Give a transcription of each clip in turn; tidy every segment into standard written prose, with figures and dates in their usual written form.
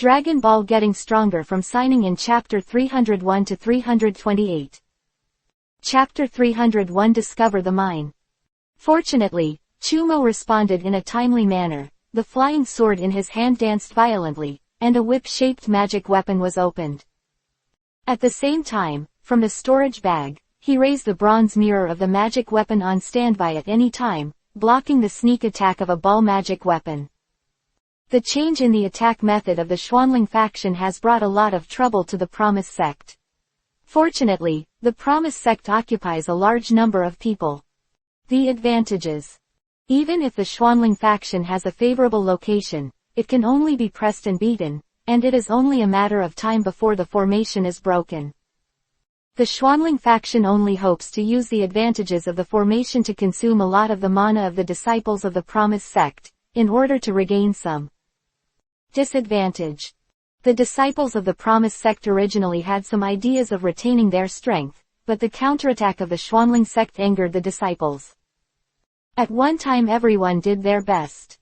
Dragon Ball getting stronger from signing in Chapter 301 to 328. Chapter 301 Discover the Mine. Fortunately, Chumo responded in a timely manner. The flying sword in his hand danced violently, and a whip-shaped magic weapon was opened. At the same time, from the storage bag, he raised the bronze mirror of the magic weapon on standby at any time, blocking the sneak attack of a ball magic weapon. The change in the attack method of the Xuanling faction has brought a lot of trouble to the Promise sect. Fortunately, the Promise sect occupies a large number of people. The advantages. Even if the Xuanling faction has a favorable location, it can only be pressed and beaten, and it is only a matter of time before the formation is broken. The Xuanling faction only hopes to use the advantages of the formation to consume a lot of the mana of the disciples of the Promise sect, in order to regain some. Disadvantage. The disciples of the Promise sect originally had some ideas of retaining their strength, but the counterattack of the Xuanling sect angered the disciples. At one time everyone did their best.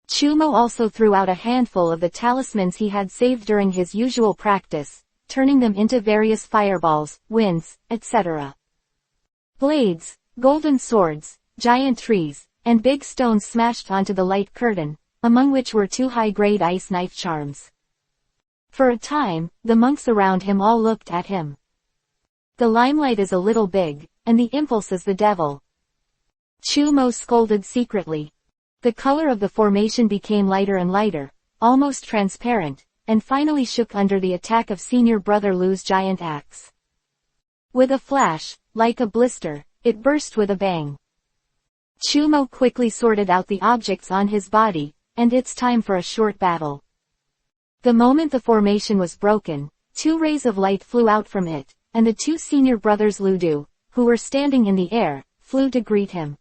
Chumo also threw out a handful of the talismans he had saved during his usual practice, turning them into various fireballs, winds, etc. Blades, golden swords, giant trees, and big stones smashed onto the light curtain, among which were 2 high-grade ice knife charms. For a time, the monks around him all looked at him. The limelight is a little big, and the impulse is the devil. Chumo scolded secretly. The color of the formation became lighter and lighter, almost transparent, and finally shook under the attack of Senior Brother Lu's giant axe. With a flash, like a blister, it burst with a bang. Chumo quickly sorted out the objects on his body, and it's time for a short battle. The moment the formation was broken, 2 rays of light flew out from it, and the 2 senior brothers Ludu, who were standing in the air, flew to greet him.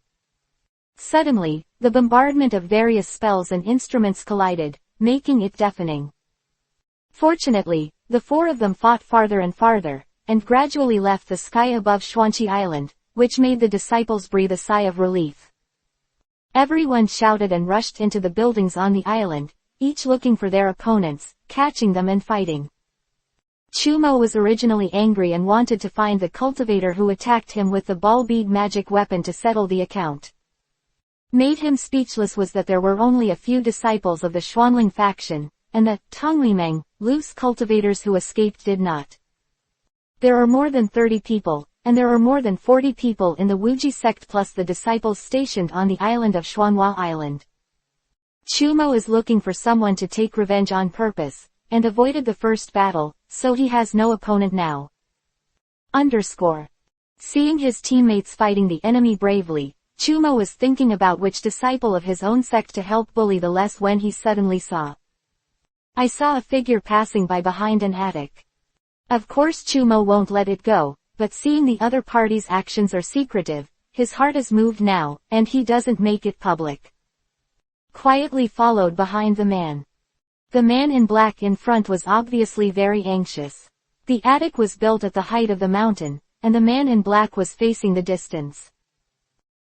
Suddenly, the bombardment of various spells and instruments collided, making it deafening. Fortunately, the 4 of them fought farther and farther, and gradually left the sky above Xuanqi Island, which made the disciples breathe a sigh of relief. Everyone shouted and rushed into the buildings on the island, each looking for their opponents, catching them and fighting. Chumo was originally angry and wanted to find the cultivator who attacked him with the ball bead magic weapon to settle the account. Made him speechless was that there were only a few disciples of the Xuanling faction, and the Tonglimeng, loose cultivators who escaped did not. There are more than 30 people, and there are more than 40 people in the Wuji sect plus the disciples stationed on the island of Xuanhua Island. Chumo is looking for someone to take revenge on purpose, and avoided the first battle, so he has no opponent now. Seeing his teammates fighting the enemy bravely, Chumo was thinking about which disciple of his own sect to help bully the less when he suddenly saw. I saw a figure passing by behind an attic. Of course Chumo won't let it go, but seeing the other party's actions are secretive, his heart is moved now, and he doesn't make it public. Quietly followed behind the man. The man in black in front was obviously very anxious. The attic was built at the height of the mountain, and the man in black was facing the distance.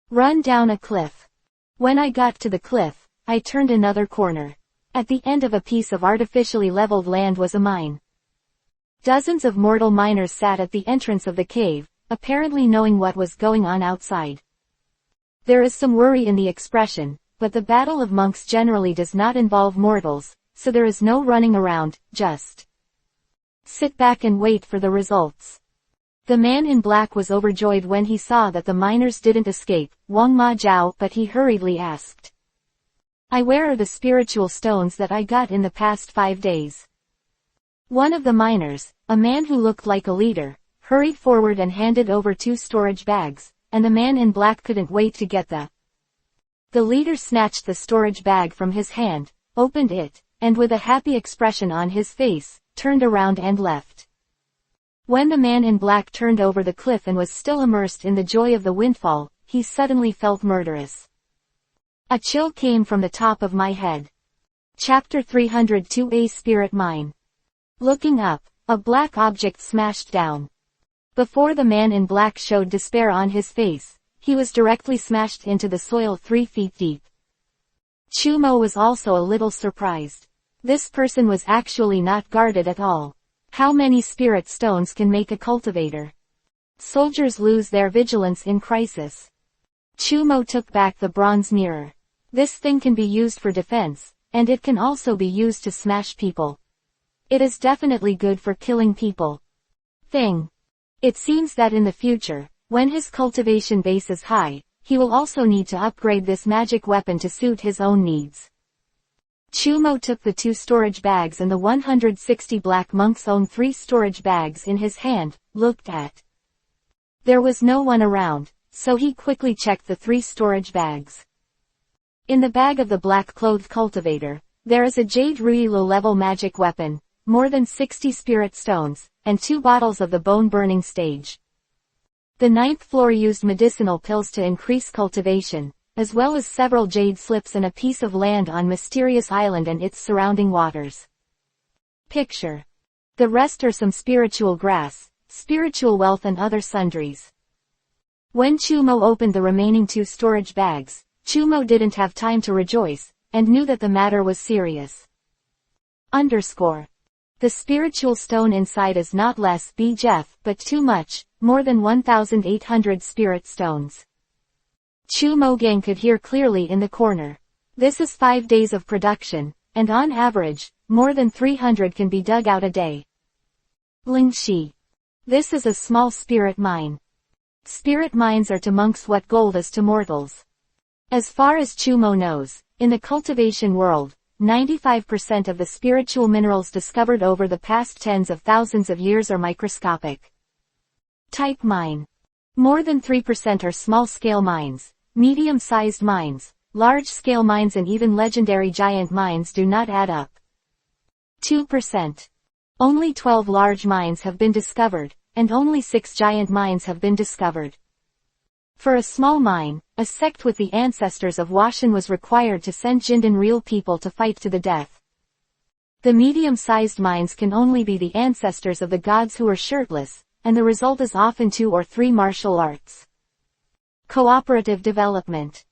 Run down a cliff. When I got to the cliff, I turned another corner. At the end of a piece of artificially leveled land was a mine. Dozens of mortal miners sat at the entrance of the cave, apparently knowing what was going on outside. There is some worry in the expression, but the battle of monks generally does not involve mortals, so there is no running around, just sit back and wait for the results. The man in black was overjoyed when he saw that the miners didn't escape, Wang Ma Jiao, but he hurriedly asked. Where are the spiritual stones that I got in the past 5 days? One of the miners, a man who looked like a leader, hurried forward and handed over 2 storage bags, and the man in black couldn't wait to get the leader snatched the storage bag from his hand, opened it, and with a happy expression on his face, turned around and left. When the man in black turned over the cliff and was still immersed in the joy of the windfall, he suddenly felt murderous. A chill came from the top of my head. Chapter 302 A Spirit Mine. Looking up, a black object smashed down. Before the man in black showed despair on his face, he was directly smashed into the soil 3 feet deep. Chumo was also a little surprised. This person was actually not guarded at all. How many spirit stones can make a cultivator? Soldiers lose their vigilance in crisis. Chumo took back the bronze mirror. This thing can be used for defense, and it can also be used to smash people. It is definitely good for killing people. Thing. It seems that in the future, when his cultivation base is high, he will also need to upgrade this magic weapon to suit his own needs. Chumo took the 2 storage bags and the 160 black monk's own 3 storage bags in his hand, looked at. There was no one around, so he quickly checked the 3 storage bags. In the bag of the black-clothed cultivator, there is a Jade Rui low-level magic weapon, more than 60 spirit stones, and 2 bottles of the bone-burning stage. The 9th floor used medicinal pills to increase cultivation, as well as several jade slips and a piece of land on Mysterious Island and its surrounding waters. Picture. The rest are some spiritual grass, spiritual wealth and other sundries. When Chumo opened the remaining 2 storage bags, Chumo didn't have time to rejoice, and knew that the matter was serious. The spiritual stone inside is not less but too much, more than 1,800 spirit stones. Chumo Gang could hear clearly in the corner. This is 5 days of production, and on average, more than 300 can be dug out a day. Lingxi. This is a small spirit mine. Spirit mines are to monks what gold is to mortals. As far as Chumo knows, in the cultivation world, 95% of the spiritual minerals discovered over the past tens of thousands of years are microscopic. Type mine. More than 3% are small-scale mines, medium-sized mines, large-scale mines and even legendary giant mines do not add up. 2%. Only 12 large mines have been discovered, and only 6 giant mines have been discovered. For a small mine, a sect with the ancestors of Washan was required to send Jindan real people to fight to the death. The medium-sized mines can only be the ancestors of the gods who are shirtless, and the result is often 2 or 3 martial arts. Cooperative development.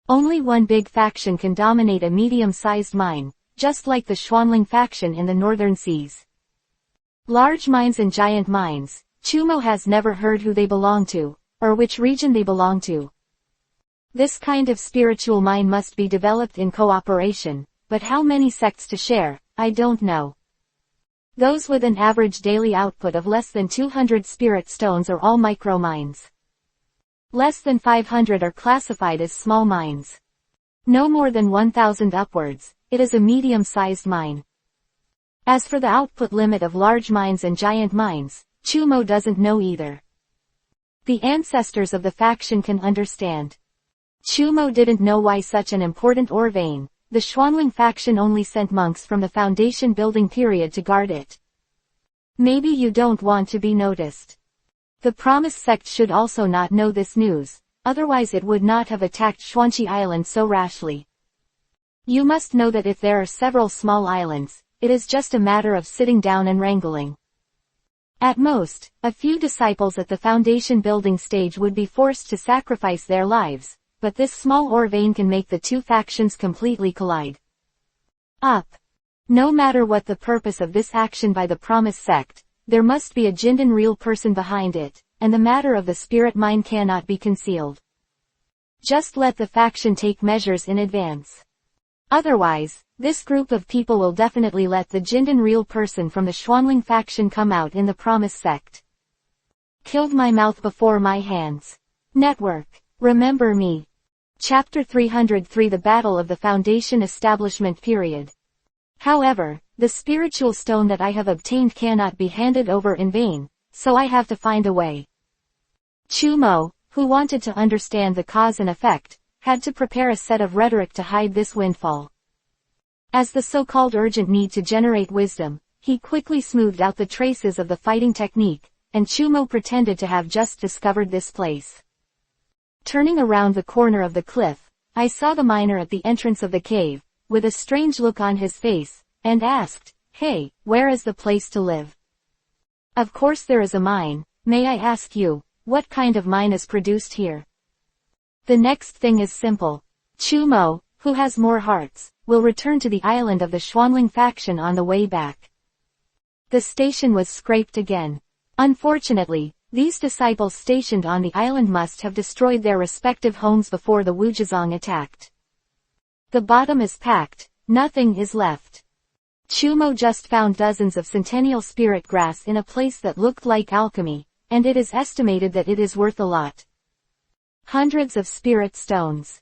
Only one big faction can dominate a medium-sized mine, just like the Xuanling faction in the northern seas. Large mines and giant mines, Chumo has never heard who they belong to, or which region they belong to. This kind of spiritual mine must be developed in cooperation, but how many sects to share, I don't know. Those with an average daily output of less than 200 spirit stones are all micro mines. Less than 500 are classified as small mines. No more than 1,000 upwards, it is a medium-sized mine. As for the output limit of large mines and giant mines, Chumo doesn't know either. The ancestors of the faction can understand. Chumo didn't know why such an important ore vein, the Xuanling faction only sent monks from the foundation building period to guard it. Maybe you don't want to be noticed. The Promise sect should also not know this news, otherwise it would not have attacked Xuanqi Island so rashly. You must know that if there are several small islands, it is just a matter of sitting down and wrangling. At most, a few disciples at the foundation building stage would be forced to sacrifice their lives, but this small ore vein can make the 2 factions completely collide. No matter what the purpose of this action by the Promise sect, there must be a Jindan real person behind it, and the matter of the spirit mine cannot be concealed. Just let the faction take measures in advance. Otherwise, this group of people will definitely let the Jindan real person from the Xuanling faction come out in the Promise sect. Killed my mouth before my hands. Network. Remember me. Chapter 303 The Battle of the Foundation Establishment Period. However, the spiritual stone that I have obtained cannot be handed over in vain, so I have to find a way. Chumo, who wanted to understand the cause and effect, had to prepare a set of rhetoric to hide this windfall. As the so-called urgent need to generate wisdom, he quickly smoothed out the traces of the fighting technique, and Chumo pretended to have just discovered this place. Turning around the corner of the cliff, I saw the miner at the entrance of the cave, with a strange look on his face, and asked, "Hey, where is the place to live?" "Of course there is a mine. May I ask you, what kind of mine is produced here?" The next thing is simple. Chumo, who has more hearts, will return to the island of the Xuanling faction on the way back. The station was scraped again. Unfortunately, these disciples stationed on the island must have destroyed their respective homes before the Wuzhizong attacked. The bottom is packed, nothing is left. Chumo just found dozens of centennial spirit grass in a place that looked like alchemy, and it is estimated that it is worth a lot. Hundreds of spirit stones.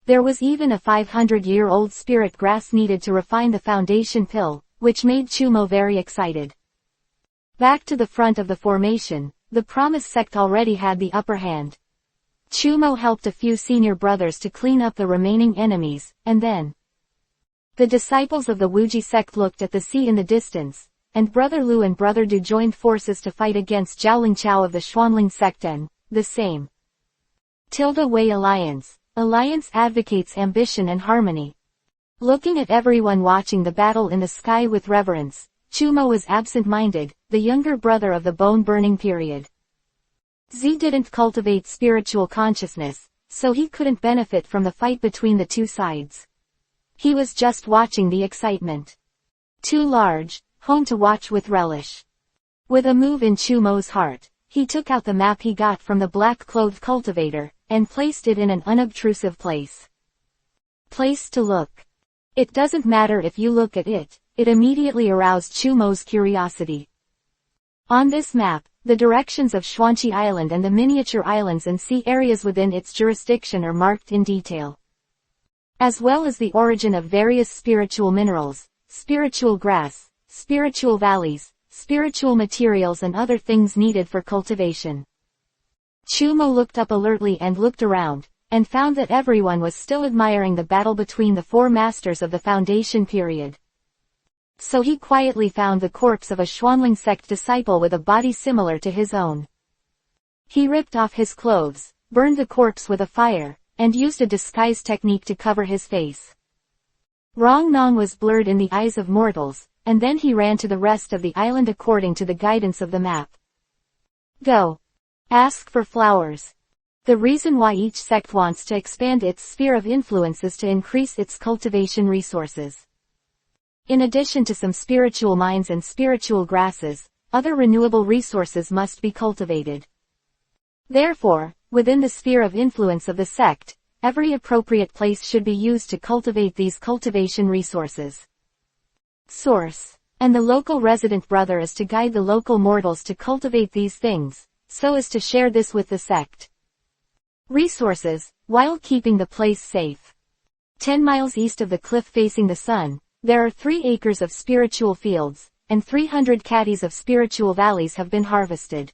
There was even a 500-year-old spirit grass needed to refine the foundation pill, which made Chumo very excited. Back to the front of the formation, the Promise sect already had the upper hand. Chumo helped a few senior brothers to clean up the remaining enemies, and then the disciples of the Wuji sect looked at the sea in the distance, and Brother Lu and Brother Du joined forces to fight against Zhao Lingqiao of the Xuanling sect and the same Wei Alliance. Alliance advocates ambition and harmony. Looking at everyone watching the battle in the sky with reverence, Chumo was absent-minded, the younger brother of the bone-burning period. Z didn't cultivate spiritual consciousness, so he couldn't benefit from the fight between the two sides. He was just watching the excitement. Too large, home to watch with relish. With a move in Chumo's heart, he took out the map he got from the black-clothed cultivator, and placed it in an unobtrusive place. Place to look. It doesn't matter if you look at it, it immediately aroused Chumo's curiosity. On this map, the directions of Xuanqi Island and the miniature islands and sea areas within its jurisdiction are marked in detail, as well as the origin of various spiritual minerals, spiritual grass, spiritual valleys, spiritual materials and other things needed for cultivation. Chumo looked up alertly and looked around, and found that everyone was still admiring the battle between the four masters of the Foundation period. So he quietly found the corpse of a Xuanling sect disciple with a body similar to his own. He ripped off his clothes, burned the corpse with a fire, and used a disguise technique to cover his face. Rong Nong was blurred in the eyes of mortals, and then he ran to the rest of the island according to the guidance of the map. Go. Ask for flowers. The reason why each sect wants to expand its sphere of influence is to increase its cultivation resources. In addition to some spiritual mines and spiritual grasses, other renewable resources must be cultivated. Therefore, within the sphere of influence of the sect, every appropriate place should be used to cultivate these cultivation resources. Source. And the local resident brother is to guide the local mortals to cultivate these things, so as to share this with the sect. Resources, while keeping the place safe. 10 miles east of the cliff facing the sun, there are 3 acres of spiritual fields, and 300 caddies of spiritual valleys have been harvested.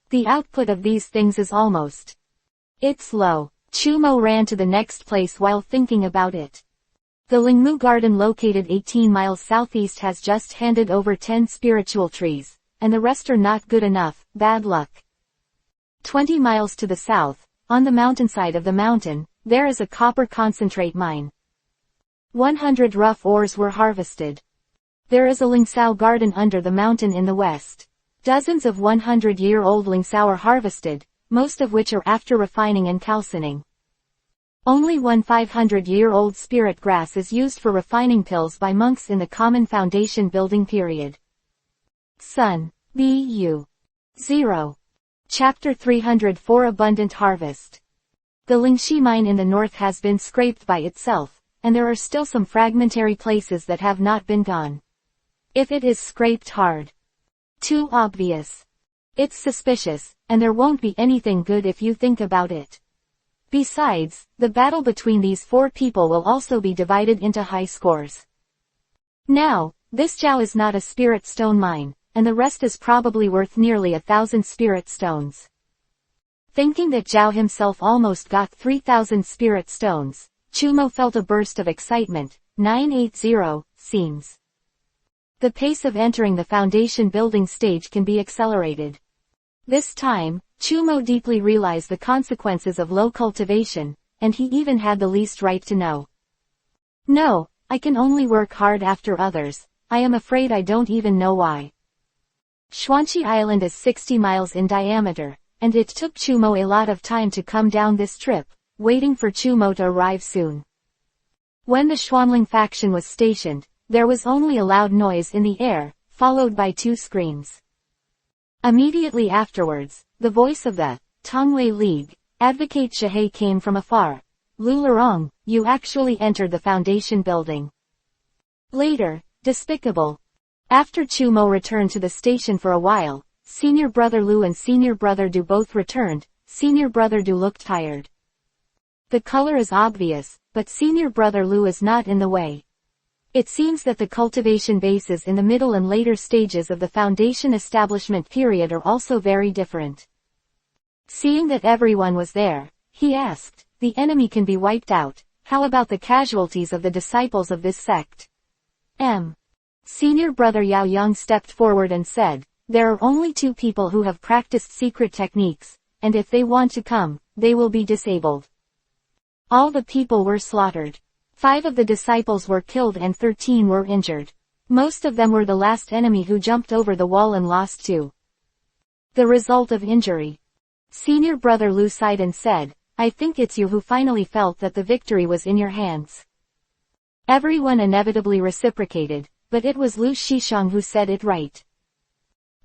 The output of these things is almost. It's low. Chumo ran to the next place while thinking about it. The Lingmu garden located 18 miles southeast has just handed over 10 spiritual trees, and the rest are not good enough, bad luck. 20 miles to the south, on the mountainside of the mountain, there is a copper concentrate mine. 100 rough ores were harvested. There is a Lingsao garden under the mountain in the west. Dozens of 100-year-old Lingsao are harvested, most of which are after refining and calcining. Only one 500-year-old spirit grass is used for refining pills by monks in the common foundation building period. Sun. Bu. 0. Chapter 304 Abundant Harvest. The Lingxi mine in the north has been scraped by itself, and there are still some fragmentary places that have not been gone. If it is scraped hard. Too obvious. It's suspicious, and there won't be anything good if you think about it. Besides, the battle between these 4 people will also be divided into high scores. Now, this Zhao is not a spirit stone mine, and the rest is probably worth nearly 1,000 spirit stones. Thinking that Zhao himself almost got 3,000 spirit stones, Chumo felt a burst of excitement. 980, seems. The pace of entering the foundation building stage can be accelerated. This time, Chumo deeply realized the consequences of low cultivation, and he even had the least right to know. No, I can only work hard after others, I am afraid I don't even know why. Xuanqi Island is 60 miles in diameter, and it took Chumo a lot of time to come down this trip, waiting for Chumo to arrive soon. When the Schwanling faction was stationed, there was only a loud noise in the air, followed by 2 screams. Immediately afterwards, the voice of the Tongwei League, Advocate Shihei, came from afar. Lu Lorong, you actually entered the Foundation building. Later, despicable. After Chumo returned to the station for a while, Senior Brother Lu and Senior Brother Du both returned. Senior Brother Du looked tired. The color is obvious, but Senior Brother Lu is not in the way. It seems that the cultivation bases in the middle and later stages of the Foundation establishment period are also very different. Seeing that everyone was there, he asked, the enemy can be wiped out, how about the casualties of the disciples of this sect? Senior Brother Yao Yang stepped forward and said, there are only 2 people who have practiced secret techniques, and if they want to come, they will be disabled. All the people were slaughtered. 5 of the disciples were killed and 13 were injured. Most of them were the last enemy who jumped over the wall and lost too. The result of injury. Senior Brother Lu sighed and said, I think it's you who finally felt that the victory was in your hands. Everyone inevitably reciprocated, but it was Lu Shishang who said it right.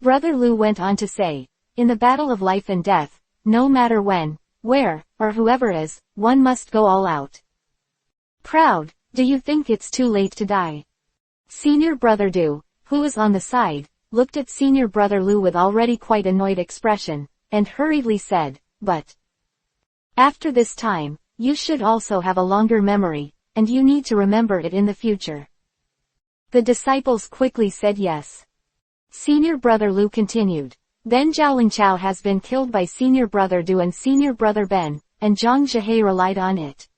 Brother Lu went on to say, in the battle of life and death, no matter when, where, or whoever is, one must go all out. Proud, do you think it's too late to die? Senior Brother Du, who was on the side, looked at Senior Brother Lu with already quite annoyed expression, and hurriedly said, but after this time, you should also have a longer memory, and you need to remember it in the future. The disciples quickly said yes. Senior Brother Lu continued. Then Zhao Chao has been killed by Senior Brother Du and Senior Brother Ben, and Zhang Zhihei relied on it.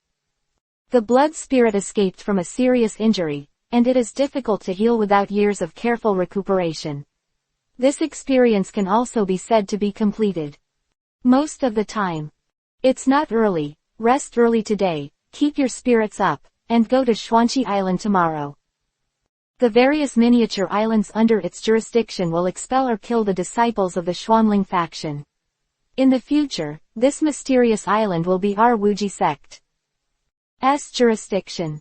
The blood spirit escaped from a serious injury, and it is difficult to heal without years of careful recuperation. This experience can also be said to be completed most of the time. It's not early, rest early today, keep your spirits up, and go to Xuanqi Island tomorrow. The various miniature islands under its jurisdiction will expel or kill the disciples of the Xuanling faction. In the future, this mysterious island will be our Wuji sect's jurisdiction.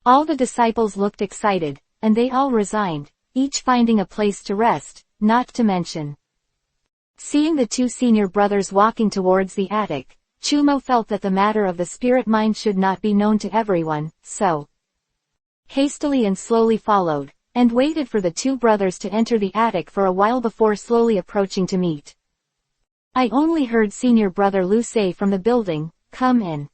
All the disciples looked excited, and they all resigned, each finding a place to rest, not to mention. Seeing the 2 senior brothers walking towards the attic, Chumo felt that the matter of the spirit mind should not be known to everyone, so hastily and slowly followed, and waited for the 2 brothers to enter the attic for a while before slowly approaching to meet. I only heard Senior Brother Lu say from the building, come in.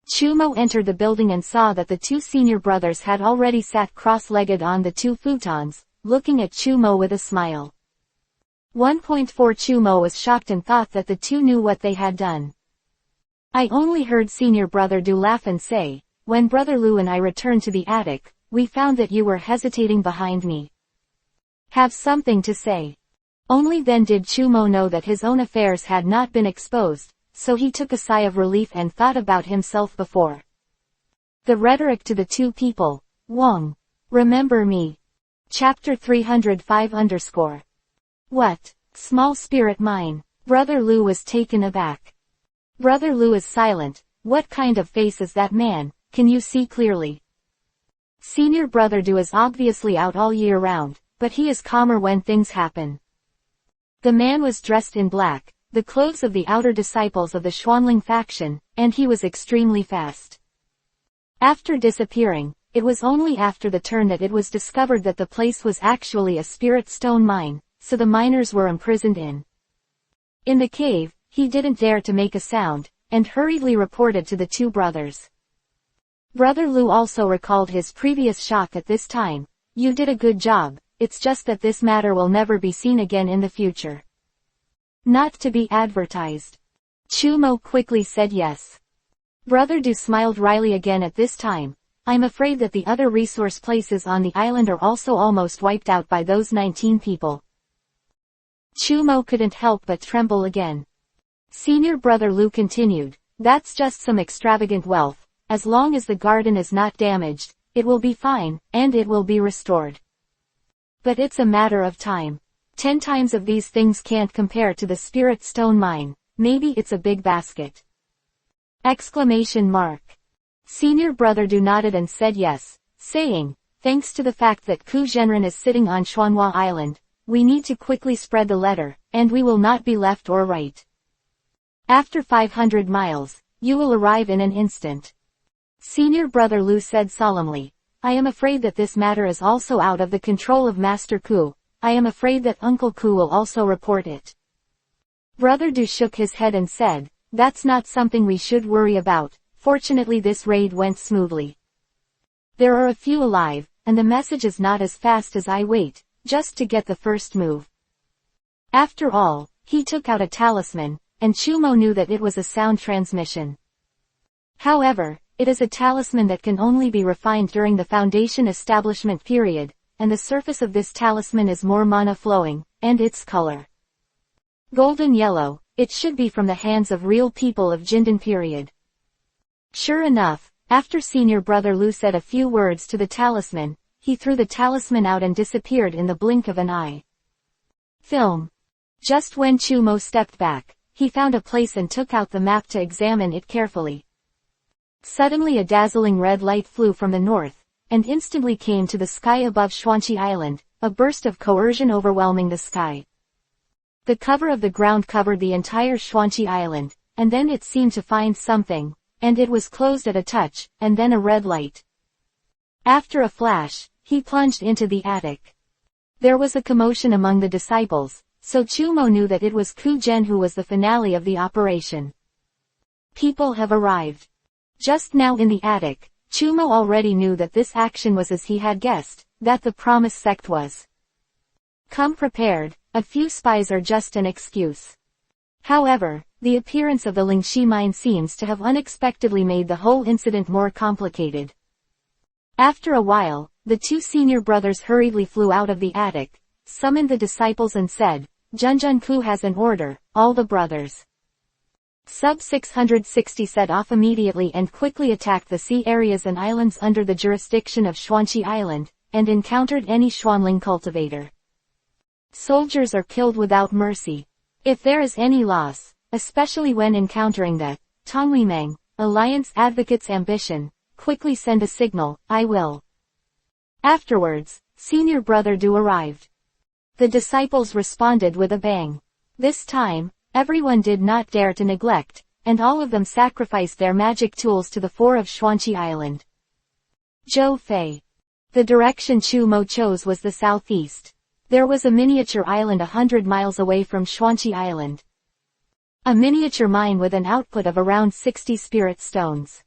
Chumo entered the building and saw that the 2 senior brothers had already sat cross-legged on the 2 futons, looking at Chumo with a smile. 1.4 Chumo was shocked and thought that the 2 knew what they had done. I only heard Senior Brother Du laugh and say, when Brother Lu and I returned to the attic, we found that you were hesitating behind me. Have something to say. Only then did Chumo know that his own affairs had not been exposed, so he took a sigh of relief and thought about himself before. The rhetoric to the 2 people, Wong. Remember me. Chapter 305 What? Small spirit mine. Brother Lu was taken aback. Brother Lu is silent. What kind of face is that man? Can you see clearly? Senior Brother Du is obviously out all year round, but he is calmer when things happen. The man was dressed in black, the clothes of the outer disciples of the Xuanling faction, and he was extremely fast. After disappearing, it was only after the turn that it was discovered that the place was actually a spirit stone mine, so the miners were imprisoned in the cave. He didn't dare to make a sound, and hurriedly reported to the 2 brothers. Brother Lu also recalled his previous shock at this time. You did a good job, it's just that this matter will never be seen again in the future. Not to be advertised. Chumo quickly said yes. Brother Du smiled wryly again at this time. I'm afraid that the other resource places on the island are also almost wiped out by those 19 people. Chumo couldn't help but tremble again. Senior Brother Lu continued, that's just some extravagant wealth. As long as the garden is not damaged, it will be fine, and it will be restored. But it's a matter of time. 10 times of these things can't compare to the spirit stone mine. Maybe it's a big basket. Exclamation mark. Senior brother Du nodded and said yes, saying, thanks to the fact that Ku Zhenren is sitting on Xuanhua Island, we need to quickly spread the letter, and we will not be left or right. After 500 miles, you will arrive in an instant. Senior brother Lu said solemnly, I am afraid that this matter is also out of the control of Master Ku. I am afraid that Uncle Ku will also report it. Brother Du shook his head and said, that's not something we should worry about. Fortunately this raid went smoothly. There are a few alive, and the message is not as fast as I wait, just to get the first move. After all, he took out a talisman, and Chumo knew that it was a sound transmission. However, it is a talisman that can only be refined during the foundation establishment period, and the surface of this talisman is more mana-flowing, and its color golden yellow. It should be from the hands of real people of Jindan period. Sure enough, after senior brother Lu said a few words to the talisman, he threw the talisman out and disappeared in the blink of an eye. Film. Just when Chumo stepped back, he found a place and took out the map to examine it carefully. Suddenly a dazzling red light flew from the north, and instantly came to the sky above Xuanqi Island, a burst of coercion overwhelming the sky. The cover of the ground covered the entire Xuanqi Island, and then it seemed to find something, and it was closed at a touch, and then a red light. After a flash, he plunged into the attic. There was a commotion among the disciples, so Chumo knew that it was Ku Zhen who was the finale of the operation. People have arrived. Just now in the attic, Chumo already knew that this action was as he had guessed, that the promised sect was. Come prepared, a few spies are just an excuse. However, the appearance of the Lingxi mine seems to have unexpectedly made the whole incident more complicated. After a while, the two senior brothers hurriedly flew out of the attic, summoned the disciples and said, Junjun Ku has an order, all the brothers. Sub 660 set off immediately and quickly attacked the sea areas and islands under the jurisdiction of Xuanqi Island, and encountered any Xuanling cultivator. Soldiers are killed without mercy. If there is any loss, especially when encountering the Tonglimeng Alliance Advocates' ambition, quickly send a signal, I will. Afterwards, senior brother Du arrived. The disciples responded with a bang. This time, everyone did not dare to neglect, and all of them sacrificed their magic tools to the fore of Xuanqi Island. Zhou Fei. The direction Chumo chose was the southeast. There was a miniature island 100 miles away from Xuanqi Island. A miniature mine with an output of around 60 spirit stones.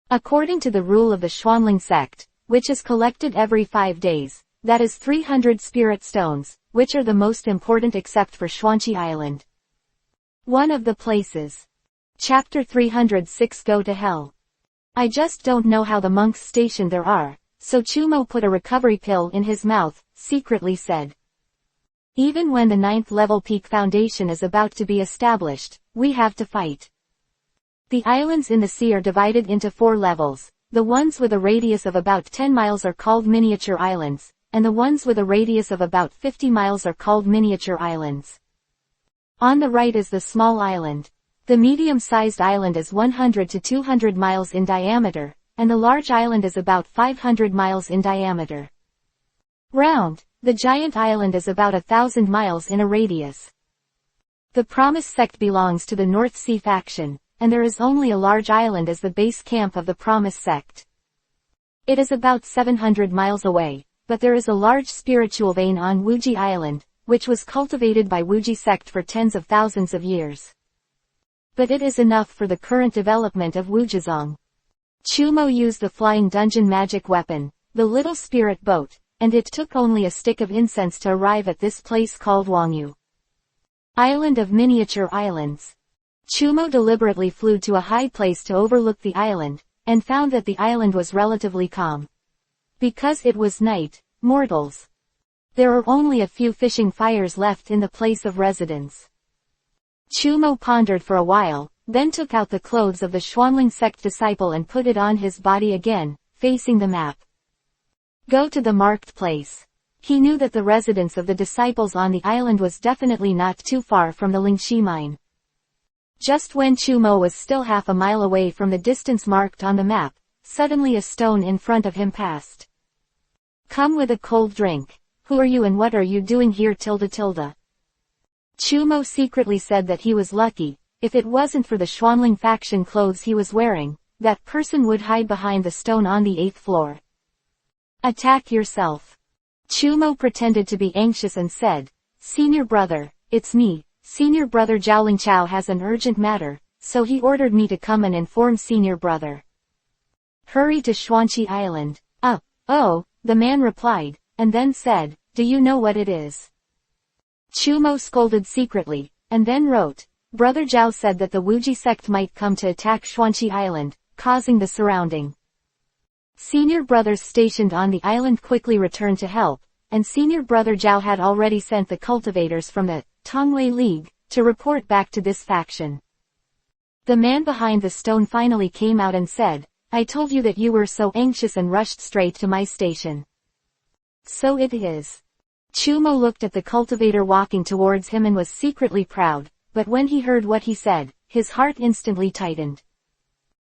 According to the rule of the Xuanling sect, which is collected every 5 days, that is 300 spirit stones, which are the most important except for Xuanqi Island. One of the places. Chapter 306 Go to Hell. I just don't know how the monks stationed there are, so Chumo put a recovery pill in his mouth, secretly said. Even when the 9th level peak foundation is about to be established, we have to fight. The islands in the sea are divided into 4 levels. The ones with a radius of about 10 miles are called miniature islands, and the ones with a radius of about 50 miles are called miniature islands. On the right is the small island. The medium-sized island is 100 to 200 miles in diameter, and the large island is about 500 miles in diameter. Round, the giant island is about 1,000 miles in a radius. The Promise sect belongs to the North Sea faction, and there is only a large island as the base camp of the Promise sect. It is about 700 miles away, but there is a large spiritual vein on Wuji Island, which was cultivated by Wuji sect for tens of thousands of years. But it is enough for the current development of Wujizong. Chumo used the flying dungeon magic weapon, the little spirit boat, and it took only a stick of incense to arrive at this place called Wangyu. Island of Miniature Islands. Chumo deliberately flew to a high place to overlook the island, and found that the island was relatively calm. Because it was night, mortals. There are only a few fishing fires left in the place of residence. Chumo pondered for a while, then took out the clothes of the Xuanling sect disciple and put it on his body again, facing the map. Go to the marked place. He knew that the residence of the disciples on the island was definitely not too far from the Lingxi mine. Just when Chumo was still half a mile away from the distance marked on the map, Suddenly a stone in front of him passed. "Come with a cold drink. Who are you and what are you doing here tilde tilde?" Chumo secretly said that he was lucky. If it wasn't for the Schwanling faction clothes he was wearing, that person would hide behind the stone on the 8th floor. "Attack yourself." Chumo pretended to be anxious and said, "Senior brother, it's me. Senior brother Zhaoling Chao has an urgent matter, so he ordered me to come and inform senior brother. Hurry to Xuanqi Island." Oh, the man replied, and then said, "Do you know what it is?" Chumo scolded secretly, and then wrote, "Brother Zhao said that the Wuji sect might come to attack Xuanqi Island, causing the surrounding." Senior brothers stationed on the island quickly returned to help, and senior brother Zhao had already sent the cultivators from the Tongwei League to report back to this faction. The man behind the stone finally came out and said, "I told you that you were so anxious and rushed straight to my station." "So it is." Chumo looked at the cultivator walking towards him and was secretly proud, but when he heard what he said, his heart instantly tightened.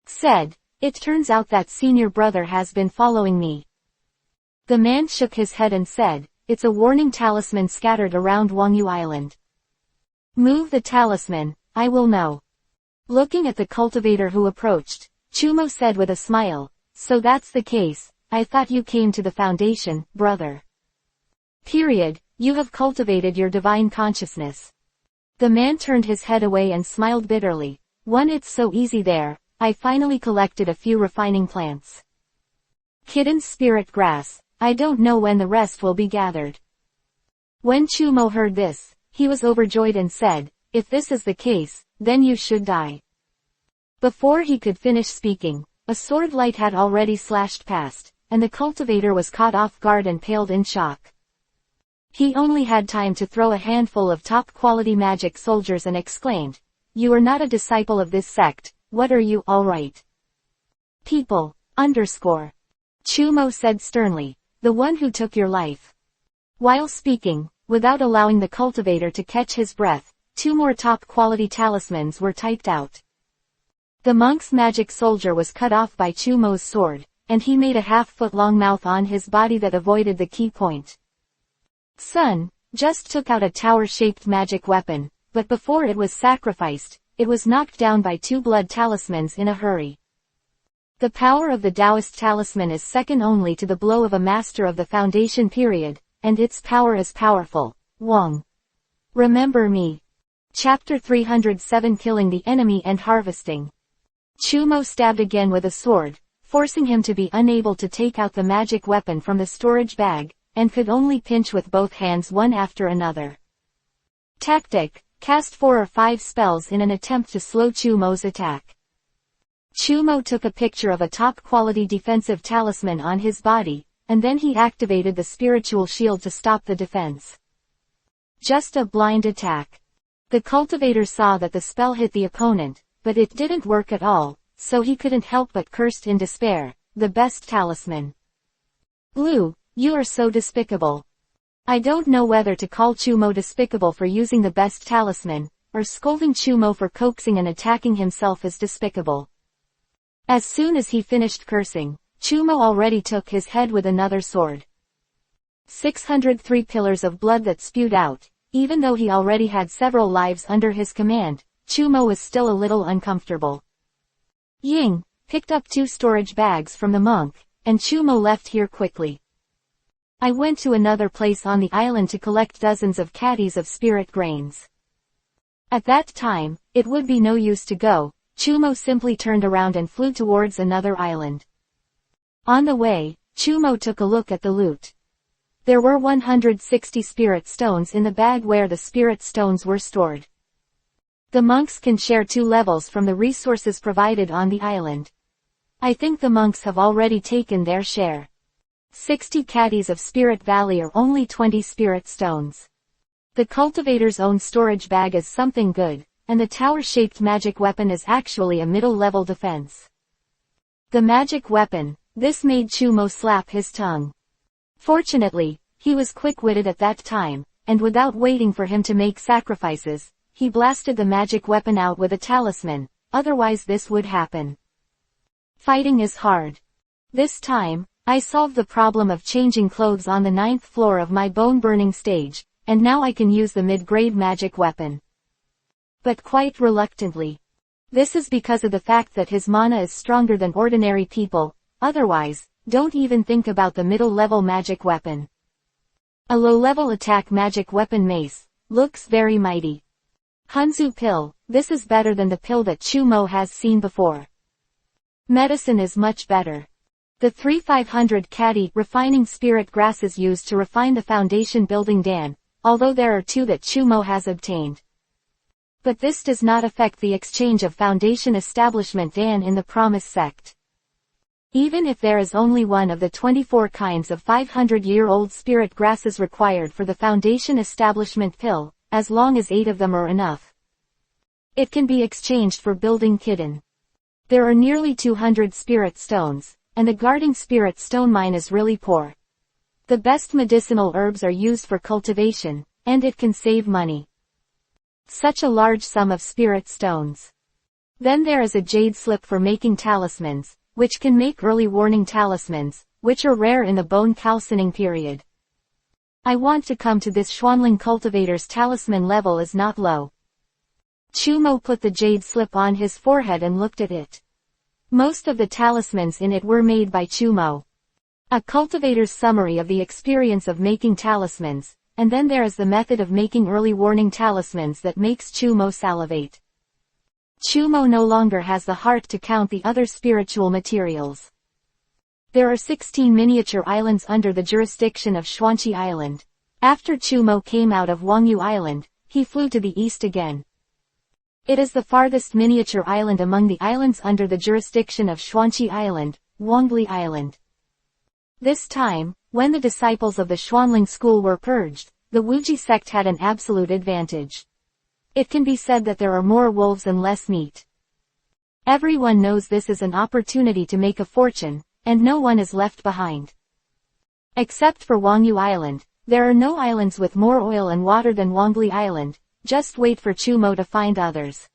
Said, "It turns out that senior brother has been following me." The man shook his head and said, "It's a warning talisman scattered around Wangyu Island. Move the talisman, I will know." Looking at the cultivator who approached, Chumo said with a smile, "So that's the case, I thought you came to the Foundation, brother. You have cultivated your divine consciousness." The man turned his head away and smiled bitterly. "It's so easy there, I finally collected a few refining plants. Kidden's spirit grass, I don't know when the rest will be gathered." When Chumo heard this, he was overjoyed and said, "If this is the case, then you should die." Before he could finish speaking, a sword light had already slashed past, and the cultivator was caught off guard and paled in shock. He only had time to throw a handful of top-quality magic soldiers and exclaimed, "You are not a disciple of this sect, what are you, all right? People, _ Chumo said sternly, "The one who took your life." While speaking, without allowing the cultivator to catch his breath, 2 more top-quality talismans were typed out. The monk's magic soldier was cut off by Chumo's sword, and he made a half-foot-long mouth on his body that avoided the key point. Sun just took out a tower-shaped magic weapon, but before it was sacrificed, it was knocked down by 2 blood talismans in a hurry. The power of the Taoist talisman is second only to the blow of a master of the Foundation period, and its power is powerful. Wang. Remember me. Chapter 307 Killing the Enemy and Harvesting. Chumo stabbed again with a sword, forcing him to be unable to take out the magic weapon from the storage bag, and could only pinch with both hands one after another. Tactic, cast 4 or 5 spells in an attempt to slow Chumo's attack. Chumo took a picture of a top-quality defensive talisman on his body, and then he activated the spiritual shield to stop the defense. Just a blind attack. The cultivator saw that the spell hit the opponent, but it didn't work at all, so he couldn't help but cursed in despair, "The best talisman. Lu, you are so despicable." I don't know whether to call Chumo despicable for using the best talisman, or scolding Chumo for coaxing and attacking himself as despicable. As soon as he finished cursing, Chumo already took his head with another sword. 603 pillars of blood that spewed out. Even though he already had several lives under his command, Chumo was still a little uncomfortable. Ying picked up 2 storage bags from the monk, and Chumo left here quickly. I went to another place on the island to collect dozens of caddies of spirit grains. At that time, it would be no use to go. Chumo simply turned around and flew towards another island. On the way, Chumo took a look at the loot. There were 160 spirit stones in the bag where the spirit stones were stored. The monks can share 2 levels from the resources provided on the island. I think the monks have already taken their share. 60 caddies of Spirit Valley are only 20 spirit stones. The cultivator's own storage bag is something good, and the tower-shaped magic weapon is actually a middle-level defense. The magic weapon, this made Chumo slap his tongue. Fortunately, he was quick-witted at that time, and without waiting for him to make sacrifices, he blasted the magic weapon out with a talisman, otherwise this would happen. Fighting is hard. This time, I solved the problem of changing clothes on the 9th floor of my bone-burning stage, and now I can use the mid-grade magic weapon. But quite reluctantly. This is because of the fact that his mana is stronger than ordinary people, otherwise, don't even think about the middle-level magic weapon. A low-level attack magic weapon mace, looks very mighty. Hunzu pill, this is better than the pill that Chumo has seen before. Medicine is much better. The 3500 Kati refining spirit grasses used to refine the foundation building Dan, although there are 2 that Chumo has obtained. But this does not affect the exchange of foundation establishment Dan in the Promise sect. Even if there is only one of the 24 kinds of 500-year-old spirit grasses required for the foundation establishment pill, as long as 8 of them are enough, it can be exchanged for building kitten. There are nearly 200 spirit stones, and the guarding spirit stone mine is really poor. The best medicinal herbs are used for cultivation, and it can save money. Such a large sum of spirit stones. Then there is a jade slip for making talismans, which can make early warning talismans, which are rare in the bone calcining period. I want to come to this Schwanling cultivator's talisman level is not low. Chumo put the jade slip on his forehead and looked at it. Most of the talismans in it were made by Chumo. A cultivator's summary of the experience of making talismans, and then there is the method of making early warning talismans that makes Chumo salivate. Chumo no longer has the heart to count the other spiritual materials. There are 16 miniature islands under the jurisdiction of Xuanqi Island. After Chumo came out of Wangyu Island, he flew to the east again. It is the farthest miniature island among the islands under the jurisdiction of Xuanqi Island, Wangli Island. This time, when the disciples of the Xuanling school were purged, the Wuji sect had an absolute advantage. It can be said that there are more wolves and less meat. Everyone knows this is an opportunity to make a fortune, and no one is left behind. Except for Wangyu Island, there are no islands with more oil and water than Wangli Island, just wait for Chumo to find others.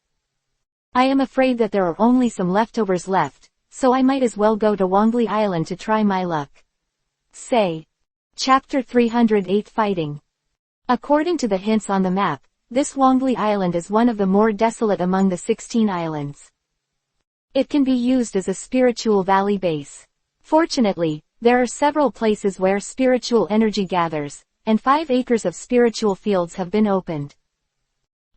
I am afraid that there are only some leftovers left, so I might as well go to Wangli Island to try my luck. Say. Chapter 308 Fighting. According to the hints on the map, this Wangli Island is one of the more desolate among the 16 islands. It can be used as a spiritual valley base. Fortunately, there are several places where spiritual energy gathers, and 5 acres of spiritual fields have been opened.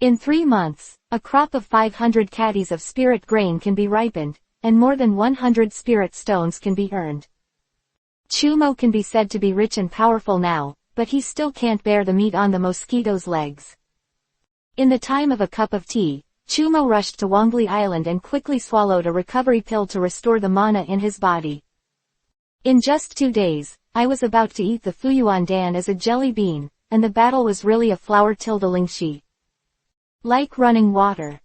In 3 months, a crop of 500 caddies of spirit grain can be ripened, and more than 100 spirit stones can be earned. Chumo can be said to be rich and powerful now, but he still can't bear the meat on the mosquito's legs. In the time of a cup of tea, Chumo rushed to Wangli Island and quickly swallowed a recovery pill to restore the mana in his body. In just 2 days, I was about to eat the Fuyuan Dan as a jelly bean, and the battle was really a flower Lingxi. Like running water.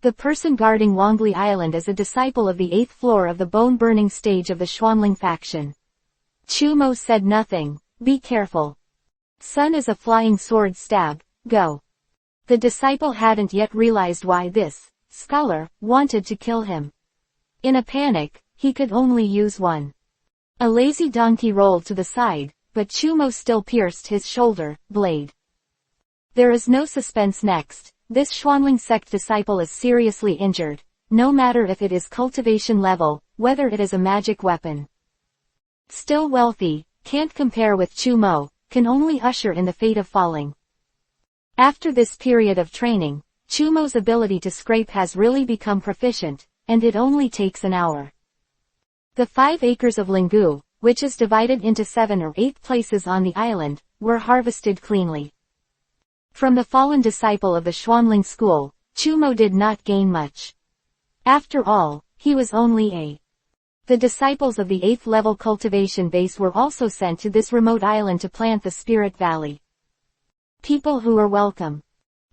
The person guarding Wangli Island is a disciple of the 8th floor of the bone-burning stage of the Xuanling faction. Chumo said nothing. Be careful. Sun is a flying sword stab, go. The disciple hadn't yet realized why this scholar wanted to kill him. In a panic, he could only use one. A lazy donkey rolled to the side, but Chumo still pierced his shoulder blade. There is no suspense next. This Xuanling sect disciple is seriously injured, no matter if it is cultivation level, whether it is a magic weapon. Still wealthy, can't compare with Chumo, can only usher in the fate of falling. After this period of training, Chumo's ability to scrape has really become proficient, and it only takes an hour. The 5 acres of Lingu, which is divided into 7 or 8 places on the island, were harvested cleanly. From the fallen disciple of the Xuanling school, Chumo did not gain much. After all, he was only a. The disciples of the 8th level cultivation base were also sent to this remote island to plant the Spirit Valley. People who are welcome.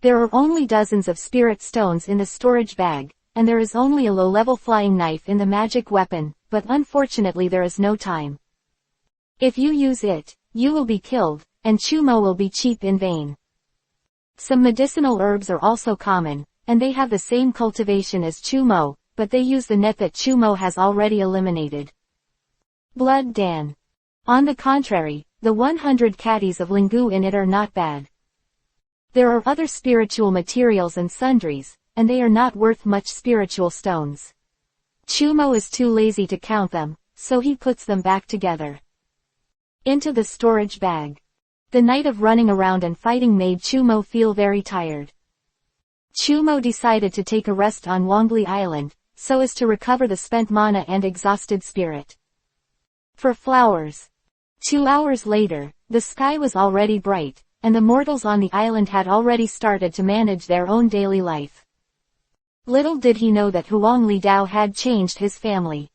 There are only dozens of spirit stones in the storage bag, and there is only a low-level flying knife in the magic weapon, but unfortunately there is no time. If you use it, you will be killed, and Chumo will be cheap in vain. Some medicinal herbs are also common, and they have the same cultivation as Chumo, but they use the net that Chumo has already eliminated. Blood Dan. On the contrary, the 100 caddies of Lingu in it are not bad. There are other spiritual materials and sundries, and they are not worth much spiritual stones. Chumo is too lazy to count them, so he puts them back together into the storage bag. The night of running around and fighting made Chumo feel very tired. Chumo decided to take a rest on Wongli Island, so as to recover the spent mana and exhausted spirit. For flowers. 2 hours later, the sky was already bright, and the mortals on the island had already started to manage their own daily life. Little did he know that Huang Li Dao had changed his family.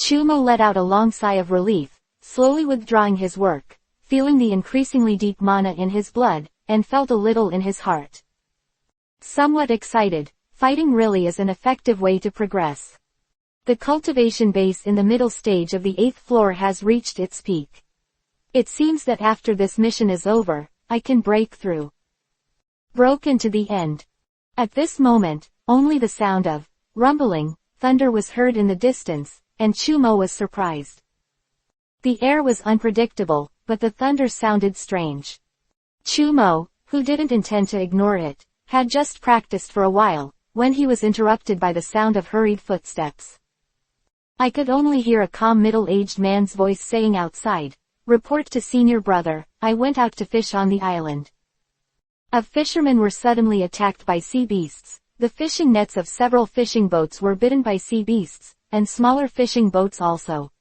Chumo let out a long sigh of relief, slowly withdrawing his work, feeling the increasingly deep mana in his blood, and felt a little in his heart. Somewhat excited, fighting really is an effective way to progress. The cultivation base in the middle stage of the 8th floor has reached its peak. It seems that after this mission is over, I can break through. Broke into the end. At this moment, only the sound of rumbling thunder was heard in the distance, and Chumo was surprised. The air was unpredictable, but the thunder sounded strange. Chumo, who didn't intend to ignore it, had just practiced for a while, when he was interrupted by the sound of hurried footsteps. I could only hear a calm middle-aged man's voice saying outside, "Report to senior brother, I went out to fish on the island." Fishermen were suddenly attacked by sea beasts. The fishing nets of several fishing boats were bitten by sea beasts, and smaller fishing boats also.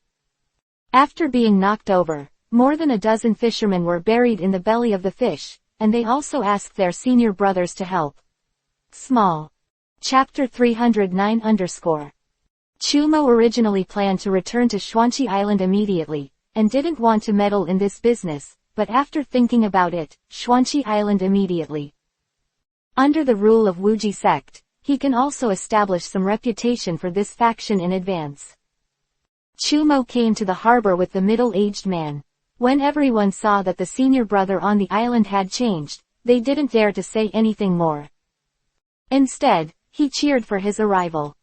After being knocked over, more than a dozen fishermen were buried in the belly of the fish, and they also asked their senior brothers to help. Small. Chapter 309 Chumo originally planned to return to Xuanqi Island immediately, and didn't want to meddle in this business, but after thinking about it, Xuanqi Island immediately. Under the rule of Wuji sect, he can also establish some reputation for this faction in advance. Chumo came to the harbor with the middle-aged man. When everyone saw that the senior brother on the island had changed, they didn't dare to say anything more. Instead, he cheered for his arrival.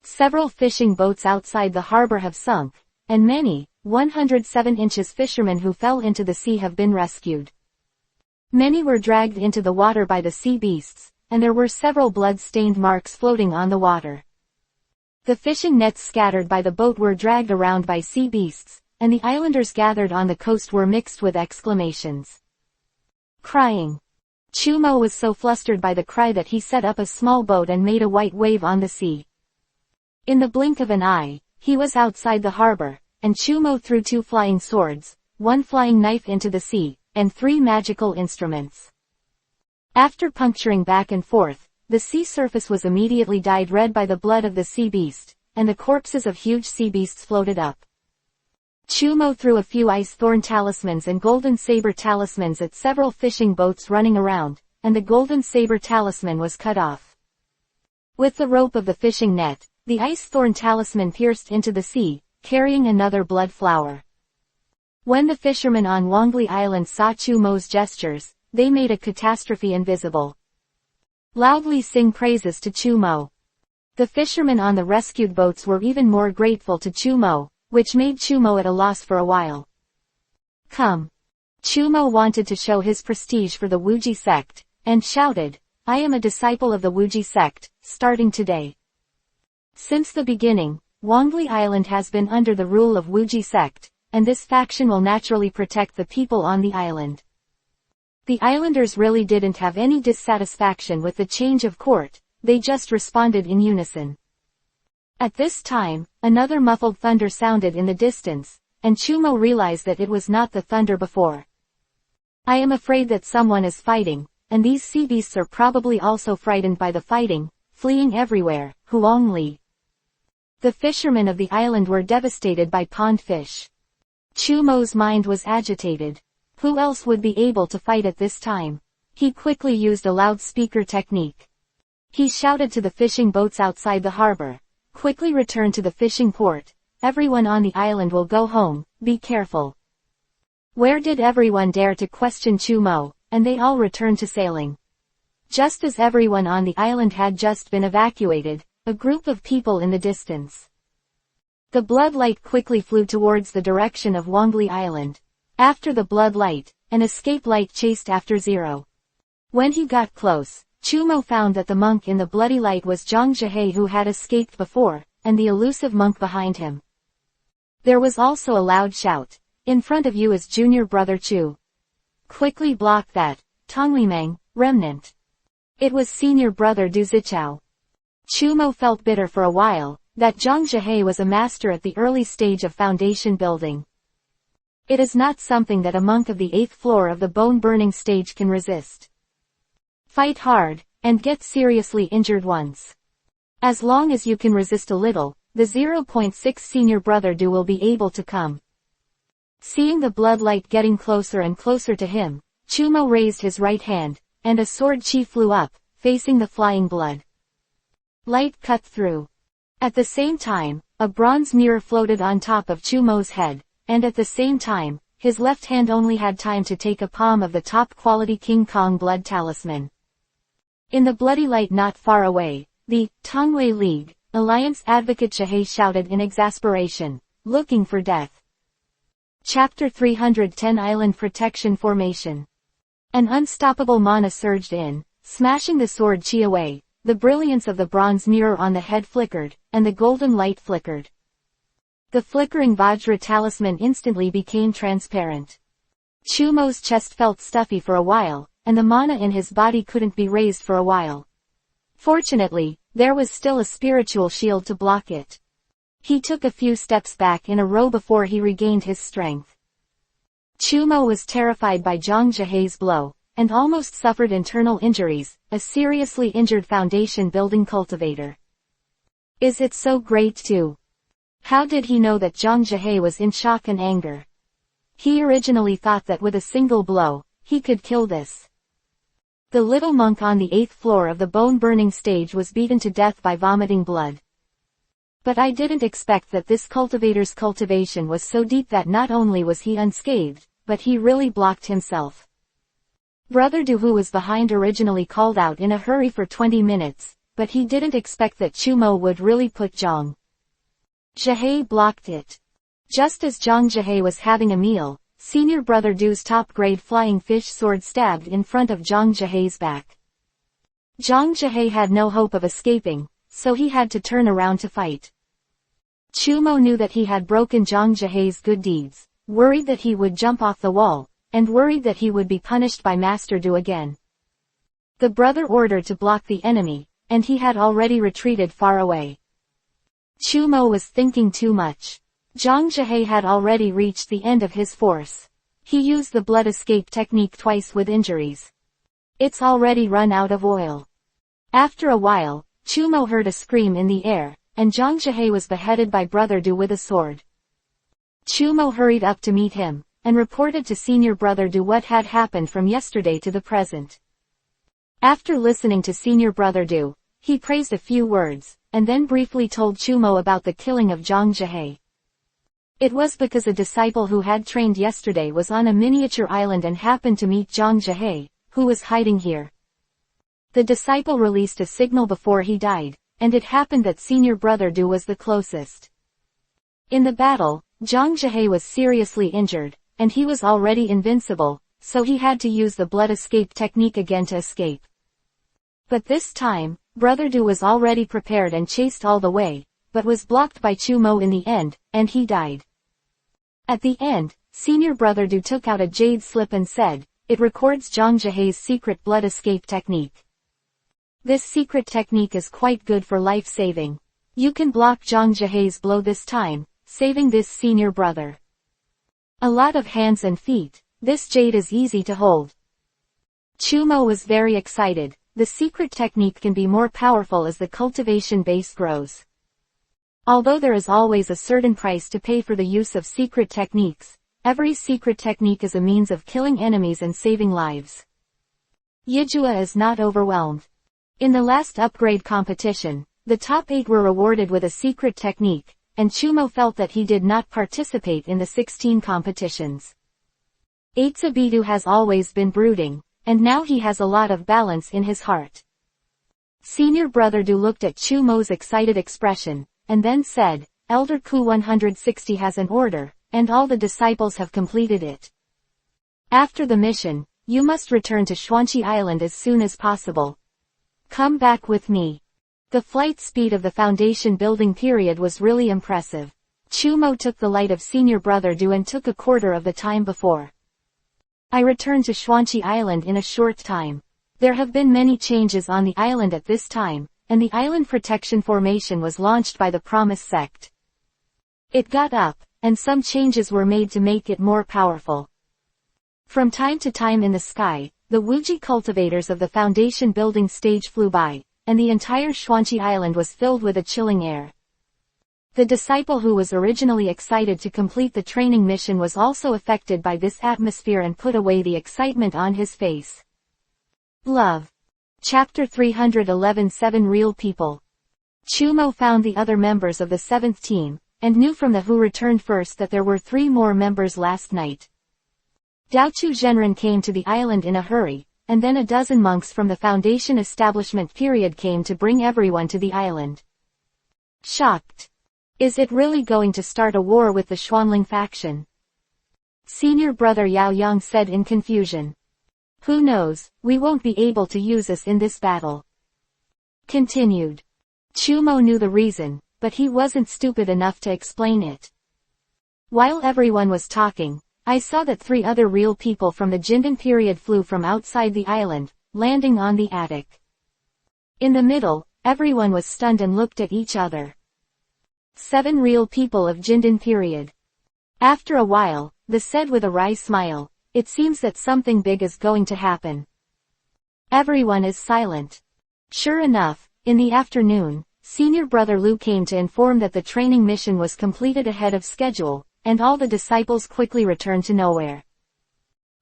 Several fishing boats outside the harbor have sunk, and many, 107 inches fishermen who fell into the sea have been rescued. Many were dragged into the water by the sea beasts, and there were several blood-stained marks floating on the water. The fishing nets scattered by the boat were dragged around by sea beasts, and the islanders gathered on the coast were mixed with exclamations. Crying. Chumo was so flustered by the cry that he set up a small boat and made a white wave on the sea. In the blink of an eye, he was outside the harbor, and Chumo threw 2 flying swords, 1 flying knife into the sea, and 3 magical instruments. After puncturing back and forth, the sea surface was immediately dyed red by the blood of the sea beast, and the corpses of huge sea beasts floated up. Chumo threw a few ice thorn talismans and golden saber talismans at several fishing boats running around, and the golden saber talisman was cut off. With the rope of the fishing net, the ice thorn talisman pierced into the sea, carrying another blood flower. When the fishermen on Wongli Island saw Chumo's gestures, they made a catastrophe invisible. Loudly sing praises to Chumo. The fishermen on the rescued boats were even more grateful to Chumo, which made Chumo at a loss for a while. Come. Chumo wanted to show his prestige for the Wuji sect, and shouted, "I am a disciple of the Wuji sect, starting today." Since the beginning, Wongli Island has been under the rule of Wuji sect, and this faction will naturally protect the people on the island. The islanders really didn't have any dissatisfaction with the change of court, they just responded in unison. At this time, another muffled thunder sounded in the distance, and Chumo realized that it was not the thunder before. I am afraid that someone is fighting, and these sea beasts are probably also frightened by the fighting, fleeing everywhere. Huang Li. The fishermen of the island were devastated by pond fish. Chumo's mind was agitated. Who else would be able to fight at this time? He quickly used a loudspeaker technique. He shouted to the fishing boats outside the harbor, "Quickly return to the fishing port, everyone on the island will go home, be careful." Where did everyone dare to question Chumo, and they all returned to sailing. Just as everyone on the island had just been evacuated, a group of people in the distance. The blood light quickly flew towards the direction of Wongli Island. After the blood light, an escape light chased after Zero. When he got close, Chumo found that the monk in the bloody light was Zhang Zhihei, who had escaped before, and the elusive monk behind him. There was also a loud shout. "In front of you is junior brother Chu. Quickly block that, Tonglimang, remnant." It was senior brother Du Zichao. Chumo felt bitter for a while, that Zhang Zhihei was a master at the early stage of foundation building. It is not something that a monk of the 8th floor of the bone-burning stage can resist. Fight hard, and get seriously injured once. As long as you can resist a little, the 0.6 senior brother Du will be able to come. Seeing the blood light getting closer and closer to him, Chumo raised his right hand, and a sword chi flew up, facing the flying blood. Light cut through. At the same time, a bronze mirror floated on top of Chumo's head, and at the same time, his left hand only had time to take a palm of the top-quality King Kong blood talisman. In the bloody light not far away, the Tongwei League Alliance advocate Zhihei shouted in exasperation, looking for death. Chapter 310 Island Protection Formation. An unstoppable mana surged in, smashing the sword chi away. The brilliance of the bronze mirror on the head flickered, and the golden light flickered. The flickering Vajra talisman instantly became transparent. Chumo's chest felt stuffy for a while, and the mana in his body couldn't be raised for a while. Fortunately, there was still a spiritual shield to block it. He took a few steps back in a row before he regained his strength. Chumo was terrified by Zhang Zhihei's blow, and almost suffered internal injuries, a seriously injured foundation building cultivator. Is it so great too? How did he know that Zhang Zhihei was in shock and anger? He originally thought that with a single blow, he could kill this. The little monk on the 8th floor of the bone-burning stage was beaten to death by vomiting blood. But I didn't expect that this cultivator's cultivation was so deep that not only was he unscathed, but he really blocked himself. Brother Du, who was behind, originally called out in a hurry for 20 minutes, but he didn't expect that Chumo would really put Zhang Zhihei blocked it. Just as Zhang Zhihei was having a meal, senior brother Du's top-grade flying fish sword stabbed in front of Zhang Zhihei's back. Zhang Zhihei had no hope of escaping, so he had to turn around to fight. Chumo knew that he had broken Zhang Zhihei's good deeds, worried that he would jump off the wall, and worried that he would be punished by Master Du again. The brother ordered to block the enemy, and he had already retreated far away. Chumo was thinking too much. Zhang Zhihei had already reached the end of his force. He used the blood escape technique twice with injuries. It's already run out of oil. After a while, Chumo heard a scream in the air, and Zhang Zhihei was beheaded by brother Du with a sword. Chumo hurried up to meet him, and reported to senior brother Du what had happened from yesterday to the present. After listening to senior brother Du, he praised a few words, and then briefly told Chumo about the killing of Zhang Zhihei. It was because a disciple who had trained yesterday was on a miniature island and happened to meet Zhang Zhihei, who was hiding here. The disciple released a signal before he died, and it happened that senior brother Du was the closest. In the battle, Zhang Zhihei was seriously injured, and he was already invincible, so he had to use the blood escape technique again to escape. But this time, brother Du was already prepared and chased all the way, but was blocked by Chumo in the end, and he died. At the end, senior brother Du took out a jade slip and said, "It records Zhang Zhihei's secret blood escape technique. This secret technique is quite good for life-saving. You can block Zhang Zhihei's blow this time, saving this senior brother. A lot of hands and feet. This jade is easy to hold." Chumo was very excited. The secret technique can be more powerful as the cultivation base grows. Although there is always a certain price to pay for the use of secret techniques, every secret technique is a means of killing enemies and saving lives. Yijua is not overwhelmed. In the last upgrade competition, the top 8 were rewarded with a secret technique, and Chumo felt that he did not participate in the 16 competitions. Eitsubidu has always been brooding, and now he has a lot of balance in his heart. Senior Brother Du looked at Chu Mo's excited expression, and then said, Elder Ku 160 has an order, and all the disciples have completed it. After the mission, you must return to Xuanqi Island as soon as possible. Come back with me. The flight speed of the foundation building period was really impressive. Chu Mo took the light of Senior Brother Du and took a quarter of the time before. I returned to Xuanqi Island in a short time. There have been many changes on the island at this time, and the Island Protection Formation was launched by the Promise sect. It got up, and some changes were made to make it more powerful. From time to time in the sky, the Wuji cultivators of the foundation building stage flew by, and the entire Xuanqi Island was filled with a chilling air. The disciple who was originally excited to complete the training mission was also affected by this atmosphere and put away the excitement on his face. Love. Chapter 311 7 Real People. Chu Mo found the other members of the 7th team, and knew from the who returned first that there were 3 more members last night. Daochu Zhenren came to the island in a hurry, and then a dozen monks from the foundation establishment period came to bring everyone to the island. Shocked. Is it really going to start a war with the Xuanling faction? Senior Brother Yao Yang said in confusion. Who knows, we won't be able to use us in this battle. Continued. Chu Mo knew the reason, but he wasn't stupid enough to explain it. While everyone was talking, I saw that 3 other real people from the Jindan period flew from outside the island, landing on the attic. In the middle, everyone was stunned and looked at each other. 7 real people of Jindan period. After a while, they said with a wry smile, it seems that something big is going to happen. Everyone is silent. Sure enough, in the afternoon, Senior Brother Lu came to inform that the training mission was completed ahead of schedule, and all the disciples quickly returned to nowhere.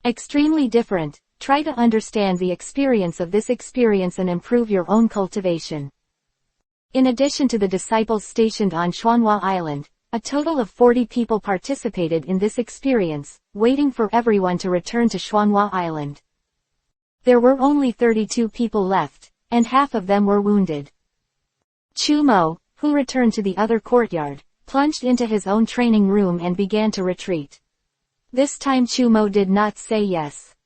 Extremely different. Try to understand the experience of this experience and improve your own cultivation. In addition to the disciples stationed on Xuanhua Island, a total of 40 people participated in this experience, waiting for everyone to return to Xuanhua Island. There were only 32 people left, and half of them were wounded. Chu Mo, who returned to the other courtyard, plunged into his own training room and began to retreat. This time Chu Mo did not say yes.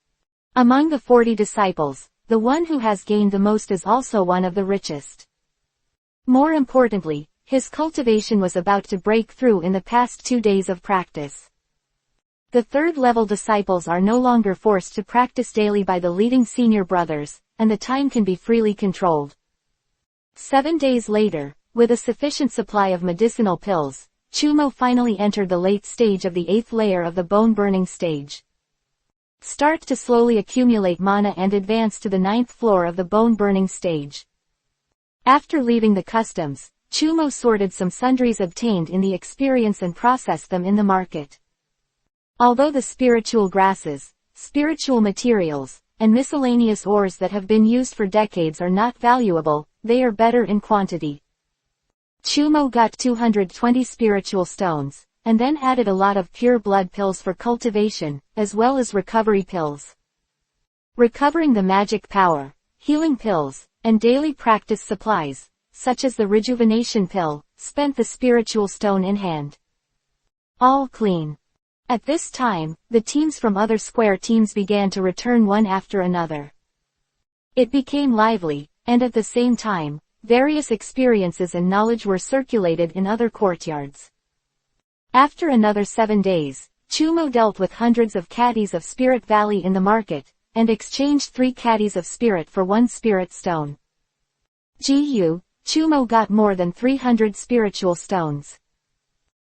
Among the 40 disciples, the one who has gained the most is also one of the richest. More importantly, his cultivation was about to break through in the past 2 days of practice. The 3rd-level disciples are no longer forced to practice daily by the leading senior brothers, and the time can be freely controlled. 7 days later, with a sufficient supply of medicinal pills, Chu Mo finally entered the late stage of the 8th layer of the bone-burning stage. Start to slowly accumulate mana and advance to the 9th floor of the bone-burning stage. After leaving the customs, Chu Mo sorted some sundries obtained in the experience and processed them in the market. Although the spiritual grasses, spiritual materials, and miscellaneous ores that have been used for decades are not valuable, they are better in quantity. Chu Mo got 220 spiritual stones, and then added a lot of pure blood pills for cultivation, as well as recovery pills. Recovering the magic power, healing pills, and daily practice supplies, such as the rejuvenation pill, spent the spiritual stone in hand. All clean. At this time, the teams from other square teams began to return one after another. It became lively, and at the same time, various experiences and knowledge were circulated in other courtyards. After another 7 days, Chu Mo dealt with hundreds of caddies of Spirit Valley in the market, and exchanged 3 caddies of spirit for 1 spirit stone. Chu Mo got more than 300 spiritual stones.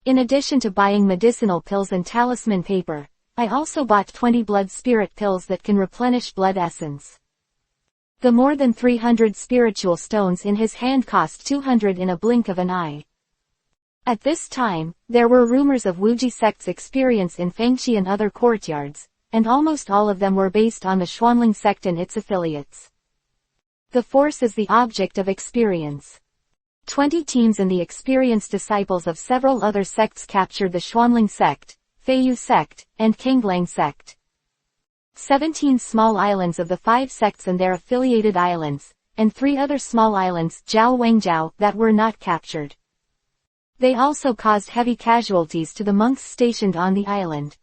In addition to buying medicinal pills and talisman paper, I also bought 20 blood spirit pills that can replenish blood essence. The more than 300 spiritual stones in his hand cost 200 in a blink of an eye. At this time, there were rumors of Wuji sect's experience in Fengxi and other courtyards, and almost all of them were based on the Xuanling sect and its affiliates. The force is the object of experience. 20 teams and the experienced disciples of several other sects captured the Xuanling sect, Feiyu sect, and Kinglang sect. 17 small islands of the 5 sects and their affiliated islands, and 3 other small islands Jiao that were not captured. They also caused heavy casualties to the monks stationed on the island.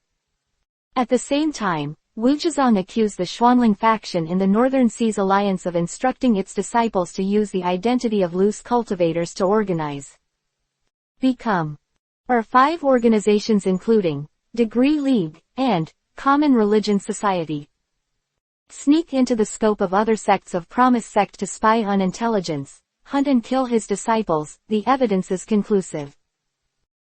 At the same time, Wu Zhizong accused the Xuanling faction in the Northern Seas Alliance of instructing its disciples to use the identity of loose cultivators to organize. Become. Are 5 organizations including Degree League and Common Religion Society. Sneak into the scope of other sects of Promise sect to spy on intelligence, hunt and kill his disciples, the evidence is conclusive.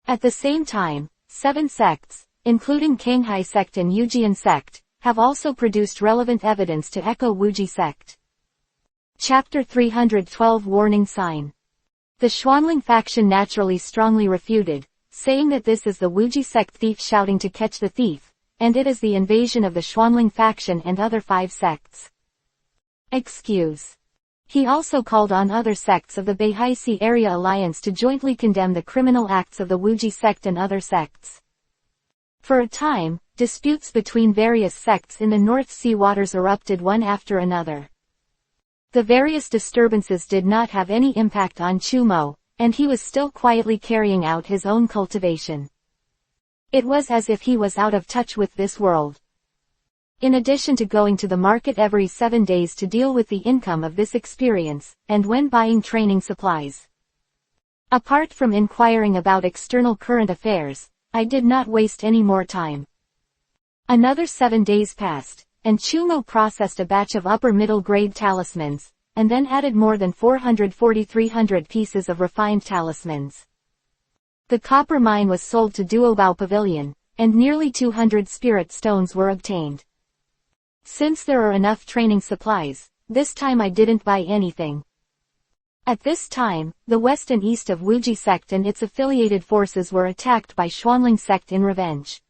At the same time, 7 sects, including Kanghai sect and Yujian sect, have also produced relevant evidence to echo Wuji sect. Chapter 312 Warning Sign. The Xuanling faction naturally strongly refuted, saying that this is the Wuji sect thief shouting to catch the thief, and it is the invasion of the Xuanling faction and other 5 sects. Excuse. He also called on other sects of the Beihai Sea Area Alliance to jointly condemn the criminal acts of the Wuji sect and other sects. For a time, disputes between various sects in the North Sea waters erupted one after another. The various disturbances did not have any impact on Chumo, and he was still quietly carrying out his own cultivation. It was as if he was out of touch with this world. In addition to going to the market every 7 days to deal with the income of this experience, and when buying training supplies. Apart from inquiring about external current affairs, I did not waste any more time. Another 7 days passed, and Chumo processed a batch of upper middle grade talismans, and then added more than 440-300 pieces of refined talismans. The copper mine was sold to Duobao Pavilion, and nearly 200 spirit stones were obtained. Since there are enough training supplies, this time I didn't buy anything. At this time, the west and east of Wuji sect and its affiliated forces were attacked by Xuanling sect in revenge.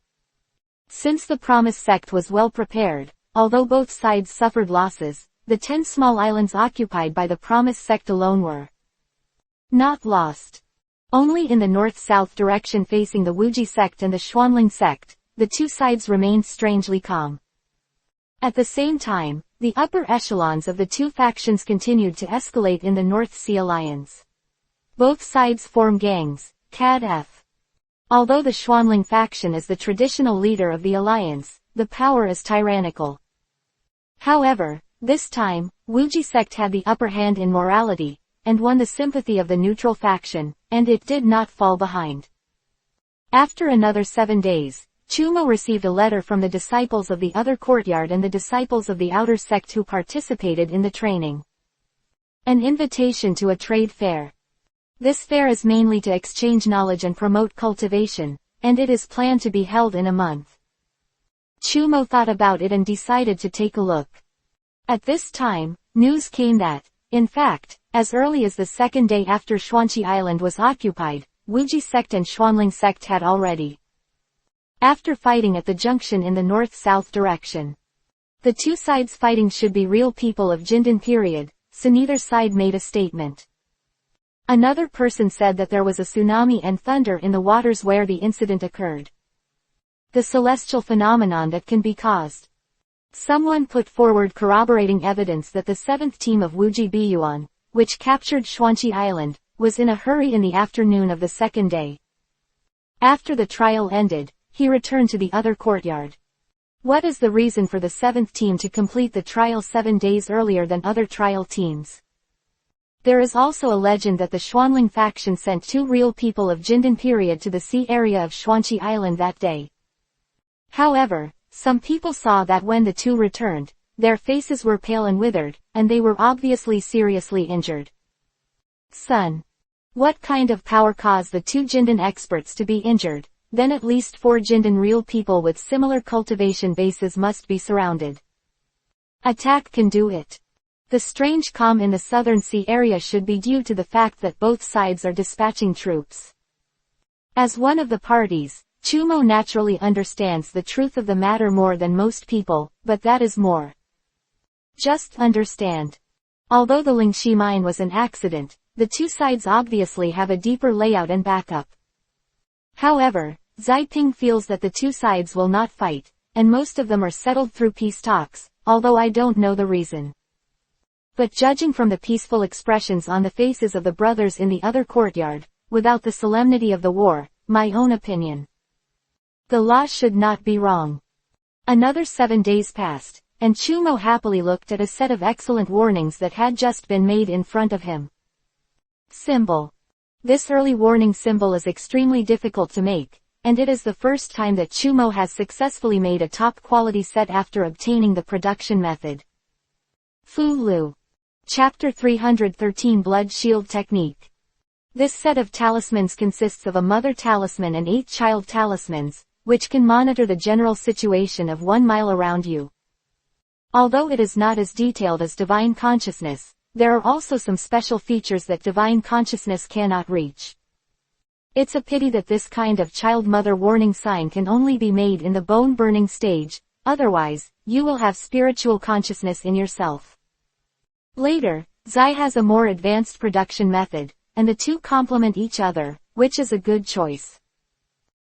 Since the Promise sect was well prepared, although both sides suffered losses, the 10 small islands occupied by the Promise sect alone were not lost. Only in the north-south direction facing the Wuji sect and the Xuanling sect, the 2 sides remained strangely calm. At the same time, the upper echelons of the 2 factions continued to escalate in the North Sea Alliance. Both sides form gangs, CAD-F. Although the Xuanling faction is the traditional leader of the alliance, the power is tyrannical. However, this time, Wuji sect had the upper hand in morality, and won the sympathy of the neutral faction, and it did not fall behind. After another 7 days, Chumo received a letter from the disciples of the other courtyard and the disciples of the outer sect who participated in the training. An invitation to a trade fair. This fair is mainly to exchange knowledge and promote cultivation, and it is planned to be held in a month. Chumo thought about it and decided to take a look. At this time, news came that, in fact, as early as the 2nd day after Xuanqi Island was occupied, Wuji sect and Xuanling sect had already. After fighting at the junction in the north-south direction. The 2 sides fighting should be real people of Jindan period, so neither side made a statement. Another person said that there was a tsunami and thunder in the waters where the incident occurred. The celestial phenomenon that can be caused. Someone put forward corroborating evidence that the 7th team of Wuji Biyuan, which captured Xuanqi Island, was in a hurry in the afternoon of the 2nd day. After the trial ended, he returned to the other courtyard. What is the reason for the 7th team to complete the trial 7 days earlier than other trial teams? There is also a legend that the Xuanling faction sent 2 real people of Jindan period to the sea area of Xuanqi Island that day. However, some people saw that when the 2 returned, their faces were pale and withered, and they were obviously seriously injured. Son. What kind of power caused the 2 Jindan experts to be injured? Then at least 4 Jindan real people with similar cultivation bases must be surrounded. Attack can do it. The strange calm in the southern sea area should be due to the fact that both sides are dispatching troops. As one of the parties, Chumo naturally understands the truth of the matter more than most people, but that is more. Just understand. Although the Lingxi mine was an accident, the 2 sides obviously have a deeper layout and backup. However, Xiping feels that the 2 sides will not fight, and most of them are settled through peace talks, although I don't know the reason. But judging from the peaceful expressions on the faces of the brothers in the other courtyard, without the solemnity of the war, my own opinion, the law should not be wrong. Another 7 days passed, and Chumo happily looked at a set of excellent warnings that had just been made in front of him. Symbol. This early warning symbol is extremely difficult to make, and it is the first time that Chumo has successfully made a top-quality set after obtaining the production method. Fulu. Chapter 313 Blood Shield Technique. This set of talismans consists of a mother talisman and 8 child talismans, which can monitor the general situation of 1 mile around you. Although it is not as detailed as Divine Consciousness, there are also some special features that Divine Consciousness cannot reach. It's a pity that this kind of child-mother warning sign can only be made in the bone-burning stage, otherwise, you will have spiritual consciousness in yourself. Later, Zai has a more advanced production method, and the two complement each other, which is a good choice.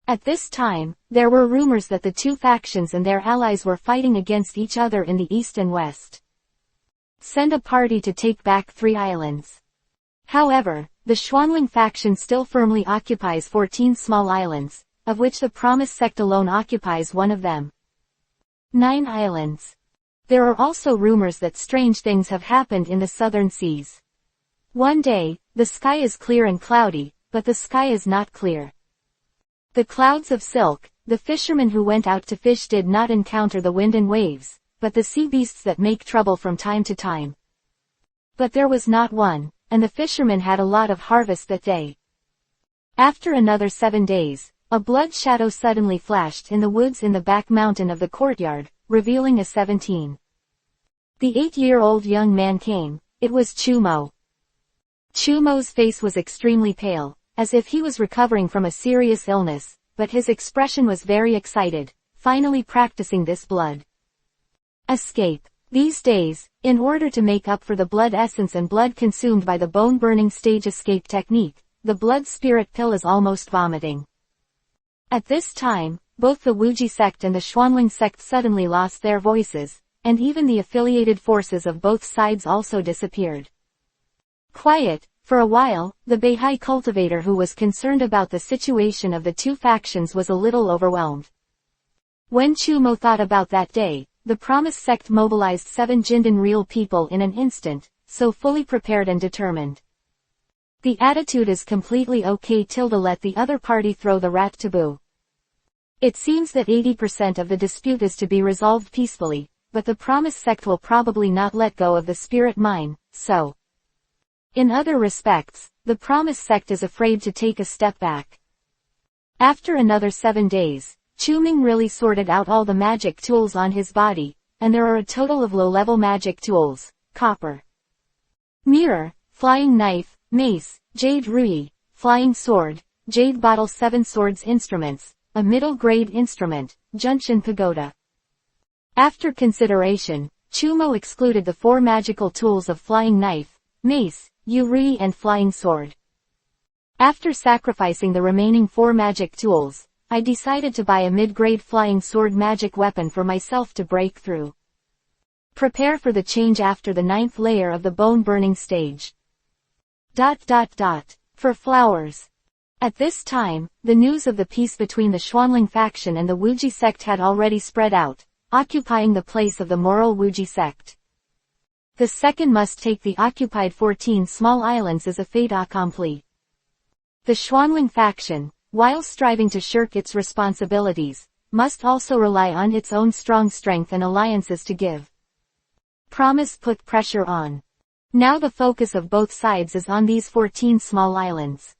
At this time, there were rumors that the two factions and their allies were fighting against each other in the east and west. Send a party to take back 3 islands. However, the Xuanling faction still firmly occupies 14 small islands, of which the Promise sect alone occupies one of them. 9 islands. There are also rumors that strange things have happened in the southern seas. One day, the sky is clear and cloudy, but the sky is not clear. The clouds of silk, the fishermen who went out to fish did not encounter the wind and waves, but the sea beasts that make trouble from time to time. But there was not one, and the fishermen had a lot of harvest that day. After another 7 days, a blood shadow suddenly flashed in the woods in the back mountain of the courtyard, revealing a 17. The 8-year-old young man came. It was Chumo. Chumo's face was extremely pale, as if he was recovering from a serious illness, but his expression was very excited, finally practicing this blood escape. These days, in order to make up for the blood essence and blood consumed by the bone-burning stage escape technique, the blood spirit pill is almost vomiting. At this time, both the Wuji sect and the Xuanling sect suddenly lost their voices, and even the affiliated forces of both sides also disappeared. Quiet. For a while, the Beihai cultivator who was concerned about the situation of the two factions was a little overwhelmed. When Chumo thought about that day, the Promise sect mobilized 7 Jindan real people in an instant, so fully prepared and determined. The attitude is completely okay till let the other party throw the rat taboo. It seems that 80% of the dispute is to be resolved peacefully, but the Promise sect will probably not let go of the spirit mine, so. In other respects, the Promise sect is afraid to take a step back. After another 7 days, Chuming really sorted out all the magic tools on his body, and there are a total of low-level magic tools: copper mirror, flying knife, mace, jade rui, flying sword, jade bottle, 7 swords instruments, a middle-grade instrument, Junshin pagoda. After consideration, Chumo excluded the 4 magical tools of flying knife, mace, Yuri and flying sword. After sacrificing the remaining 4 magic tools, I decided to buy a mid-grade flying sword magic weapon for myself to break through. Prepare for the change after the 9th layer of the bone-burning stage. For flowers. At this time, the news of the peace between the Xuanling faction and the Wuji sect had already spread out, occupying the place of the moral Wuji sect. The second must take the occupied 14 small islands as a fait accompli. The Xuanling faction, while striving to shirk its responsibilities, must also rely on its own strong strength and alliances to give. Promise put pressure on. Now the focus of both sides is on these 14 small islands.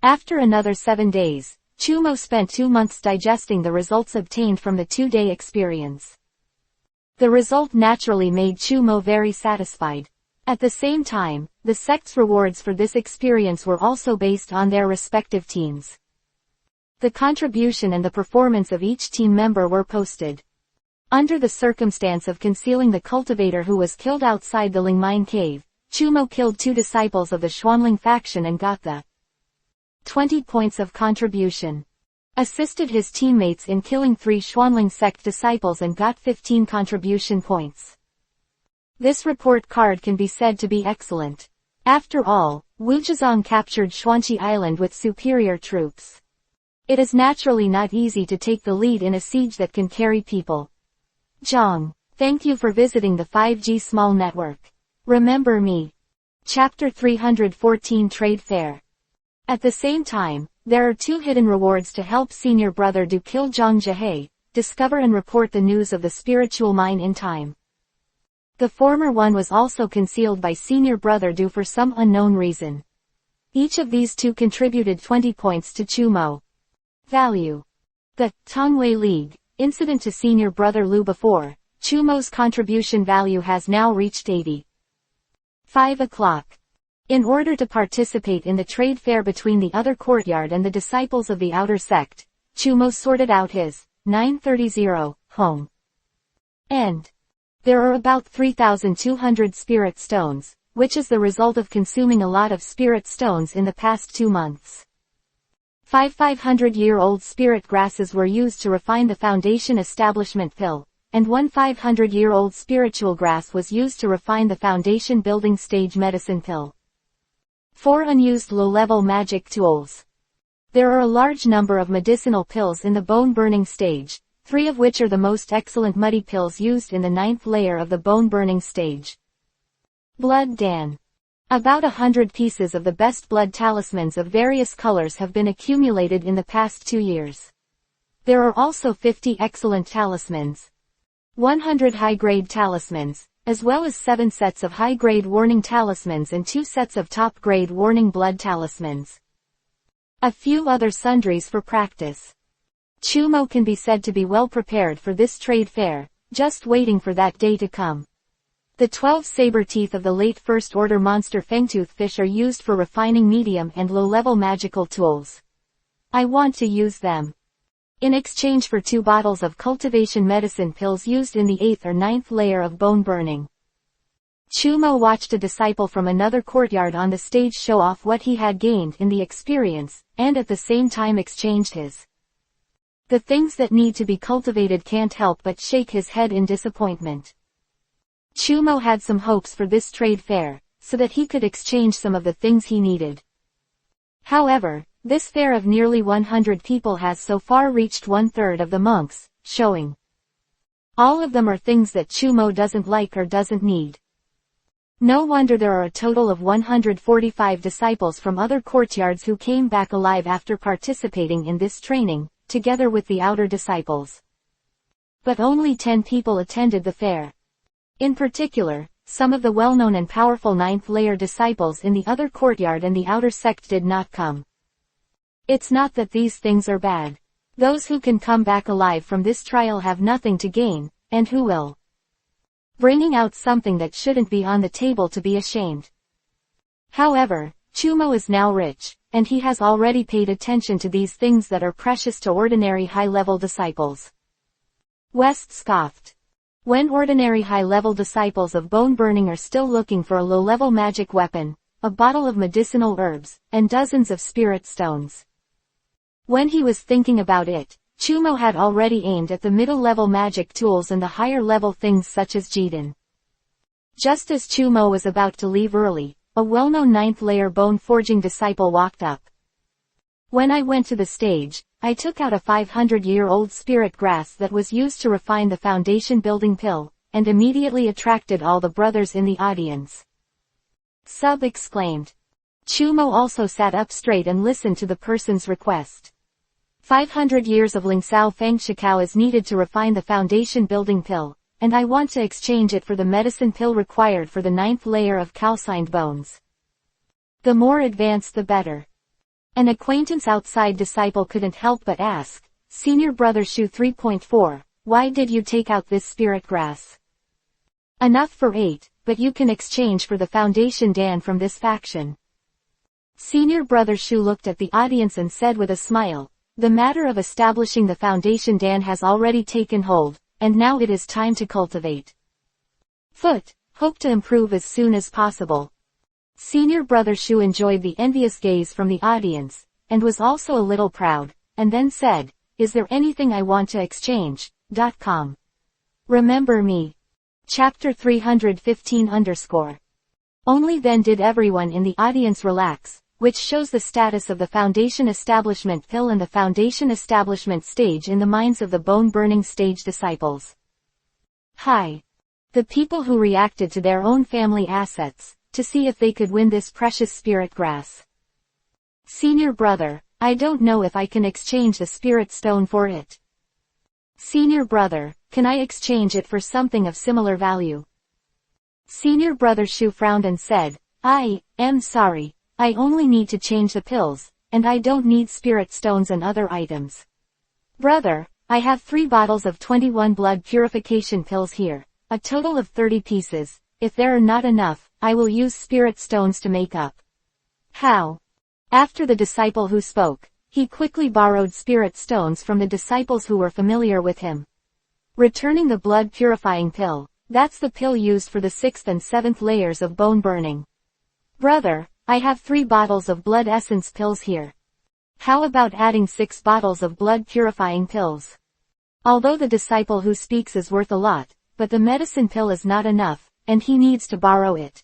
After another 7 days, Chumo spent 2 months digesting the results obtained from the 2-day experience. The result naturally made Chumo very satisfied. At the same time, the sect's rewards for this experience were also based on their respective teams. The contribution and the performance of each team member were posted. Under the circumstance of concealing the cultivator who was killed outside the Lingmine cave, Chumo killed 2 disciples of the Xuanling faction and got the 20 points of contribution. Assisted his teammates in killing 3 Xuanling sect disciples and got 15 contribution points. This report card can be said to be excellent. After all, Wuzhizong captured Xuanqi Island with superior troops. It is naturally not easy to take the lead in a siege that can carry people. Zhang, thank you for visiting the 5G Small Network. Remember me. Chapter 314 Trade Fair. At the same time, there are 2 hidden rewards to help senior brother Du kill Zhang Zhihei, discover and report the news of the spiritual mine in time. The former one was also concealed by senior brother Du for some unknown reason. Each of these 2 contributed 20 points to Chumo. Value. The Tongwei League incident to senior brother Lu before, Chumo's contribution value has now reached 80. 5 o'clock. In order to participate in the trade fair between the other courtyard and the disciples of the outer sect, Chumo sorted out his 930 home. And there are about 3,200 spirit stones, which is the result of consuming a lot of spirit stones in the past 2 months. 5 500-year-old spirit grasses were used to refine the foundation establishment pill, and 1 500-year-old spiritual grass was used to refine the foundation building stage medicine pill. 4 unused low-level magic tools. There are a large number of medicinal pills in the bone-burning stage, 3 of which are the most excellent muddy pills used in the 9th layer of the bone-burning stage. Blood Dan. About 100 pieces of the best blood talismans of various colors have been accumulated in the past 2 years. There are also 50 excellent talismans, 100 high-grade talismans, as well as 7 sets of high-grade warning talismans and 2 sets of top-grade warning blood talismans. A few other sundries for practice. Chumo can be said to be well prepared for this trade fair, just waiting for that day to come. The 12 saber teeth of the late First Order monster Fengtooth fish are used for refining medium and low-level magical tools. I want to use them. In exchange for 2 bottles of cultivation medicine pills used in the 8th or 9th layer of bone burning. Chumo watched a disciple from another courtyard on the stage show off what he had gained in the experience, and at the same time exchanged his. The things that need to be cultivated can't help but shake his head in disappointment. Chumo had some hopes for this trade fair, so that he could exchange some of the things he needed. However, this fair of nearly 100 people has so far reached 1/3 of the monks, showing. All of them are things that Chumo doesn't like or doesn't need. No wonder there are a total of 145 disciples from other courtyards who came back alive after participating in this training, together with the outer disciples. But only 10 people attended the fair. In particular, some of the well-known and powerful 9th layer disciples in the other courtyard and the outer sect did not come. It's not that these things are bad. Those who can come back alive from this trial have nothing to gain, and who will. Bringing out something that shouldn't be on the table to be ashamed. However, Chumo is now rich, and he has already paid attention to these things that are precious to ordinary high-level disciples. West scoffed. When ordinary high-level disciples of bone burning are still looking for a low-level magic weapon, a bottle of medicinal herbs, and dozens of spirit stones. When he was thinking about it, Chumo had already aimed at the middle-level magic tools and the higher-level things such as Jidin. Just as Chumo was about to leave early, a well-known 9th layer bone-forging disciple walked up. When I went to the stage, I took out a 500-year-old spirit grass that was used to refine the foundation building pill, and immediately attracted all the brothers in the audience. Sub exclaimed. Chumo also sat up straight and listened to the person's request. 500 years of Lingsao Feng Shikao is needed to refine the foundation building pill, and I want to exchange it for the medicine pill required for the 9th layer of calcined bones. The more advanced the better. An acquaintance outside disciple couldn't help but ask, Senior Brother Shu 3.4, why did you take out this spirit grass? Enough for 8, but you can exchange for the foundation Dan from this faction. Senior Brother Shu looked at the audience and said with a smile, the matter of establishing the foundation Dan has already taken hold, and now it is time to cultivate. Hope to improve as soon as possible. Senior Brother Shu enjoyed the envious gaze from the audience, and was also a little proud, and then said, is there anything I want to exchange? Remember me. Chapter 315 _ Only then did everyone in the audience relax, which shows the status of the Foundation Establishment pill and the Foundation Establishment stage in the minds of the bone-burning stage disciples. Hi. The people who reacted to their own family assets, to see if they could win this precious spirit grass. Senior brother, I don't know if I can exchange the spirit stone for it. Senior brother, can I exchange it for something of similar value? Senior brother Shu frowned and said, I am sorry, I only need to change the pills, and I don't need spirit stones and other items. Brother, I have 3 bottles of 21 blood purification pills here, a total of 30 pieces. If there are not enough, I will use spirit stones to make up. How? After the disciple who spoke, he quickly borrowed spirit stones from the disciples who were familiar with him. Returning the blood purifying pill, that's the pill used for the 6th and 7th layers of bone burning. Brother, I have 3 bottles of blood essence pills here. How about adding 6 bottles of blood purifying pills? Although the disciple who speaks is worth a lot, but the medicine pill is not enough, and he needs to borrow it.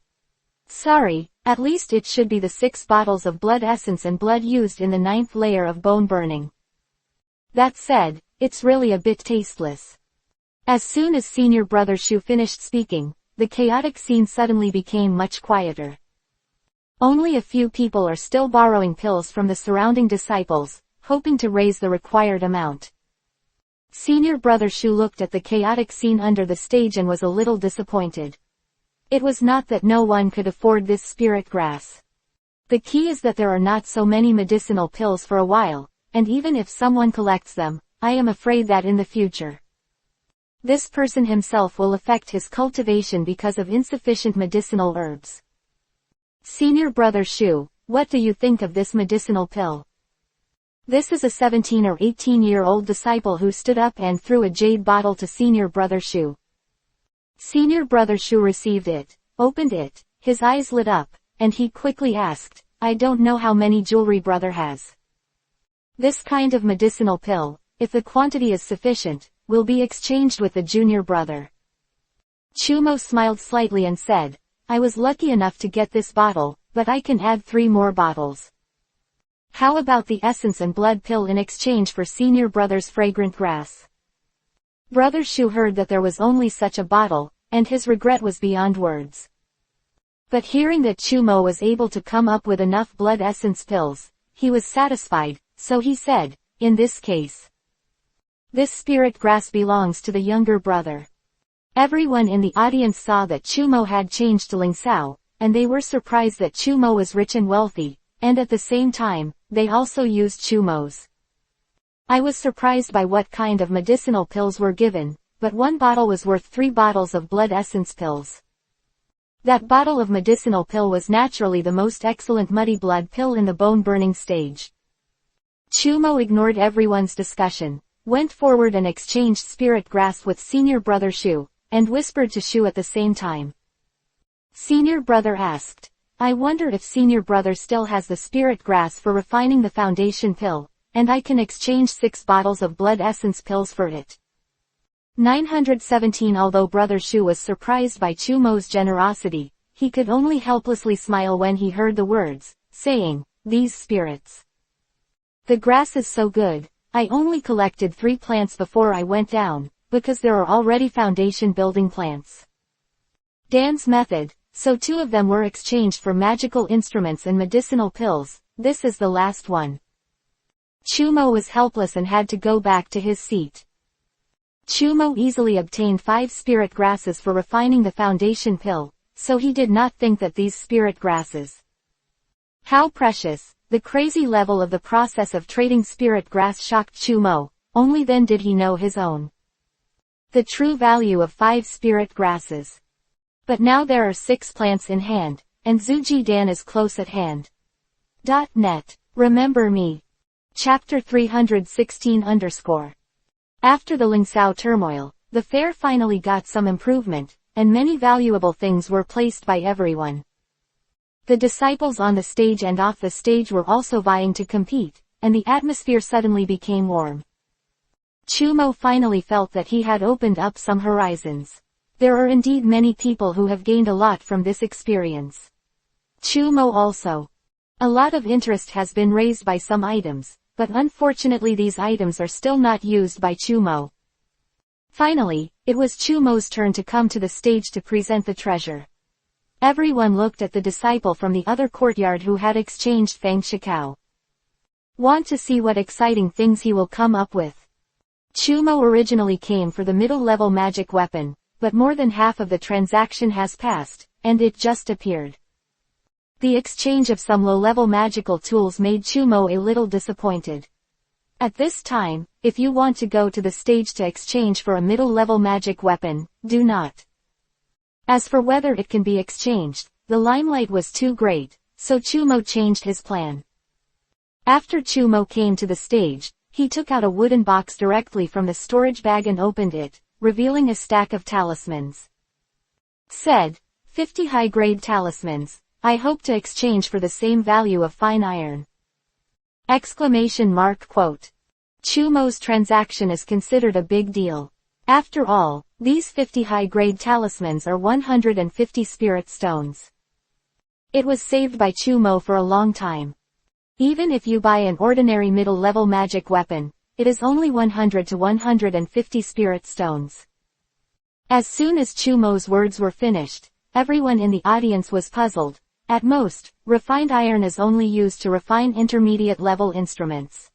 Sorry, at least it should be the 6 bottles of blood essence and blood used in the 9th layer of bone burning. That said, it's really a bit tasteless. As soon as senior brother Shu finished speaking, the chaotic scene suddenly became much quieter. Only a few people are still borrowing pills from the surrounding disciples, hoping to raise the required amount. Senior brother Shu looked at the chaotic scene under the stage and was a little disappointed. It was not that no one could afford this spirit grass. The key is that there are not so many medicinal pills for a while, and even if someone collects them, I am afraid that in the future, this person himself will affect his cultivation because of insufficient medicinal herbs. Senior brother Shu, what do you think of this medicinal pill? This is a 17 or 18-year-old disciple who stood up and threw a jade bottle to senior brother Shu. Senior brother Shu received it, opened it, his eyes lit up, and he quickly asked, I don't know how many jewelry brother has. This kind of medicinal pill, if the quantity is sufficient, will be exchanged with the junior brother. Chumo smiled slightly and said, I was lucky enough to get this bottle, but I can add 3 more bottles. How about the essence and blood pill in exchange for senior brother's fragrant grass? Brother Shu heard that there was only such a bottle, and his regret was beyond words. But hearing that Chumo was able to come up with enough blood essence pills, he was satisfied, so he said, in this case, this spirit grass belongs to the younger brother. Everyone in the audience saw that Chumo had changed to Ling Sao, and they were surprised that Chumo was rich and wealthy, and at the same time, they also used Chumos. I was surprised by what kind of medicinal pills were given, but 1 bottle was worth 3 bottles of blood essence pills. That bottle of medicinal pill was naturally the most excellent muddy blood pill in the bone-burning stage. Chumo ignored everyone's discussion, went forward and exchanged spirit grass with senior brother Shu, and whispered to Shu at the same time. Senior brother asked, I wonder if senior brother still has the spirit grass for refining the foundation pill, and I can exchange 6 bottles of blood essence pills for it. 917 Although brother Shu was surprised by Chumo's generosity, he could only helplessly smile when he heard the words, saying, these spirits. The grass is so good. I only collected 3 plants before I went down, because there are already foundation building plants. Dan's method, so 2 of them were exchanged for magical instruments and medicinal pills. This is the last one. Chumo was helpless and had to go back to his seat. Chumo easily obtained 5 spirit grasses for refining the foundation pill, so he did not think that these spirit grasses. How precious! The crazy level of the process of trading spirit grass shocked Chumo, only then did he know his own. The true value of 5 spirit grasses. But now there are 6 plants in hand, and Zuji Dan is close at hand. .net. Remember me. Chapter 316 _ After the Lingsao turmoil, the fair finally got some improvement, and many valuable things were placed by everyone. The disciples on the stage and off the stage were also vying to compete, and the atmosphere suddenly became warm. Chumo finally felt that he had opened up some horizons. There are indeed many people who have gained a lot from this experience. Chumo also. A lot of interest has been raised by some items, but unfortunately these items are still not used by Chumo. Finally, it was Chumo's turn to come to the stage to present the treasure. Everyone looked at the disciple from the other courtyard who had exchanged Fang Shikao. Want to see what exciting things he will come up with. Chumo originally came for the middle-level magic weapon, but more than half of the transaction has passed, and it just appeared. The exchange of some low-level magical tools made Chumo a little disappointed. At this time, if you want to go to the stage to exchange for a middle-level magic weapon, do not. As for whether it can be exchanged, the limelight was too great, so Chumo changed his plan. After Chumo came to the stage, he took out a wooden box directly from the storage bag and opened it, revealing a stack of talismans. Said, 50 high-grade talismans, I hope to exchange for the same value of fine iron. Exclamation mark quote. Chumo's transaction is considered a big deal. After all, these 50 high-grade talismans are 150 spirit stones. It was saved by Chumo for a long time. Even if you buy an ordinary middle-level magic weapon, it is only 100 to 150 spirit stones. As soon as Chumo's words were finished, everyone in the audience was puzzled. At most, refined iron is only used to refine intermediate-level instruments.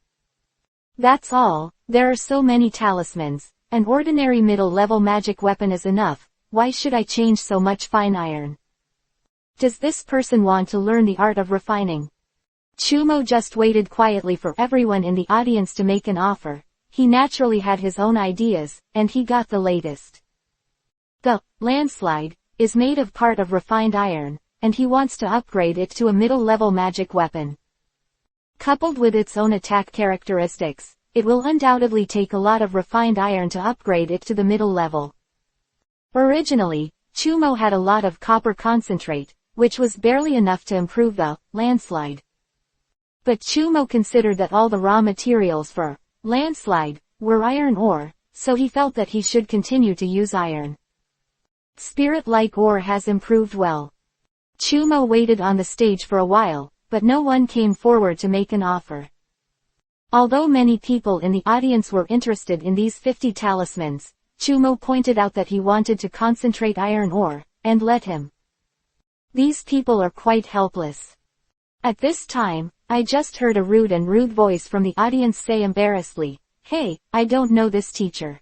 That's all. There are so many talismans. An ordinary middle-level magic weapon is enough. Why should I change so much fine iron? Does this person want to learn the art of refining? Chumo just waited quietly for everyone in the audience to make an offer. He naturally had his own ideas, and he got the latest. The landslide is made of part of refined iron, and he wants to upgrade it to a middle-level magic weapon. Coupled with its own attack characteristics, it will undoubtedly take a lot of refined iron to upgrade it to the middle level. Originally, Chumo had a lot of copper concentrate, which was barely enough to improve the landslide. But Chumo considered that all the raw materials for landslide were iron ore, so he felt that he should continue to use iron. Spirit-like ore has improved well. Chumo waited on the stage for a while, but no one came forward to make an offer. Although many people in the audience were interested in these 50 talismans, Chumo pointed out that he wanted to concentrate iron ore, and let him. These people are quite helpless. At this time, I just heard a rude voice from the audience say embarrassedly, "Hey, I don't know this teacher.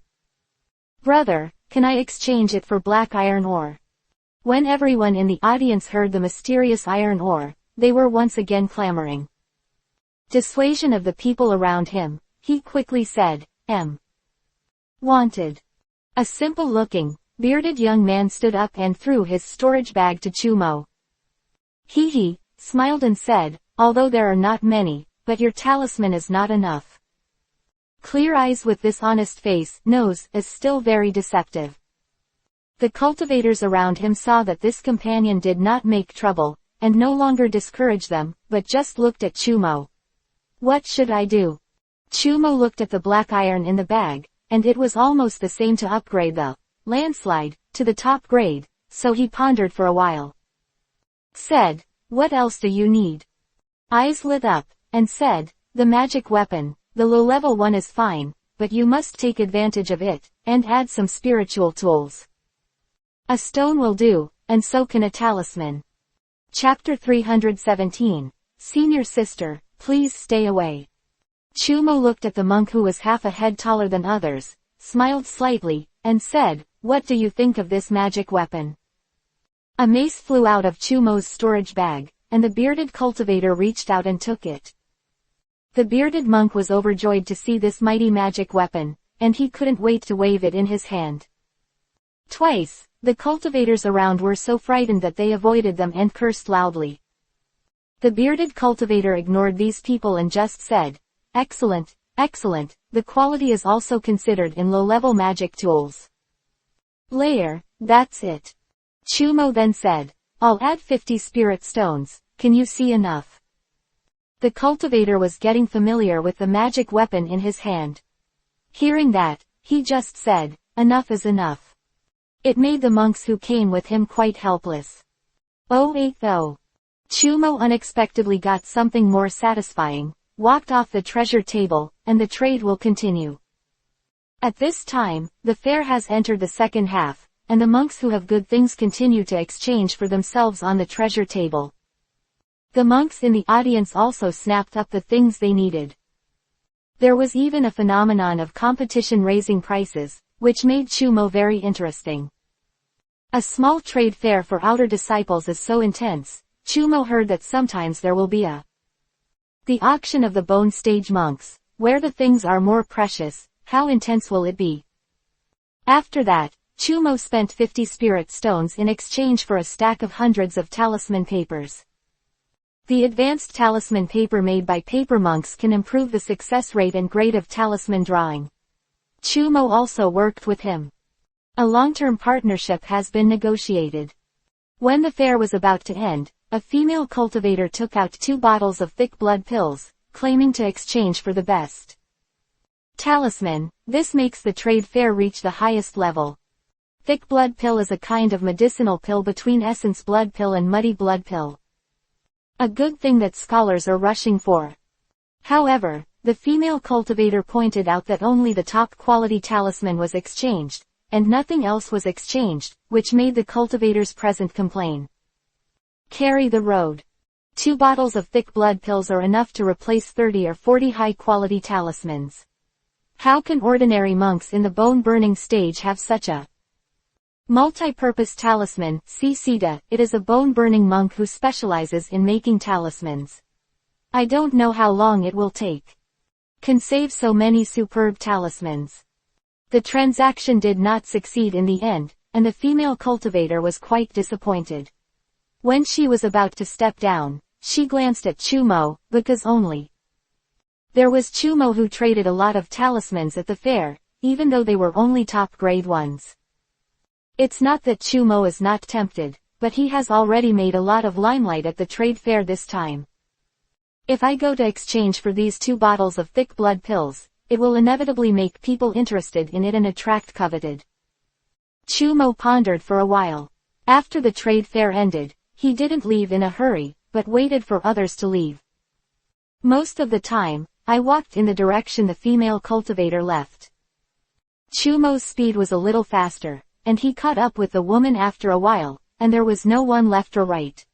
Brother, can I exchange it for black iron ore?" When everyone in the audience heard the mysterious iron ore, they were once again clamoring. Dissuasion of the people around him, he quickly said, Wanted. A simple-looking, bearded young man stood up and threw his storage bag to Chumo. He smiled and said, "Although there are not many, but your talisman is not enough." Clear eyes with this honest face, nose, is still very deceptive. The cultivators around him saw that this companion did not make trouble, and no longer discouraged them, but just looked at Chumo. What should I do? Chumo looked at the black iron in the bag, and it was almost the same to upgrade the landslide to the top grade, so he pondered for a while. Said, "What else do you need?" Eyes lit up, and said, "The magic weapon, the low-level one is fine, but you must take advantage of it, and add some spiritual tools. A stone will do, and so can a talisman." Chapter 317. Senior Sister, Please Stay Away. Chumo looked at the monk who was half a head taller than others, smiled slightly, and said, "What do you think of this magic weapon?" A mace flew out of Chumo's storage bag, and the bearded cultivator reached out and took it. The bearded monk was overjoyed to see this mighty magic weapon, and he couldn't wait to wave it in his hand. Twice, the cultivators around were so frightened that they avoided them and cursed loudly. The bearded cultivator ignored these people and just said, "Excellent, excellent, the quality is also considered in low-level magic tools. Layer, that's it." Chumo then said, "I'll add 50 spirit stones, can you see enough?" The cultivator was getting familiar with the magic weapon in his hand. Hearing that, he just said, "Enough is enough." It made the monks who came with him quite helpless. Oh. Chumo unexpectedly got something more satisfying, walked off the treasure table, and the trade will continue. At this time, the fair has entered the second half, and the monks who have good things continue to exchange for themselves on the treasure table. The monks in the audience also snapped up the things they needed. There was even a phenomenon of competition raising prices, which made Chumo very interesting. A small trade fair for outer disciples is so intense, Chumo heard that sometimes there will be the auction of the bone stage monks, where the things are more precious. How intense will it be? After that, Chumo spent 50 spirit stones in exchange for a stack of hundreds of talisman papers. The advanced talisman paper made by paper monks can improve the success rate and grade of talisman drawing. Chumo also worked with him. A long-term partnership has been negotiated. When the fair was about to end, a female cultivator took out 2 bottles of thick blood pills, claiming to exchange for the best talisman. This makes the trade fair reach the highest level. Thick blood pill is a kind of medicinal pill between essence blood pill and muddy blood pill. A good thing that scholars are rushing for. However, the female cultivator pointed out that only the top quality talisman was exchanged, and nothing else was exchanged, which made the cultivators present complain. Carry the road. 2 bottles of thick blood pills are enough to replace 30 or 40 high-quality talismans. How can ordinary monks in the bone-burning stage have such a multi-purpose talisman? See Sita, it is a bone-burning monk who specializes in making talismans. I don't know how long it will take. Can save so many superb talismans. The transaction did not succeed in the end, and the female cultivator was quite disappointed. When she was about to step down, she glanced at Chumo, because only there was Chumo who traded a lot of talismans at the fair, even though they were only top-grade ones. It's not that Chumo is not tempted, but he has already made a lot of limelight at the trade fair this time. If I go to exchange for these 2 bottles of thick blood pills, it will inevitably make people interested in it and attract coveted. Chumo pondered for a while. After the trade fair ended, he didn't leave in a hurry, but waited for others to leave. Most of the time, I walked in the direction the female cultivator left. Chumo's speed was a little faster, and he caught up with the woman after a while, and there was no one left or right.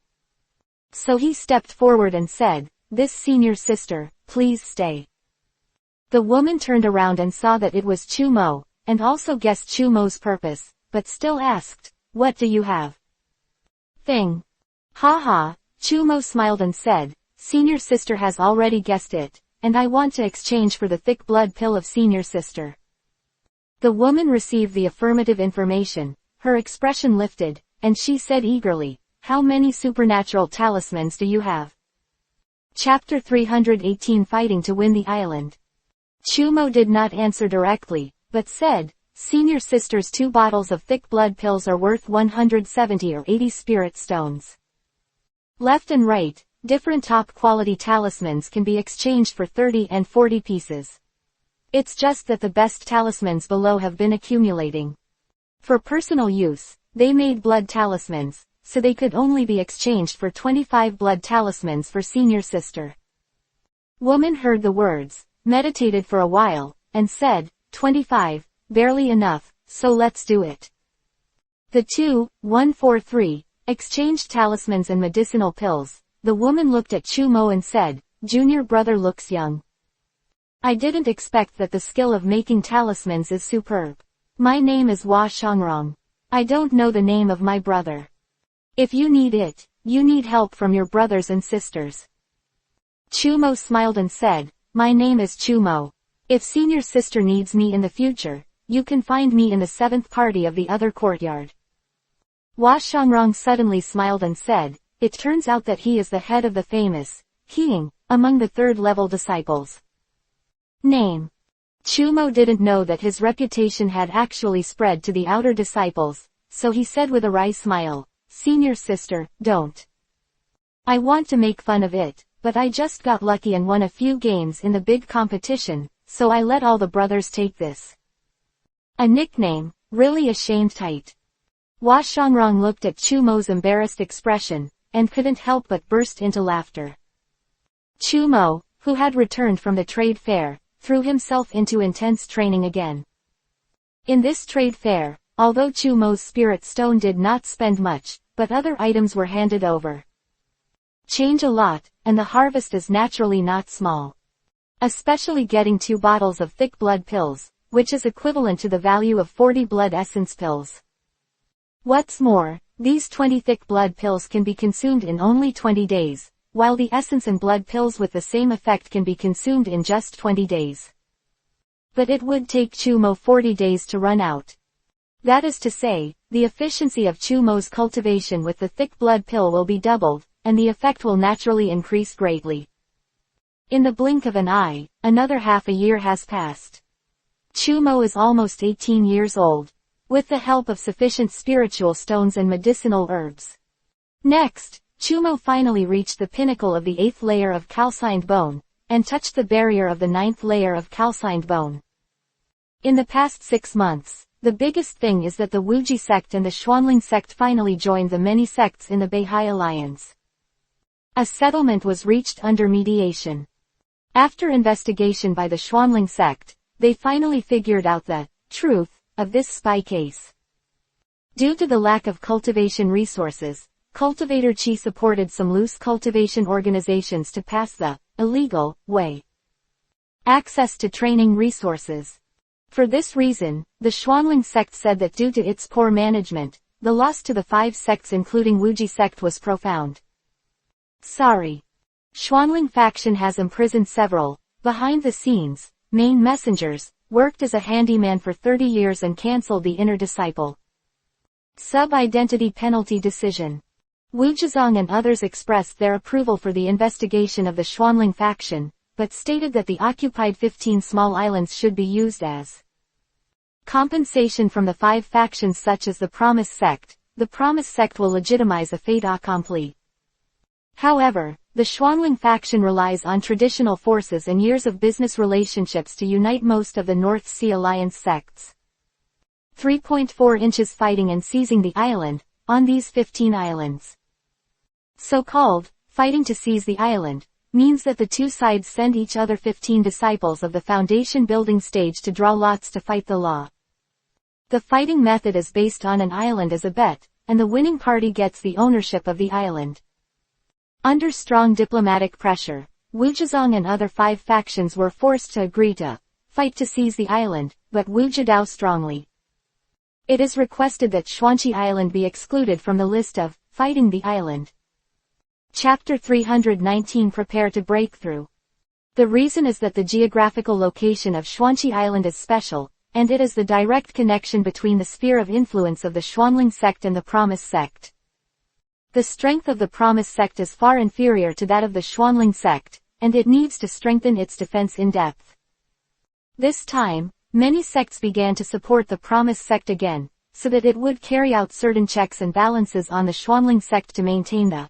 So he stepped forward and said, "This senior sister, please stay." The woman turned around and saw that it was Chumo, and also guessed Chumo's purpose, but still asked, "What do you have?" Thing. Ha, Chumo smiled and said, "Senior sister has already guessed it, and I want to exchange for the thick blood pill of senior sister." The woman received the affirmative information, her expression lifted, and she said eagerly, "How many supernatural talismans do you have?" Chapter 318 Fighting to Win the Island. Chumo did not answer directly, but said, "Senior sister's 2 bottles of thick blood pills are worth 170 or 80 spirit stones. Left and right, different top-quality talismans can be exchanged for 30 and 40 pieces. It's just that the best talismans below have been accumulating. For personal use, they made blood talismans, so they could only be exchanged for 25 blood talismans for senior sister." Woman heard the words, meditated for a while, and said, 25, barely enough, so let's do it. The 143, exchanged talismans and medicinal pills. The woman looked at Chumo and said, "Junior brother looks young. I didn't expect that the skill of making talismans is superb. My name is Hua Shangrong. I don't know the name of my brother. If you need it, you need help from your brothers and sisters." Chumo smiled and said, "My name is Chumo. If senior sister needs me in the future, you can find me in the 7th party of the other courtyard." Hua Shangrong suddenly smiled and said, "It turns out that he is the head of the famous King among the 3rd-level disciples." Name. Chumo didn't know that his reputation had actually spread to the outer disciples, so he said with a wry smile, "Senior sister, don't. I want to make fun of it, but I just got lucky and won a few games in the big competition, so I let all the brothers take this. A nickname, really ashamed tight." Hua Shangrong looked at Chu Mo's embarrassed expression, and couldn't help but burst into laughter. Chu Mo, who had returned from the trade fair, threw himself into intense training again. In this trade fair, although Chu Mo's spirit stone did not spend much, but other items were handed over. Change a lot, and the harvest is naturally not small. Especially getting 2 bottles of thick blood pills, which is equivalent to the value of 40 blood essence pills. What's more, these 20 thick blood pills can be consumed in only 20 days, while the essence and blood pills with the same effect can be consumed in just 20 days. But it would take Chu Mo 40 days to run out. That is to say, the efficiency of Chu Mo's cultivation with the thick blood pill will be doubled, and the effect will naturally increase greatly. In the blink of an eye, another half a year has passed. Chu Mo is almost 18 years old, with the help of sufficient spiritual stones and medicinal herbs. Next, Chu Mo finally reached the pinnacle of the 8th layer of calcined bone, and touched the barrier of the 9th layer of calcined bone. In the past 6 months, the biggest thing is that the Wuji sect and the Xuanling sect finally joined the many sects in the Beihai Alliance. A settlement was reached under mediation. After investigation by the Xuanling sect, they finally figured out the truth of this spy case. Due to the lack of cultivation resources, Cultivator Chi supported some loose cultivation organizations to pass the illegal way access to training resources. For this reason, the Xuanling sect said that due to its poor management, the loss to the 5 sects including Wuji sect was profound. Sorry. Xuanling faction has imprisoned several, behind-the-scenes, main messengers, worked as a handyman for 30 years and cancelled the inner disciple. Sub-identity penalty decision. Wu Zhizong and others expressed their approval for the investigation of the Xuanling faction, but stated that the occupied 15 small islands should be used as compensation from the 5 factions such as the Promise sect. The Promise sect will legitimize a fait accompli. However, the Xuanling faction relies on traditional forces and years of business relationships to unite most of the North Sea Alliance sects. 3.4 inches fighting and seizing the island, on these 15 islands. So-called, fighting to seize the island, means that the 2 sides send each other 15 disciples of the foundation building stage to draw lots to fight the law. The fighting method is based on an island as a bet, and the winning party gets the ownership of the island. Under strong diplomatic pressure, Wu Zhizong and other 5 factions were forced to agree to fight to seize the island, but Wu Zhidao strongly. It is requested that Xuanqi Island be excluded from the list of fighting the island. Chapter 319 Prepare to break through. The reason is that the geographical location of Xuanqi Island is special, and it is the direct connection between the sphere of influence of the Xuanling sect and the Promise sect. The strength of the Promise sect is far inferior to that of the Xuanling sect, and it needs to strengthen its defense in depth. This time, many sects began to support the Promise sect again, so that it would carry out certain checks and balances on the Xuanling sect to maintain the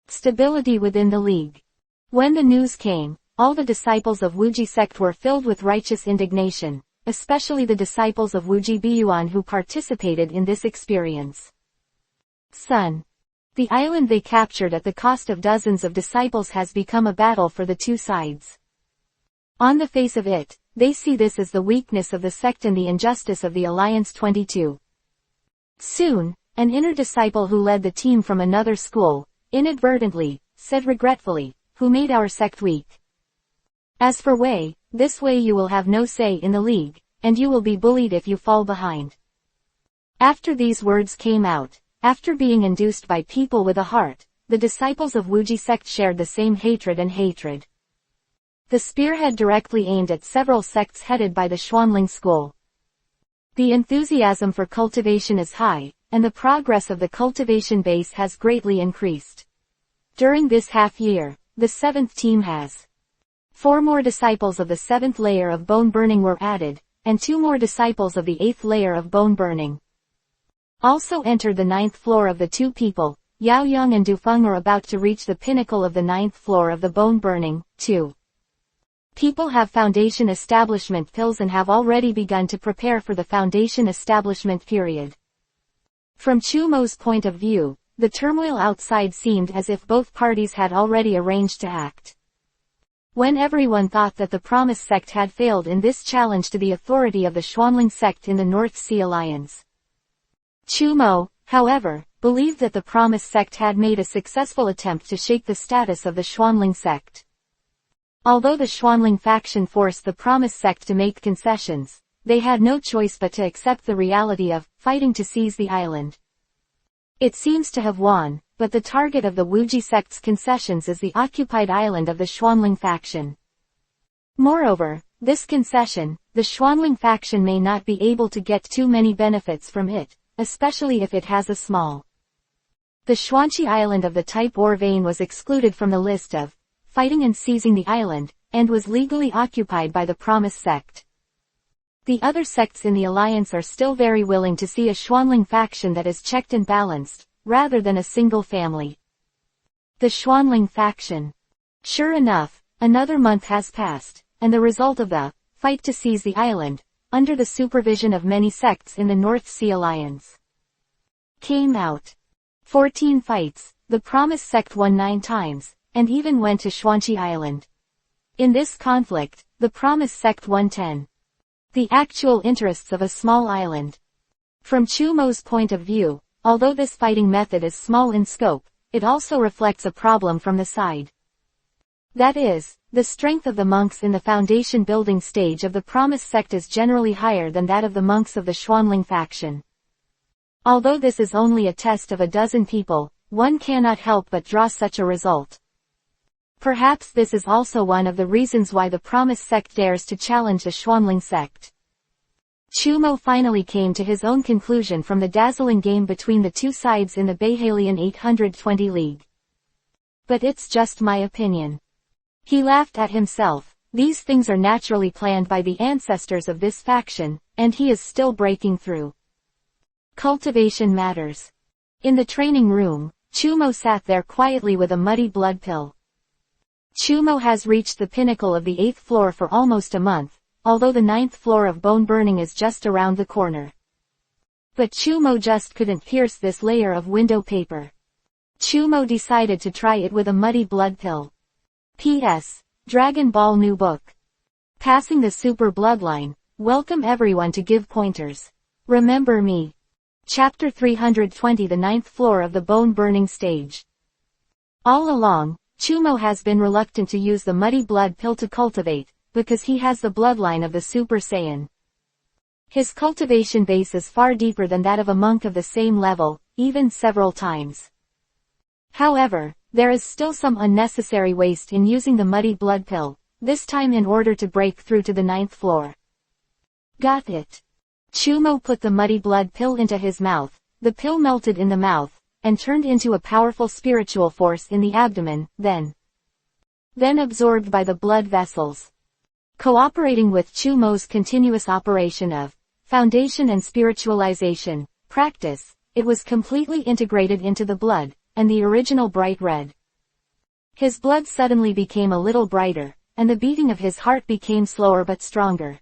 stability within the league. When the news came, all the disciples of Wuji sect were filled with righteous indignation, especially the disciples of Wuji Biyuan who participated in this experience. Sun. The island they captured at the cost of dozens of disciples has become a battle for the 2 sides. On the face of it, they see this as the weakness of the sect and the injustice of the Alliance 22. Soon, an inner disciple who led the team from another school, inadvertently, said regretfully, "Who made our sect weak? As for Wei, this way you will have no say in the league, and you will be bullied if you fall behind." After these words came out, after being induced by people with a heart, the disciples of Wuji sect shared the same hatred and hatred. The spearhead directly aimed at several sects headed by the Xuanling school. The enthusiasm for cultivation is high, and the progress of the cultivation base has greatly increased. During this half year, the 7th team has 4 more disciples of the 7th layer of bone burning were added, and 2 more disciples of the 8th layer of bone burning also entered the 9th floor of the 2 people. Yao Yang and Dufeng are about to reach the pinnacle of the 9th floor of the bone burning, too. People have foundation establishment pills and have already begun to prepare for the foundation establishment period. From Chumo's point of view, the turmoil outside seemed as if both parties had already arranged to act. When everyone thought that the Promise sect had failed in this challenge to the authority of the Schwanling sect in the North Sea Alliance, Chumo, however, believed that the Promise sect had made a successful attempt to shake the status of the Schwanling sect. Although the Schwanling faction forced the Promise sect to make concessions, they had no choice but to accept the reality of fighting to seize the island. It seems to have won, but the target of the Wuji sect's concessions is the occupied island of the Schwanling faction. Moreover, this concession, the Schwanling faction may not be able to get too many benefits from it, especially if it has a small. The Schwanchi island of the type ore vein was excluded from the list of fighting and seizing the island, and was legally occupied by the Promise sect. The other sects in the alliance are still very willing to see a Schwanling faction that is checked and balanced, rather than a single family. The Schwanling faction. Sure enough, another month has passed, and the result of the fight to seize the island, under the supervision of many sects in the North Sea Alliance, came out. 14 fights, the Promise sect won 9 times, and even went to Schwanchi Island. In this conflict, the Promise sect won 10. The actual interests of a small island. From Chumo's point of view, although this fighting method is small in scope, it also reflects a problem from the side. That is, the strength of the monks in the foundation building stage of the Promise sect is generally higher than that of the monks of the Schwanling faction. Although this is only a test of a dozen people, one cannot help but draw such a result. Perhaps this is also one of the reasons why the Promise sect dares to challenge the Schwanling sect. Chumo finally came to his own conclusion from the dazzling game between the two sides in the Bahalian 820 League. But it's just my opinion. He laughed at himself. These things are naturally planned by the ancestors of this faction, and he is still breaking through. Cultivation matters. In the training room, Chumo sat there quietly with a muddy blood pill. Chumo has reached the pinnacle of the 8th floor for almost a month, although the 9th floor of bone burning is just around the corner. But Chumo just couldn't pierce this layer of window paper. Chumo decided to try it with a muddy blood pill. P.S. Dragon Ball new book. Passing the super bloodline, welcome everyone to give pointers. Remember me. Chapter 320, the 9th floor of the bone burning stage. All along, Chumo has been reluctant to use the muddy blood pill to cultivate, because he has the bloodline of the Super Saiyan. His cultivation base is far deeper than that of a monk of the same level, even several times. However, there is still some unnecessary waste in using the muddy blood pill, this time in order to break through to the 9th floor. Got it. Chumo put the muddy blood pill into his mouth, the pill melted in the mouth, and turned into a powerful spiritual force in the abdomen, then absorbed by the blood vessels. Cooperating with Chumo's continuous operation of foundation and spiritualization practice, it was completely integrated into the blood, and the original bright red. His blood suddenly became a little brighter, and the beating of his heart became slower but stronger.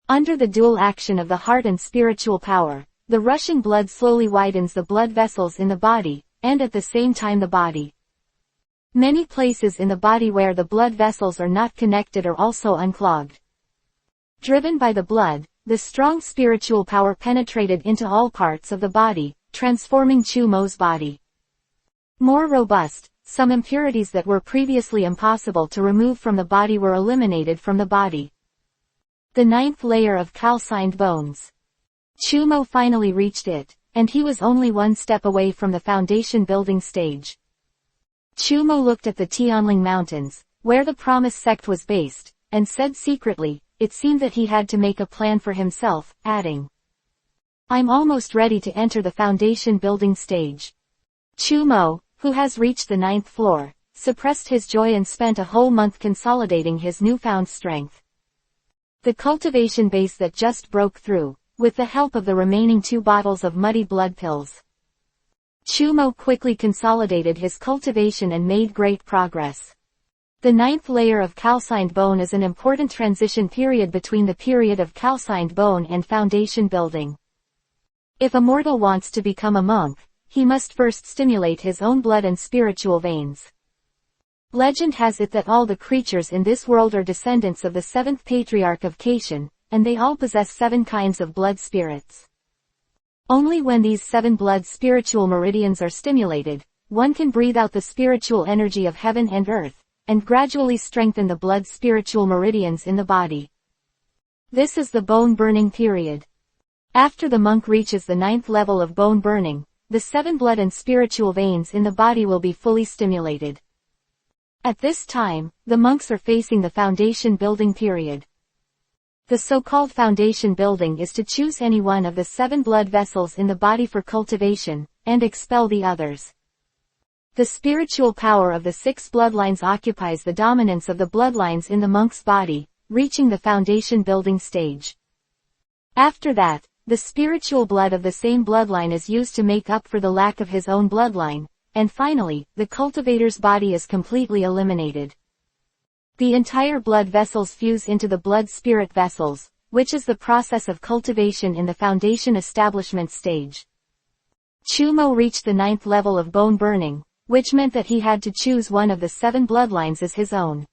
Under the dual action of the heart and spiritual power, the rushing blood slowly widens the blood vessels in the body, and at the same time the body. Many places in the body where the blood vessels are not connected are also unclogged. Driven by the blood, the strong spiritual power penetrated into all parts of the body, transforming Chumo's body. More robust, some impurities that were previously impossible to remove from the body were eliminated from the body. The 9th layer of calcined bones. Chumo finally reached it, and he was only one step away from the foundation building stage. Chumo looked at the Tianling Mountains, where the Promise sect was based, and said secretly, it seemed that he had to make a plan for himself, adding, I'm almost ready to enter the foundation building stage. Chumo, who has reached the 9th floor, suppressed his joy and spent a whole month consolidating his newfound strength. The cultivation base that just broke through, with the help of the remaining 2 bottles of muddy blood pills. Chumo quickly consolidated his cultivation and made great progress. The 9th layer of calcined bone is an important transition period between the period of calcined bone and foundation building. If a mortal wants to become a monk, he must first stimulate his own blood and spiritual veins. Legend has it that all the creatures in this world are descendants of the seventh patriarch of Kashan, and they all possess 7 kinds of blood spirits. Only when these 7 blood spiritual meridians are stimulated, one can breathe out the spiritual energy of heaven and earth, and gradually strengthen the blood spiritual meridians in the body. This is the bone burning period. After the monk reaches the 9th level of bone burning, the 7 blood and spiritual veins in the body will be fully stimulated. At this time, the monks are facing the foundation building period. The so-called foundation building is to choose any one of the 7 blood vessels in the body for cultivation, and expel the others. The spiritual power of the 6 bloodlines occupies the dominance of the bloodlines in the monk's body, reaching the foundation building stage. After that, the spiritual blood of the same bloodline is used to make up for the lack of his own bloodline, and finally, the cultivator's body is completely eliminated. The entire blood vessels fuse into the blood-spirit vessels, which is the process of cultivation in the foundation establishment stage. Chumo reached the 9th level of bone burning, which meant that he had to choose one of the 7 bloodlines as his own.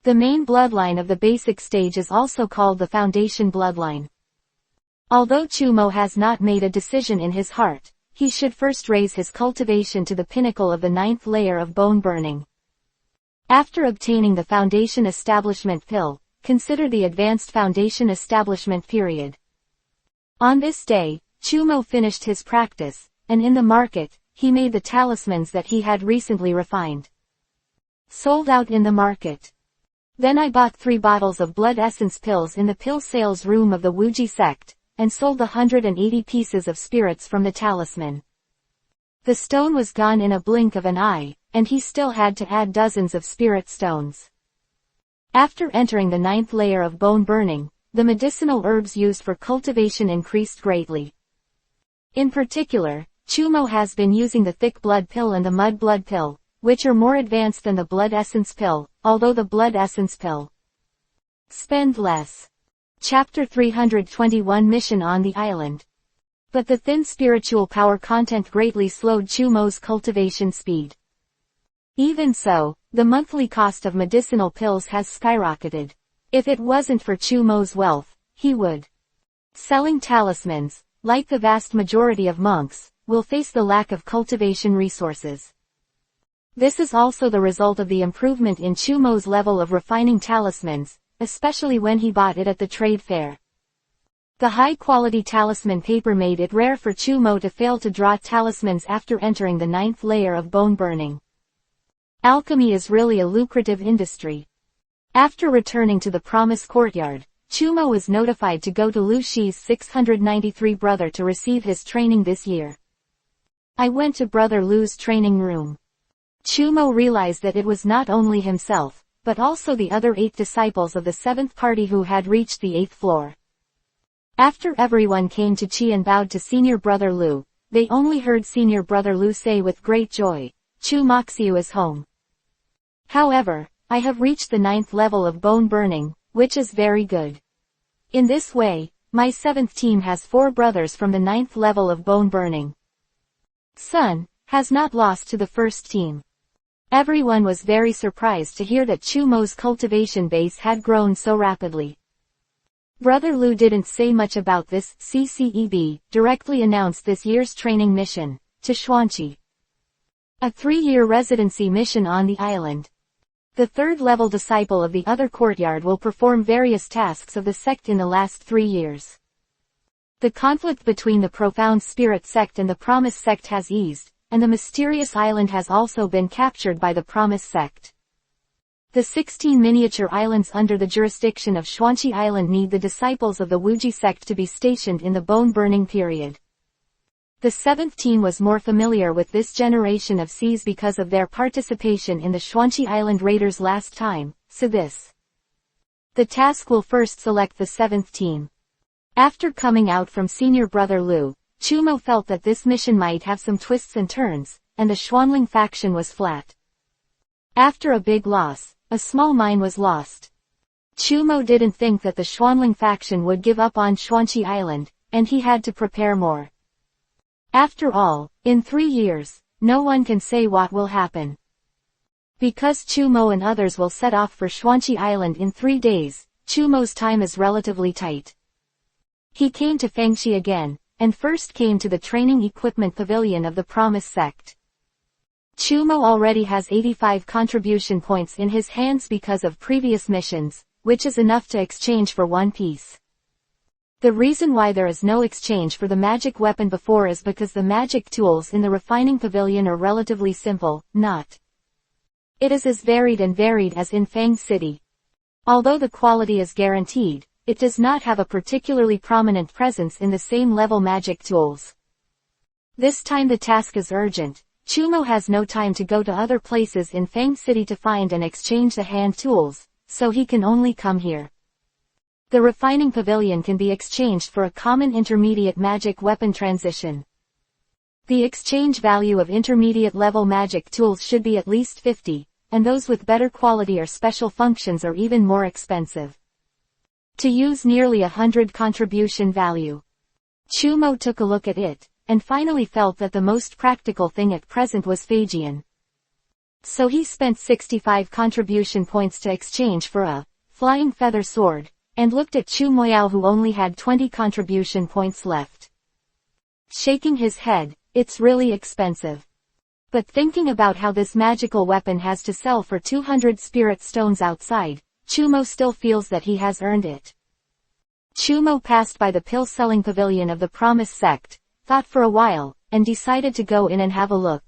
The main bloodline of the basic stage is also called the foundation bloodline. Although Chumo has not made a decision in his heart, he should first raise his cultivation to the pinnacle of the 9th layer of bone burning. After obtaining the foundation establishment pill, consider the advanced foundation establishment period. On this day, Chumo finished his practice, and in the market, he made the talismans that he had recently refined. Sold out in the market. Then I bought 3 bottles of blood essence pills in the pill sales room of the Wuji sect, and sold the 180 pieces of spirits from the talisman. The stone was gone in a blink of an eye, and he still had to add dozens of spirit stones. After entering the 9th layer of bone burning, the medicinal herbs used for cultivation increased greatly. In particular, Chumo has been using the thick blood pill and the mud blood pill, which are more advanced than the blood essence pill, although the blood essence pill spend less. Chapter 321 Mission on the Island. But the thin spiritual power content greatly slowed Chumo's cultivation speed. Even so, the monthly cost of medicinal pills has skyrocketed. If it wasn't for Chumo's wealth, he would. Selling talismans, like the vast majority of monks, will face the lack of cultivation resources. This is also the result of the improvement in Chumo's level of refining talismans, especially when he bought it at the trade fair. The high-quality talisman paper made it rare for Chumo to fail to draw talismans after entering the 9th layer of bone burning. Alchemy is really a lucrative industry. After returning to the Promise Courtyard, Chumo was notified to go to Lu Shi's 693 brother to receive his training this year. I went to Brother Lu's training room. Chumo realized that it was not only himself, but also the other 8 disciples of the 7th party who had reached the 8th floor. After everyone came to Chi and bowed to Senior Brother Lu, they only heard Senior Brother Lu say with great joy, "Chu Moxiu is home." However, I have reached the 9th level of bone burning, which is very good. In this way, my 7th team has 4 brothers from the 9th level of bone burning. Sun has not lost to the first team. Everyone was very surprised to hear that Chumo's cultivation base had grown so rapidly. Brother Lu didn't say much about this. CCEB directly announced this year's training mission to Xuanqi. A 3-year residency mission on the island. The 3rd-level disciple of the other courtyard will perform various tasks of the sect in the last 3 years. The conflict between the Profound Spirit sect and the Promise sect has eased, and the mysterious island has also been captured by the Promise sect. The 16 miniature islands under the jurisdiction of Xuanqi Island need the disciples of the Wuji sect to be stationed in the bone-burning period. The 7th team was more familiar with this generation of seas because of their participation in the Xuanqi Island raiders last time, so the task will first select the 7th team. After coming out from Senior Brother Lu, Chumo felt that this mission might have some twists and turns, and the Xuanling faction was flat. After a big loss, a small mine was lost. Chumo didn't think that the Xuanling faction would give up on Xuanqi Island, and he had to prepare more. After all, in 3 years, no one can say what will happen. Because Chumo and others will set off for Xuanqi Island in 3 days, Chumo's time is relatively tight. He came to Fangxi again, and first came to the training equipment pavilion of the Promise sect. Chumo already has 85 contribution points in his hands because of previous missions, which is enough to exchange for 1 piece. The reason why there is no exchange for the magic weapon before is because the magic tools in the refining pavilion are relatively simple, not. It is as varied as in Fang City. Although the quality is guaranteed, it does not have a particularly prominent presence in the same level magic tools. This time the task is urgent. Chumo has no time to go to other places in Fang City to find and exchange the hand tools, so he can only come here. The refining pavilion can be exchanged for a common intermediate magic weapon transition. The exchange value of intermediate level magic tools should be at least 50, and those with better quality or special functions are even more expensive. To use nearly 100 contribution value. Chumo took a look at it, and finally felt that the most practical thing at present was Phagian. So he spent 65 contribution points to exchange for a flying feather sword, and looked at Chu Moyao who only had 20 contribution points left. Shaking his head, it's really expensive. But thinking about how this magical weapon has to sell for 200 spirit stones outside, Chumo still feels that he has earned it. Chumo passed by the pill-selling pavilion of the Promise sect, thought for a while, and decided to go in and have a look.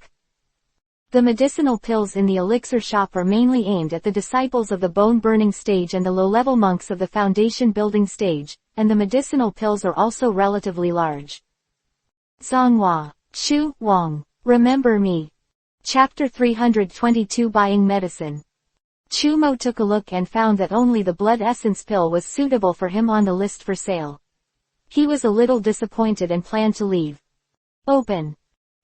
The medicinal pills in the elixir shop are mainly aimed at the disciples of the bone-burning stage and the low-level monks of the foundation-building stage, and the medicinal pills are also relatively large. Zonghua, Shu, Wang, remember me. Chapter 322 Buying Medicine. Chumo took a look and found that only the blood essence pill was suitable for him on the list for sale. He was a little disappointed and planned to leave. Open.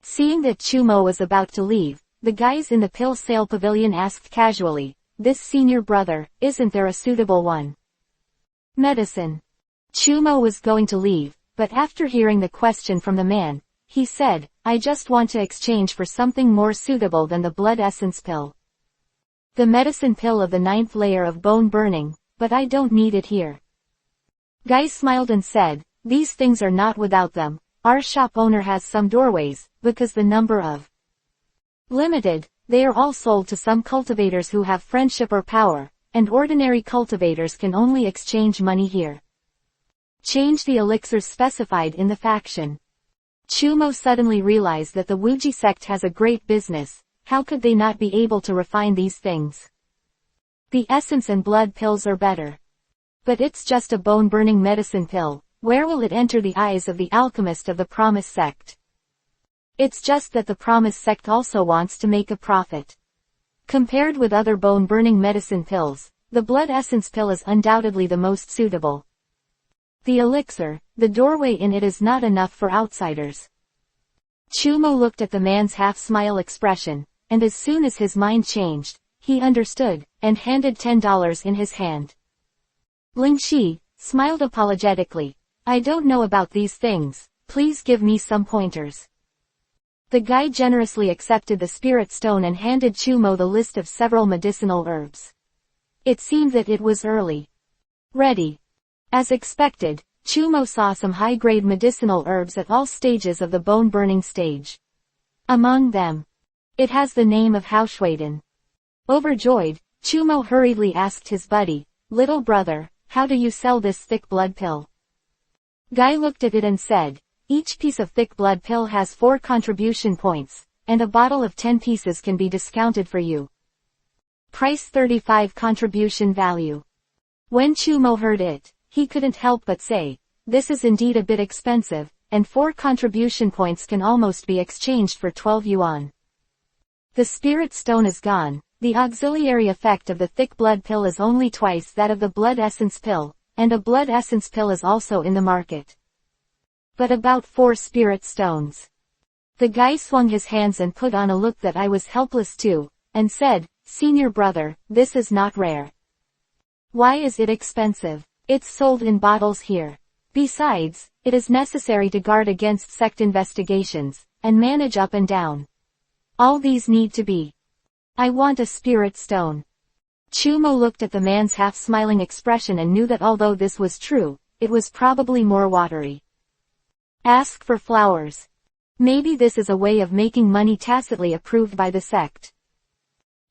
Seeing that Chumo was about to leave, the guys in the pill sale pavilion asked casually, "This senior brother, isn't there a suitable one?" Medicine. Chumo was going to leave, but after hearing the question from the man, he said, "I just want to exchange for something more suitable than the blood essence pill. The medicine pill of the 9th layer of bone burning, but I don't need it here." Guy smiled and said, "These things are not without them. Our shop owner has some doorways, because the number of limited, they are all sold to some cultivators who have friendship or power, and ordinary cultivators can only exchange money here. Change the elixirs specified in the faction." Chumo suddenly realized that the Wuji sect has a great business. How could they not be able to refine these things? The essence and blood pills are better. But it's just a bone-burning medicine pill. Where will it enter the eyes of the alchemist of the Promise sect? It's just that the Promise sect also wants to make a profit. Compared with other bone-burning medicine pills, the blood essence pill is undoubtedly the most suitable. The elixir, the doorway in it is not enough for outsiders. Chumo looked at the man's half-smile expression, and as soon as his mind changed, he understood, and handed $10 in his hand. Lingxi smiled apologetically. "I don't know about these things, please give me some pointers." The guy generously accepted the spirit stone and handed Chumo the list of several medicinal herbs. It seemed that it was early. Ready. As expected, Chumo saw some high-grade medicinal herbs at all stages of the bone-burning stage. Among them, it has the name of Haushuiden. Overjoyed, Chumo hurriedly asked his buddy, "Little brother, how do you sell this thick blood pill?" Guy looked at it and said, "Each piece of thick blood pill has 4 contribution points, and a bottle of 10 pieces can be discounted for you. Price 35 contribution value." When Chumo heard it, he couldn't help but say, "This is indeed a bit expensive, and 4 contribution points can almost be exchanged for 12 yuan. The spirit stone is gone, the auxiliary effect of the thick blood pill is only twice that of the blood essence pill, and a blood essence pill is also in the market. But about 4 spirit stones." The guy swung his hands and put on a look that I was helpless to, and said, "Senior brother, this is not rare. Why is it expensive? It's sold in bottles here." Besides, it is necessary to guard against sect investigations, and manage up and down. All these need to be. I want a spirit stone. Chumo looked at the man's half-smiling expression and knew that although this was true, it was probably more watery. Ask for flowers. Maybe this is a way of making money tacitly approved by the sect.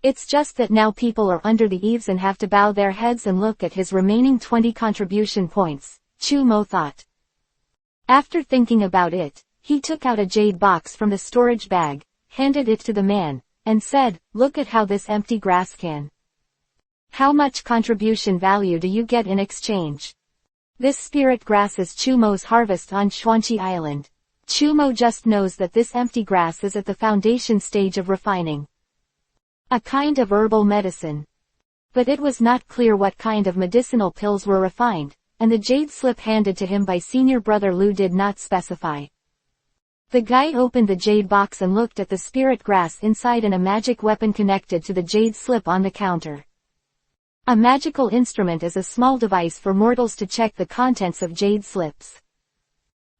It's just that now people are under the eaves and have to bow their heads and look at his remaining 20 contribution points, Chumo thought. After thinking about it, he took out a jade box from the storage bag, handed it to the man, and said, "Look at how this empty grass can. How much contribution value do you get in exchange?" This spirit grass is Chumo's harvest on Xuanqi Island. Chumo just knows that this empty grass is at the foundation stage of refining. A kind of herbal medicine. But it was not clear what kind of medicinal pills were refined, and the jade slip handed to him by senior brother Lu did not specify. The guy opened the jade box and looked at the spirit grass inside and a magic weapon connected to the jade slip on the counter. A magical instrument is a small device for mortals to check the contents of jade slips.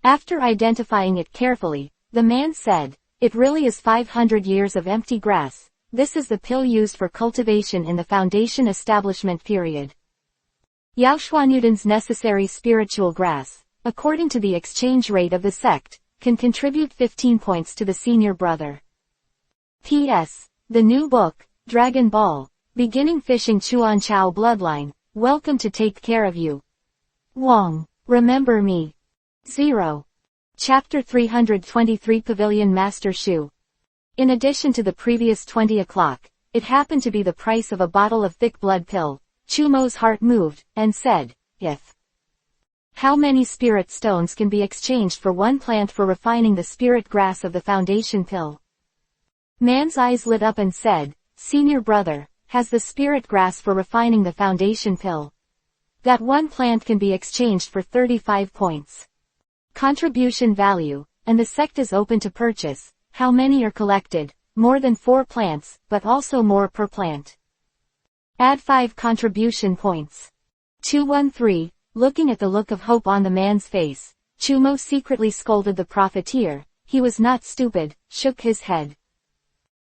After identifying it carefully, the man said, "It really is 500 years of empty grass. This is the pill used for cultivation in the foundation establishment period. Yaoshuanyudan's necessary spiritual grass, according to the exchange rate of the sect, can contribute 15 points to the senior brother. P.S. The new book, Dragon Ball, Beginning Fishing Chuanchao Bloodline, welcome to take care of you. Wong, remember me. 0. Chapter 323 Pavilion Master Shoe. In addition to the previous 20 o'clock, it happened to be the price of a bottle of thick blood pill. Chumo's heart moved, and said, "If. How many spirit stones can be exchanged for one plant for refining the spirit grass of the foundation pill?" Man's eyes lit up and said, "Senior brother, has the spirit grass for refining the foundation pill. That one plant can be exchanged for 35 points. Contribution value, and the sect is open to purchase. How many are collected? More than 4 plants, but also more per plant. Add 5 contribution points." 213, looking at the look of hope on the man's face, Chumo secretly scolded the profiteer. He was not stupid, shook his head.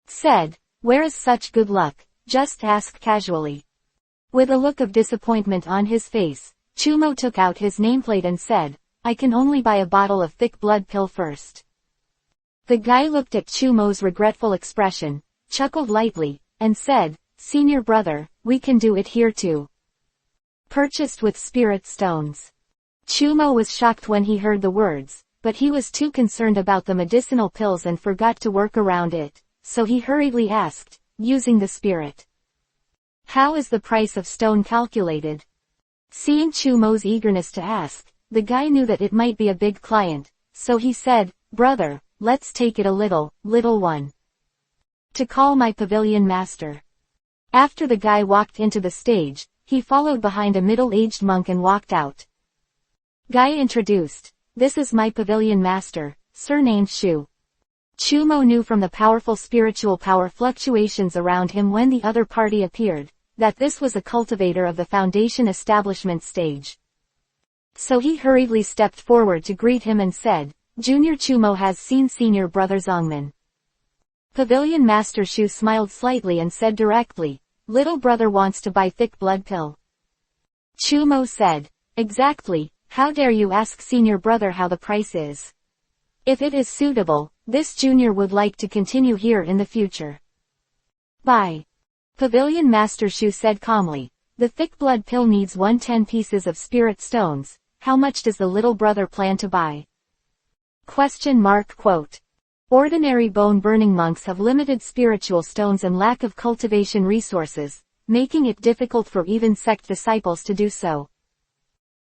Said, "Where is such good luck? Just ask casually." With a look of disappointment on his face, Chumo took out his nameplate and said, "I can only buy a bottle of thick blood pill first." The guy looked at Chumo's regretful expression, chuckled lightly, and said, "Senior brother, we can do it here too. Purchased with spirit stones." Chumo was shocked when he heard the words, but he was too concerned about the medicinal pills and forgot to work around it, so he hurriedly asked, "Using the spirit. How is the price of stone calculated?" Seeing Chumo's eagerness to ask, the guy knew that it might be a big client, so he said, "Brother, let's take it a little one. To call my pavilion master." After the guy walked into the stage, he followed behind a middle-aged monk and walked out. Guy introduced, "This is my pavilion master, surnamed Shu." Chumo knew from the powerful spiritual power fluctuations around him when the other party appeared, that this was a cultivator of the foundation establishment stage. So he hurriedly stepped forward to greet him and said, "Junior Chumo has seen senior brother Zongman." Pavilion Master Shu smiled slightly and said directly, "Little brother wants to buy thick blood pill." Chumo said, "Exactly, how dare you ask senior brother how the price is? If it is suitable, this junior would like to continue here in the future." "Buy." Pavilion Master Shu said calmly, "The thick blood pill needs 110 pieces of spirit stones. How much does the little brother plan to buy?" Quote. Ordinary bone-burning monks have limited spiritual stones and lack of cultivation resources, making it difficult for even sect disciples to do so.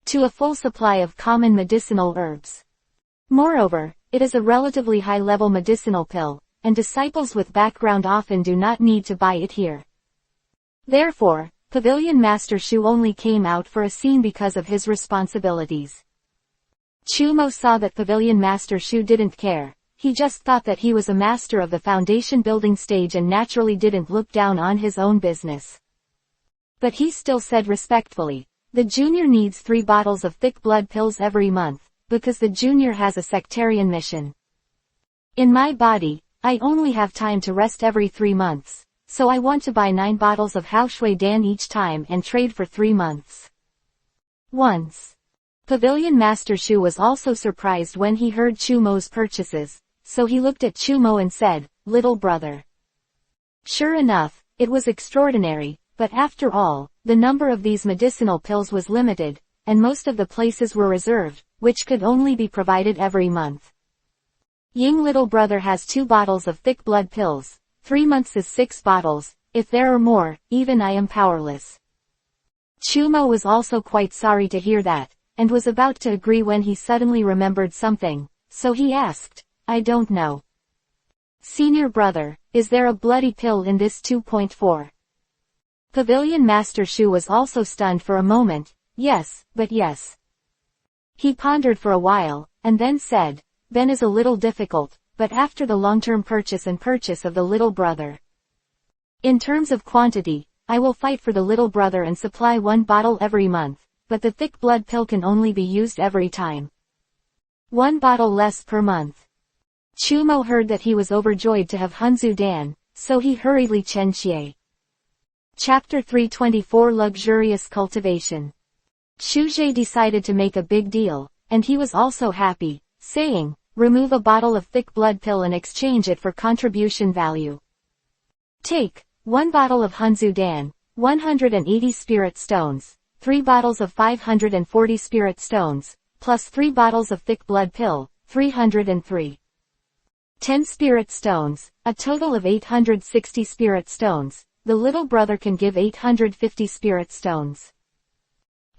To a full supply of common medicinal herbs. Moreover, it is a relatively high-level medicinal pill, and disciples with background often do not need to buy it here. Therefore, Pavilion Master Shu only came out for a scene because of his responsibilities. Chumo saw that Pavilion Master Shu didn't care. He just thought that he was a master of the foundation building stage and naturally didn't look down on his own business. But he still said respectfully, The junior needs 3 bottles of thick blood pills every month, because the junior has a sectarian mission. In my body, I only have time to rest every 3 months, so I want to buy 9 bottles of Haushui Dan each time and trade for 3 months. Once. Pavilion Master Shu was also surprised when he heard Chumo's purchases, so he looked at Chumo and said, "Little brother." Sure enough, it was extraordinary, but after all, the number of these medicinal pills was limited, and most of the places were reserved, which could only be provided every month. Ying little brother has 2 bottles of thick blood pills, 3 months is 6 bottles, if there are more, even I am powerless. Chumo was also quite sorry to hear that, and was about to agree when he suddenly remembered something, so he asked, "I don't know. Senior brother, is there a bloody pill in this 2.4? Pavilion Master Shu was also stunned for a moment. Yes, but yes. He pondered for a while, and then said, Ben is a little difficult, but after the long-term purchase of the little brother. In terms of quantity, I will fight for the little brother and supply 1 bottle every month, but the thick blood pill can only be used every time. 1 bottle less per month. Chumo heard that he was overjoyed to have Hunzu Dan, so he hurriedly Chen Xie. Chapter 324 Luxurious Cultivation. Shuzhe decided to make a big deal, and he was also happy, saying, "Remove a bottle of thick blood pill and exchange it for contribution value. Take 1 bottle of Hunzu Dan, 180 spirit stones, 3 bottles of 540 spirit stones, plus 3 bottles of thick blood pill, 303. 10 spirit stones, a total of 860 spirit stones. The little brother can give 850 spirit stones."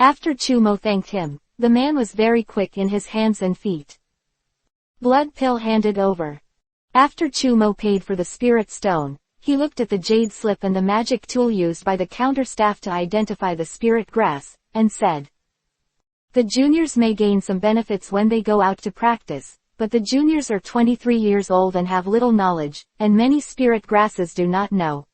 After Chumo thanked him, the man was very quick in his hands and feet. Blood pill handed over. After Chumo paid for the spirit stone, he looked at the jade slip and the magic tool used by the counter staff to identify the spirit grass, and said, "The juniors may gain some benefits when they go out to practice, but the juniors are 23 years old and have little knowledge, and many spirit grasses do not know.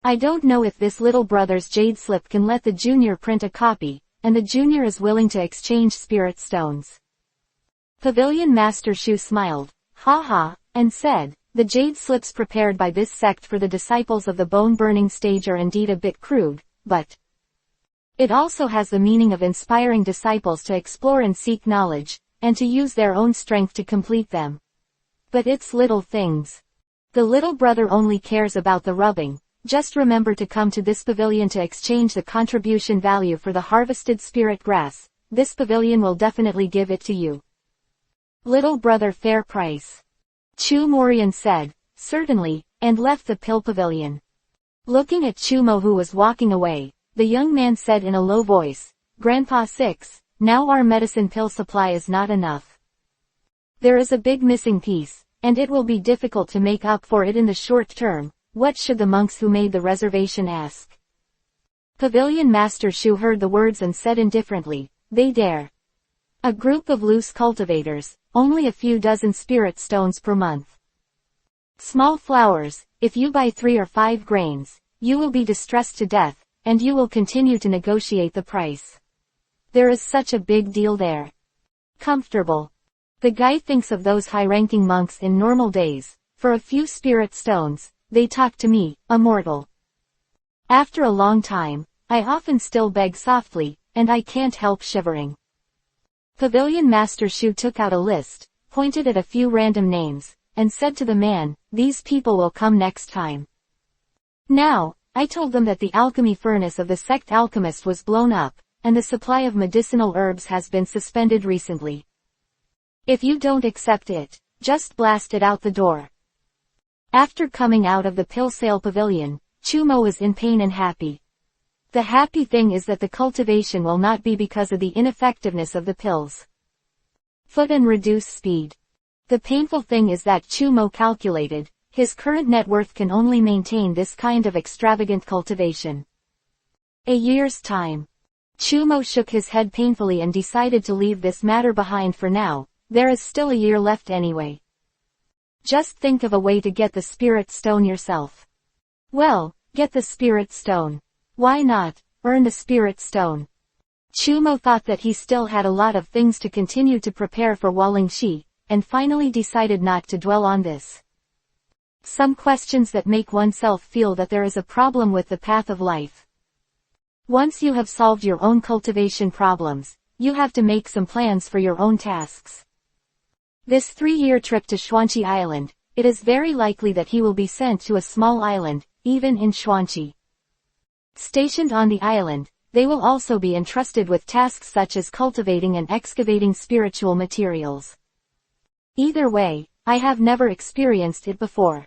I don't know if this little brother's jade slip can let the junior print a copy, and the junior is willing to exchange spirit stones." Pavilion Master Shu smiled, ha, and said, "The jade slips prepared by this sect for the disciples of the bone-burning stage are indeed a bit crude, but it also has the meaning of inspiring disciples to explore and seek knowledge, and to use their own strength to complete them. But it's little things. The little brother only cares about the rubbing. Just remember to come to this pavilion to exchange the contribution value for the harvested spirit grass. This pavilion will definitely give it to you. Little brother fair price." Chu Morian said, "Certainly," and left the pill pavilion. Looking at Chumo who was walking away, the young man said in a low voice, "Grandpa 6, now our medicine pill supply is not enough. There is a big missing piece, and it will be difficult to make up for it in the short term. What should the monks who made the reservation ask?" Pavilion Master Shu heard the words and said indifferently, "They dare. A group of loose cultivators, only a few dozen spirit stones per month. Small flowers, if you buy 3 or 5 grains, you will be distressed to death, and you will continue to negotiate the price. There is such a big deal there. Comfortable. The guy thinks of those high-ranking monks in normal days. For a few spirit stones, they talk to me, a mortal. After a long time, I often still beg softly, and I can't help shivering." Pavilion Master Shu took out a list, pointed at a few random names, and said to the man, "These people will come next time." Now, I told them that the alchemy furnace of the sect alchemist was blown up, and the supply of medicinal herbs has been suspended recently. If you don't accept it, just blast it out the door. After coming out of the pill sale pavilion, Chumo was in pain and happy. The happy thing is that the cultivation will not be because of the ineffectiveness of the pills. Foot and reduce speed. The painful thing is that Chumo calculated, his current net worth can only maintain this kind of extravagant cultivation. A year's time. Chumo shook his head painfully and decided to leave this matter behind for now. There is still a year left anyway. Just think of a way to get the spirit stone yourself. Well, get the spirit stone. Why not? Earn the spirit stone. Chumo thought that he still had a lot of things to continue to prepare for Walingshi, and finally decided not to dwell on this. Some questions that make oneself feel that there is a problem with the path of life. Once you have solved your own cultivation problems, you have to make some plans for your own tasks. This 3-year trip to Xuanqi Island, it is very likely that he will be sent to a small island, even in Xuanqi. Stationed on the island, they will also be entrusted with tasks such as cultivating and excavating spiritual materials. Either way, I have never experienced it before.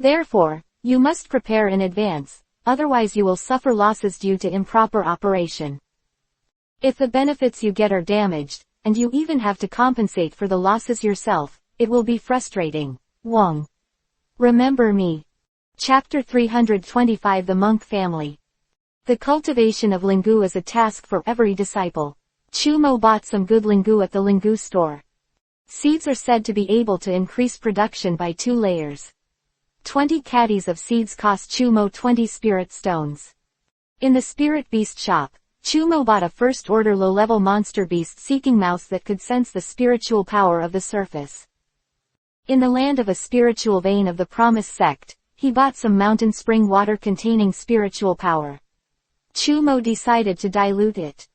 Therefore, you must prepare in advance, otherwise you will suffer losses due to improper operation. If the benefits you get are damaged, and you even have to compensate for the losses yourself, it will be frustrating. Wong. Remember me. Chapter 325 The Monk Family. The cultivation of lingu is a task for every disciple. Chumo bought some good lingu at the lingu store. Seeds are said to be able to increase production by 2 layers. 20 caddies of seeds cost Chumo 20 spirit stones. In the spirit beast shop, Chumo bought a first-order low-level monster beast-seeking mouse that could sense the spiritual power of the surface. In the land of a spiritual vein of the Promise sect, he bought some mountain spring water containing spiritual power. Chumo decided to dilute it.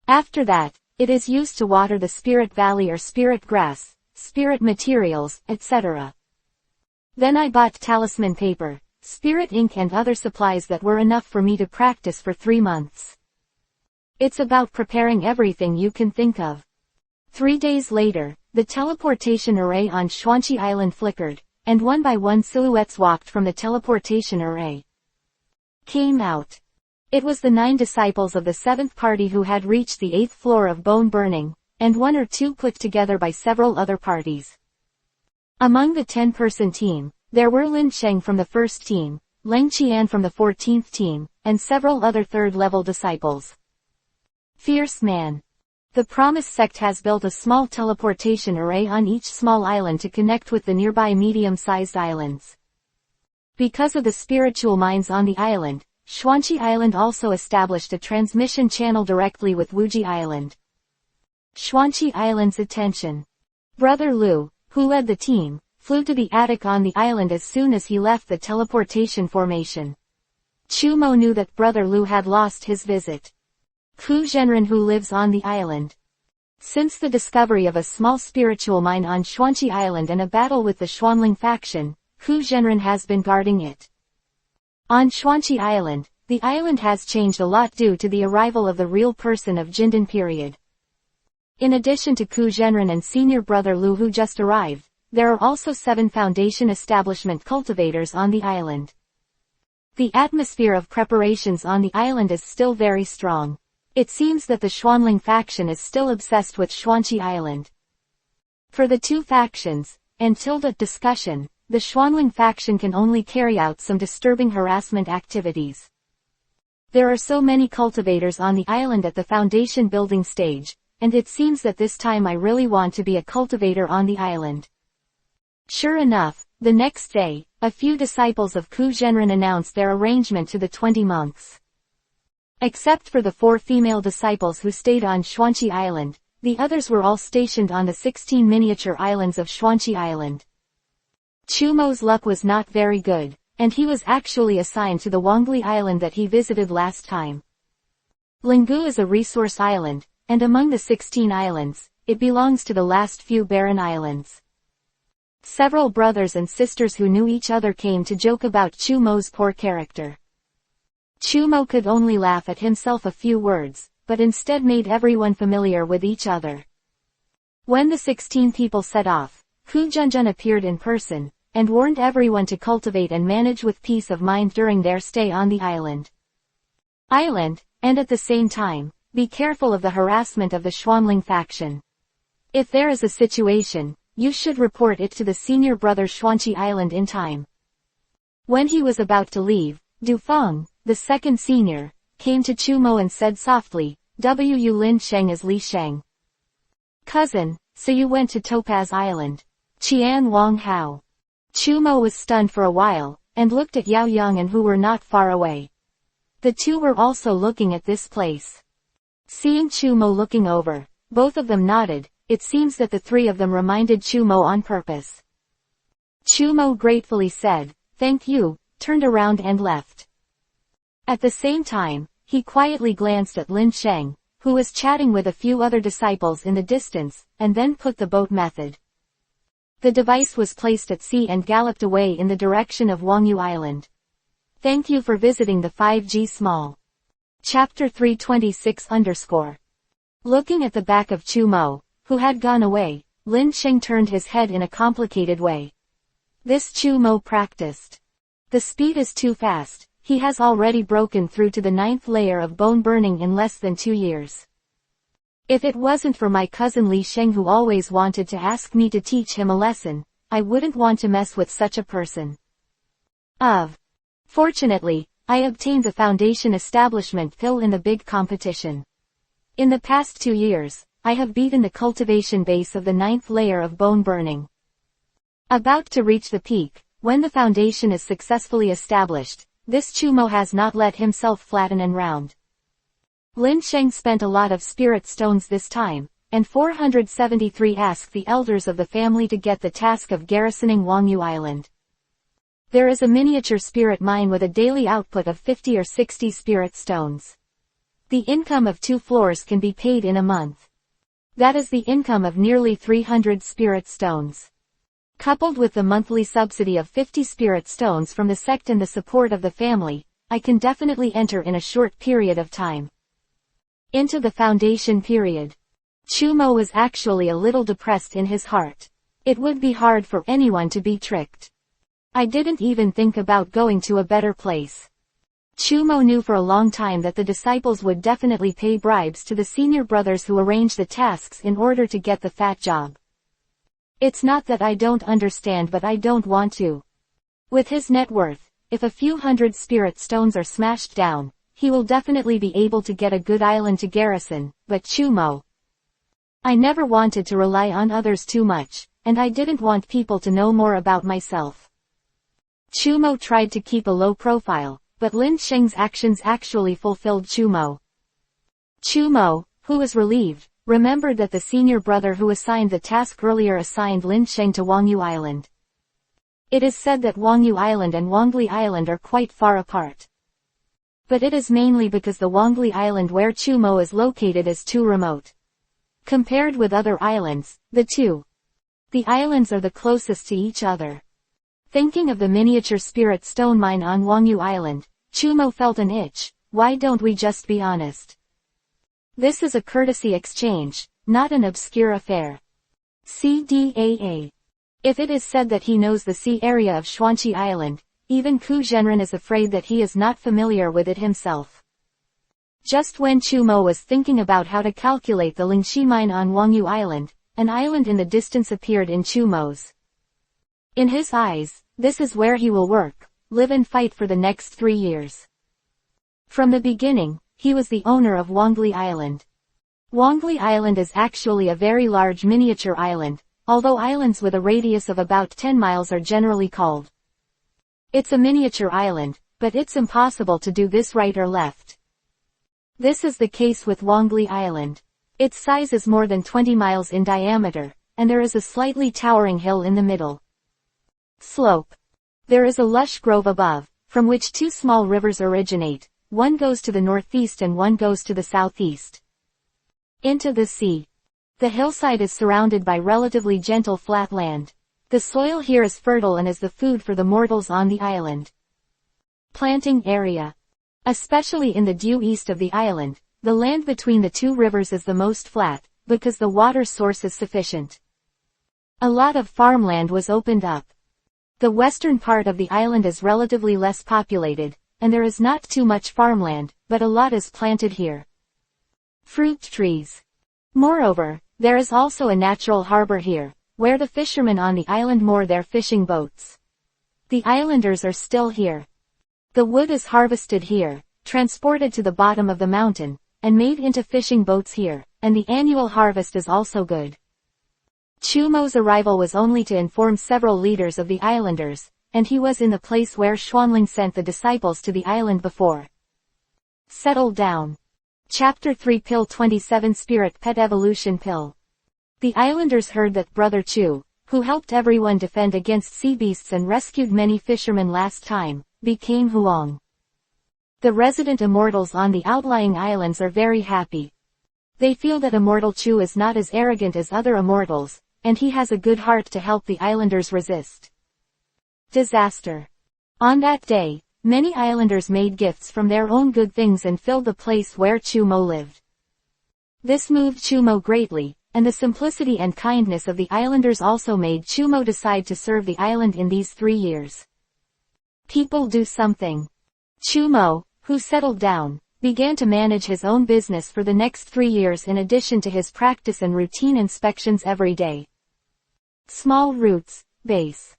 After that, it is used to water the spirit valley or spirit grass, spirit materials, etc. Then I bought talisman paper, spirit ink and other supplies that were enough for me to practice for 3 months. It's about preparing everything you can think of. 3 days later, the teleportation array on Xuanqi Island flickered, and one by one silhouettes walked from the teleportation array. Came out. It was the 9 disciples of the 7th party who had reached the 8th floor of bone burning, and 1 or 2 put together by several other parties. Among the 10-person team, there were Lin Sheng from the 1st team, Leng Qian from the 14th team, and several other 3rd-level disciples. Fierce man. The Promise sect has built a small teleportation array on each small island to connect with the nearby medium-sized islands. Because of the spiritual mines on the island, Xuanqi Island also established a transmission channel directly with Wuji Island. Xuanqi Island's attention. Brother Lu, who led the team, flew to the attic on the island as soon as he left the teleportation formation. Chumo knew that Brother Lu had lost his visit. Ku Zhenren, who lives on the island. Since the discovery of a small spiritual mine on Xuanqi Island and a battle with the Xuanling faction, Ku Zhenren has been guarding it. On Xuanqi Island, the island has changed a lot due to the arrival of the real person of Jindan period. In addition to Ku Zhenren and senior brother Lu who just arrived, there are also 7 foundation establishment cultivators on the island. The atmosphere of preparations on the island is still very strong. It seems that the Xuanling faction is still obsessed with Xuanqi Island. For the 2 factions, until the discussion, the Xuanling faction can only carry out some disturbing harassment activities. There are so many cultivators on the island at the foundation building stage, and it seems that this time I really want to be a cultivator on the island. Sure enough, the next day, a few disciples of Ku Zhenren announced their arrangement to the 20 monks. Except for the 4 female disciples who stayed on Xuanqi Island, the others were all stationed on the 16 miniature islands of Xuanqi Island. Chumo's luck was not very good, and he was actually assigned to the Wangli Island that he visited last time. Lingu is a resource island, and among the 16 islands, it belongs to the last few barren islands. Several brothers and sisters who knew each other came to joke about Chumo's poor character. Chumo could only laugh at himself a few words, but instead made everyone familiar with each other. When the 16 people set off, Ku Junjun appeared in person, and warned everyone to cultivate and manage with peace of mind during their stay on the island. And at the same time, be careful of the harassment of the Xuanling faction. If there is a situation, you should report it to the senior brother Xuanqi Island in time. When he was about to leave, Du Feng, the second senior, came to Chumo and said softly, "Wu Lin Sheng is Li Sheng. Cousin, so you went to Topaz Island. Qian Wang Hao." Chumo was stunned for a while, and looked at Yao Yang and who were not far away. The 2 were also looking at this place. Seeing Chumo looking over, both of them nodded. It seems that the three of them reminded Chumo on purpose. Chumo gratefully said, "Thank you," turned around and left. At the same time, he quietly glanced at Lin Sheng, who was chatting with a few other disciples in the distance, and then put the boat method. The device was placed at sea and galloped away in the direction of Wangyu Island. Thank you for visiting the 5G Small. Chapter 326 _ Looking at the back of Chumo, who had gone away, Lin Sheng turned his head in a complicated way. This Chumo practiced. The speed is too fast. He has already broken through to the 9th layer of bone burning in less than 2 years. If it wasn't for my cousin Li Sheng who always wanted to ask me to teach him a lesson, I wouldn't want to mess with such a person. Fortunately, I obtained the foundation establishment pill in the big competition. In the past 2 years, I have beaten the cultivation base of the 9th layer of bone burning. About to reach the peak, when the foundation is successfully established, this Chumo has not let himself flatten and round. Lin Sheng spent a lot of spirit stones this time, and 473 asked the elders of the family to get the task of garrisoning Wangyu Island. There is a miniature spirit mine with a daily output of 50 or 60 spirit stones. The income of 2 floors can be paid in a month. That is the income of nearly 300 spirit stones. Coupled with the monthly subsidy of 50 spirit stones from the sect and the support of the family, I can definitely enter in a short period of time into the foundation period. Chumo was actually a little depressed in his heart. It would be hard for anyone to be tricked. I didn't even think about going to a better place. Chumo knew for a long time that the disciples would definitely pay bribes to the senior brothers who arrange the tasks in order to get the fat job. It's not that I don't understand, but I don't want to. With his net worth, if a few hundred spirit stones are smashed down, he will definitely be able to get a good island to garrison, but Chumo. I never wanted to rely on others too much, and I didn't want people to know more about myself. Chumo tried to keep a low profile, but Lin Sheng's actions actually fulfilled Chumo. Chumo, who was relieved, remembered that the senior brother who assigned the task earlier assigned Lin Sheng to Wangyu Island. It is said that Wangyu Island and Wangli Island are quite far apart. But it is mainly because the Wangli Island where Chumo is located is too remote. Compared with other islands, the islands are the closest to each other. Thinking of the miniature spirit stone mine on Wangyu Island, Chumo felt an itch. Why don't we just be honest? This is a courtesy exchange, not an obscure affair. CDAA. If it is said that he knows the sea area of Xuanqi Island, even Ku Zhenren is afraid that he is not familiar with it himself. Just when Chumo was thinking about how to calculate the Lingxi mine on Wangyu Island, an island in the distance appeared in Chumo's. In his eyes, this is where he will work, live and fight for the next 3 years. From the beginning, he was the owner of Wangli Island. Wangli Island is actually a very large miniature island, although islands with a radius of about 10 miles are generally called. It's a miniature island, but it's impossible to do this right or left. This is the case with Wangli Island. Its size is more than 20 miles in diameter, and there is a slightly towering hill in the middle. Slope. There is a lush grove above, from which 2 small rivers originate, one goes to the northeast and one goes to the southeast. Into the sea. The hillside is surrounded by relatively gentle flat land. The soil here is fertile and is the food for the mortals on the island. Planting area. Especially in the due east of the island, the land between the 2 rivers is the most flat, because the water source is sufficient. A lot of farmland was opened up. The western part of the island is relatively less populated, and there is not too much farmland, but a lot is planted here. Fruit trees. Moreover, there is also a natural harbor here, where the fishermen on the island moor their fishing boats. The islanders are still here. The wood is harvested here, transported to the bottom of the mountain, and made into fishing boats here, and the annual harvest is also good. Chumo's arrival was only to inform several leaders of the islanders, and he was in the place where Xuanling sent the disciples to the island before. Settled down. Chapter 3 Pill 27 Spirit Pet Evolution Pill. The islanders heard that Brother Chu, who helped everyone defend against sea beasts and rescued many fishermen last time, became Huang. The resident immortals on the outlying islands are very happy. They feel that Immortal Chu is not as arrogant as other immortals, and he has a good heart to help the islanders resist disaster. On that day, many islanders made gifts from their own good things and filled the place where Chu Mo lived. This moved Chu Mo greatly, and the simplicity and kindness of the islanders also made Chu Mo decide to serve the island in these 3 years. People do something. Chu Mo, who settled down, began to manage his own business for the next 3 years in addition to his practice and routine inspections every day. Small roots, base.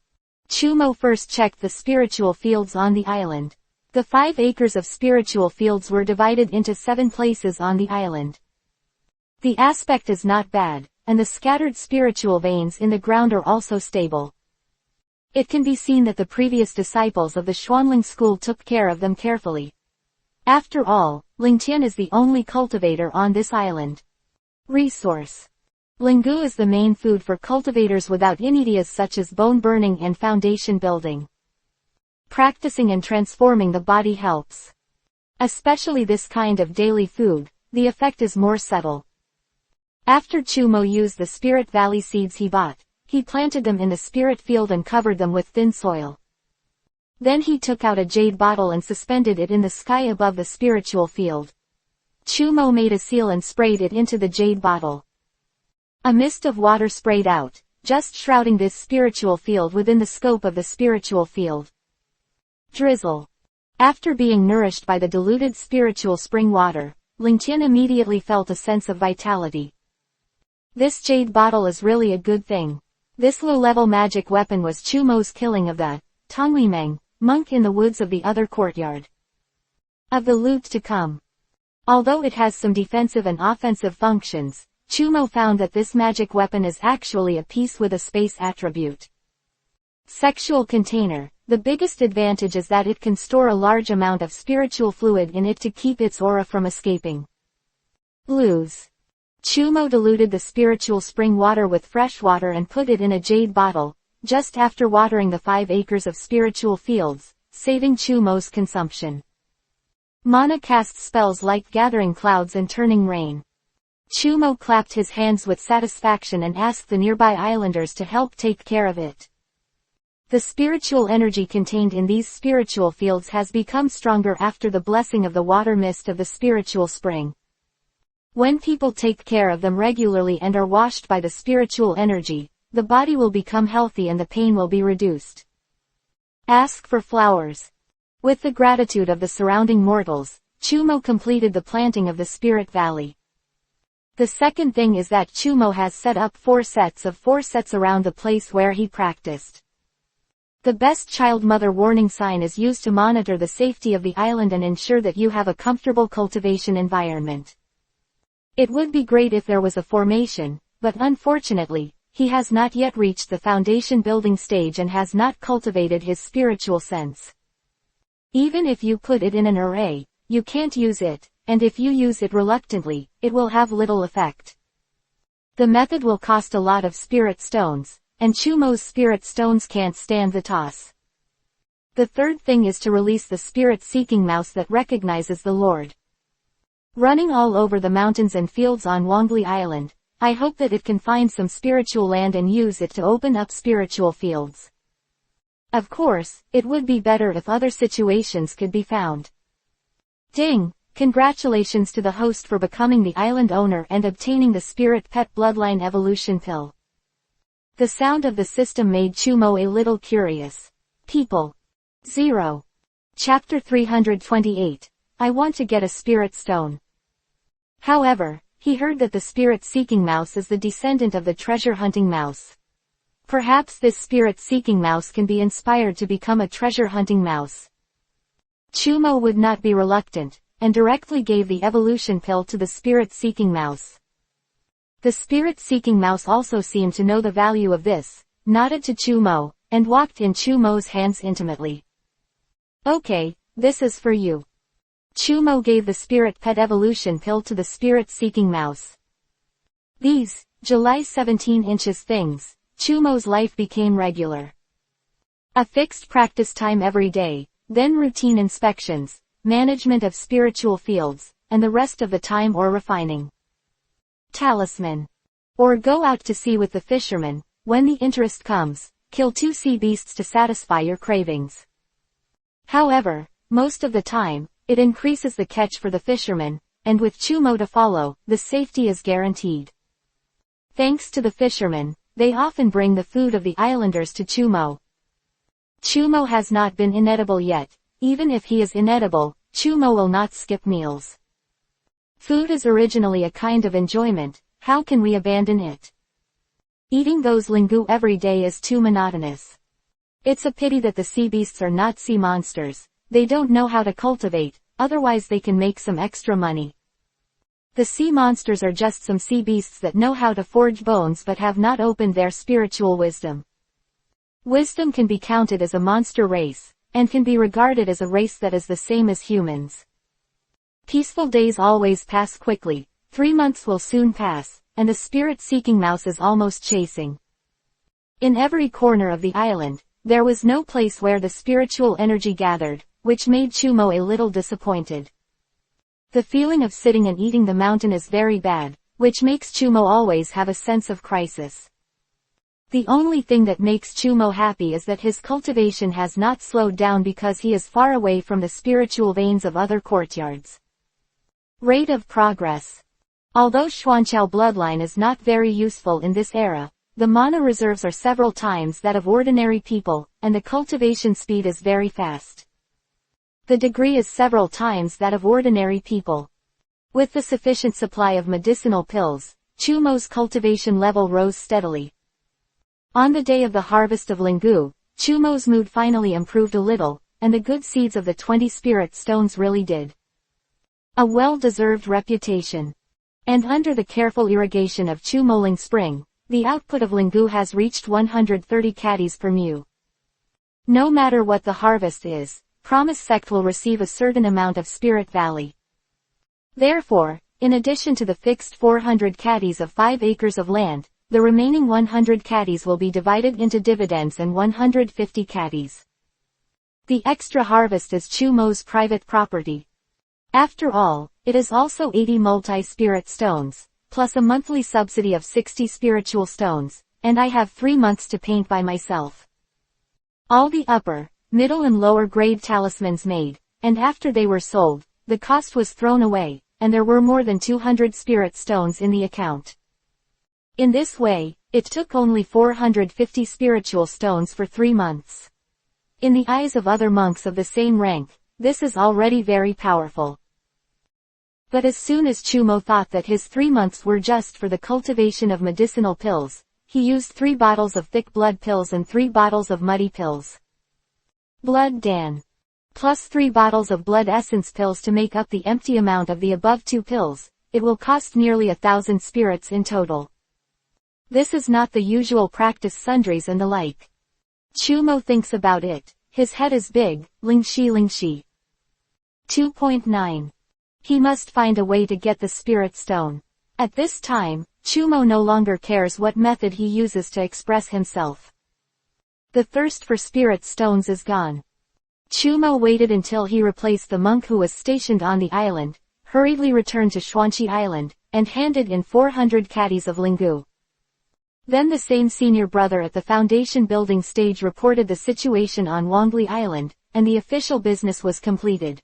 Chu Mo first checked the spiritual fields on the island. The 5 acres of spiritual fields were divided into 7 places on the island. The aspect is not bad, and the scattered spiritual veins in the ground are also stable. It can be seen that the previous disciples of the Xuanling school took care of them carefully. After all, Lingtian is the only cultivator on this island. Resource. Lingu is the main food for cultivators without ideas such as bone burning and foundation building. Practicing and transforming the body helps. Especially this kind of daily food, the effect is more subtle. After Chu Mo used the Spirit Valley seeds he bought, he planted them in the spirit field and covered them with thin soil. Then he took out a jade bottle and suspended it in the sky above the spiritual field. Chu Mo made a seal and sprayed it into the jade bottle. A mist of water sprayed out, just shrouding this spiritual field within the scope of the spiritual field. Drizzle. After being nourished by the diluted spiritual spring water, Lingtian immediately felt a sense of vitality. This jade bottle is really a good thing. This low-level magic weapon was Chu Mo's killing of the Tonglimeng monk in the woods of the other courtyard. Of the loot to come. Although it has some defensive and offensive functions, Chu Mo found that this magic weapon is actually a piece with a space attribute. Sexual container. The biggest advantage is that it can store a large amount of spiritual fluid in it to keep its aura from escaping. Lose. Chu Mo diluted the spiritual spring water with fresh water and put it in a jade bottle, just after watering the 5 acres of spiritual fields, saving Chu Mo's consumption. Mana casts spells like gathering clouds and turning rain. Chu Mo clapped his hands with satisfaction and asked the nearby islanders to help take care of it. The spiritual energy contained in these spiritual fields has become stronger after the blessing of the water mist of the spiritual spring. When people take care of them regularly and are washed by the spiritual energy, the body will become healthy and the pain will be reduced. Ask for flowers. With the gratitude of the surrounding mortals, Chu Mo completed the planting of the Spirit Valley. The second thing is that Chu Mo has set up 4 sets around the place where he practiced. The best child mother warning sign is used to monitor the safety of the island and ensure that you have a comfortable cultivation environment. It would be great if there was a formation, but unfortunately, he has not yet reached the foundation building stage and has not cultivated his spiritual sense. Even if you put it in an array, you can't use it, and if you use it reluctantly, it will have little effect. The method will cost a lot of spirit stones, and Chu Mo's spirit stones can't stand the toss. The third thing is to release the spirit-seeking mouse that recognizes the Lord. Running all over the mountains and fields on Wangli Island, I hope that it can find some spiritual land and use it to open up spiritual fields. Of course, it would be better if other situations could be found. Ding! Congratulations to the host for becoming the island owner and obtaining the Spirit Pet Bloodline Evolution Pill. The sound of the system made Chu Mo a little curious. People. 0. Chapter 328. I want to get a spirit stone. However, he heard that the spirit-seeking mouse is the descendant of the treasure-hunting mouse. Perhaps this spirit-seeking mouse can be inspired to become a treasure-hunting mouse. Chu Mo would not be reluctant, and directly gave the evolution pill to the spirit-seeking mouse. The spirit-seeking mouse also seemed to know the value of this, nodded to Chu Mo, and walked in Chu Mo's hands intimately. Okay, this is for you. Chumo gave the spirit pet evolution pill to the spirit-seeking mouse. These, July 17 inches things, Chumo's life became regular. A fixed practice time every day, then routine inspections, management of spiritual fields, and the rest of the time or refining. Talisman. Or go out to sea with the fisherman, when the interest comes, kill 2 sea beasts to satisfy your cravings. However, most of the time, it increases the catch for the fisherman, and with Chumo to follow, the safety is guaranteed. Thanks to the fishermen, they often bring the food of the islanders to Chumo. Chumo has not been inedible yet. Even if he is inedible, Chumo will not skip meals. Food is originally a kind of enjoyment, how can we abandon it? Eating those lingu every day is too monotonous. It's a pity that the sea beasts are not sea monsters. They don't know how to cultivate, otherwise they can make some extra money. The sea monsters are just some sea beasts that know how to forge bones but have not opened their spiritual wisdom. Wisdom can be counted as a monster race, and can be regarded as a race that is the same as humans. Peaceful days always pass quickly, 3 months will soon pass, and the spirit-seeking mouse is almost chasing. In every corner of the island, there was no place where the spiritual energy gathered, which made Chumo a little disappointed. The feeling of sitting and eating the mountain is very bad, which makes Chumo always have a sense of crisis. The only thing that makes Chumo happy is that his cultivation has not slowed down because he is far away from the spiritual veins of other courtyards. Rate of progress. Although Xuanqiao bloodline is not very useful in this era, the mana reserves are several times that of ordinary people, and the cultivation speed is very fast. The degree is several times that of ordinary people. With the sufficient supply of medicinal pills, Chumo's cultivation level rose steadily. On the day of the harvest of lingu, Chumo's mood finally improved a little, and the good seeds of the 20 spirit stones really did. A well-deserved reputation. And under the careful irrigation of Chumoling Spring, the output of lingu has reached 130 caddies per mu. No matter what the harvest is, Promise Sect will receive a certain amount of Spirit Valley. Therefore, in addition to the fixed 400 caddies of 5 acres of land, the remaining 100 caddies will be divided into dividends and 150 caddies. The extra harvest is Chumo's private property. After all, it is also 80 multi-spirit stones, plus a monthly subsidy of 60 spiritual stones, and I have 3 months to paint by myself. All the upper, middle and lower grade talismans made, and after they were sold, the cost was thrown away, and there were more than 200 spirit stones in the account. In this way, it took only 450 spiritual stones for 3 months. In the eyes of other monks of the same rank, this is already very powerful. But as soon as Chumo thought that his 3 months were just for the cultivation of medicinal pills, he used 3 bottles of thick blood pills and 3 bottles of muddy pills. Blood Dan. Plus 3 bottles of blood essence pills to make up the empty amount of the above 2 pills, it will cost nearly 1,000 spirits in total. This is not the usual practice sundries and the like. Chumo thinks about it, his head is big, Lingxi. 2.9. He must find a way to get the spirit stone. At this time, Chumo no longer cares what method he uses to express himself. The thirst for spirit stones is gone. Chumo waited until he replaced the monk who was stationed on the island, hurriedly returned to Xuanqi Island, and handed in 400 caddies of lingu. Then the same senior brother at the foundation building stage reported the situation on Wangli Island, and the official business was completed.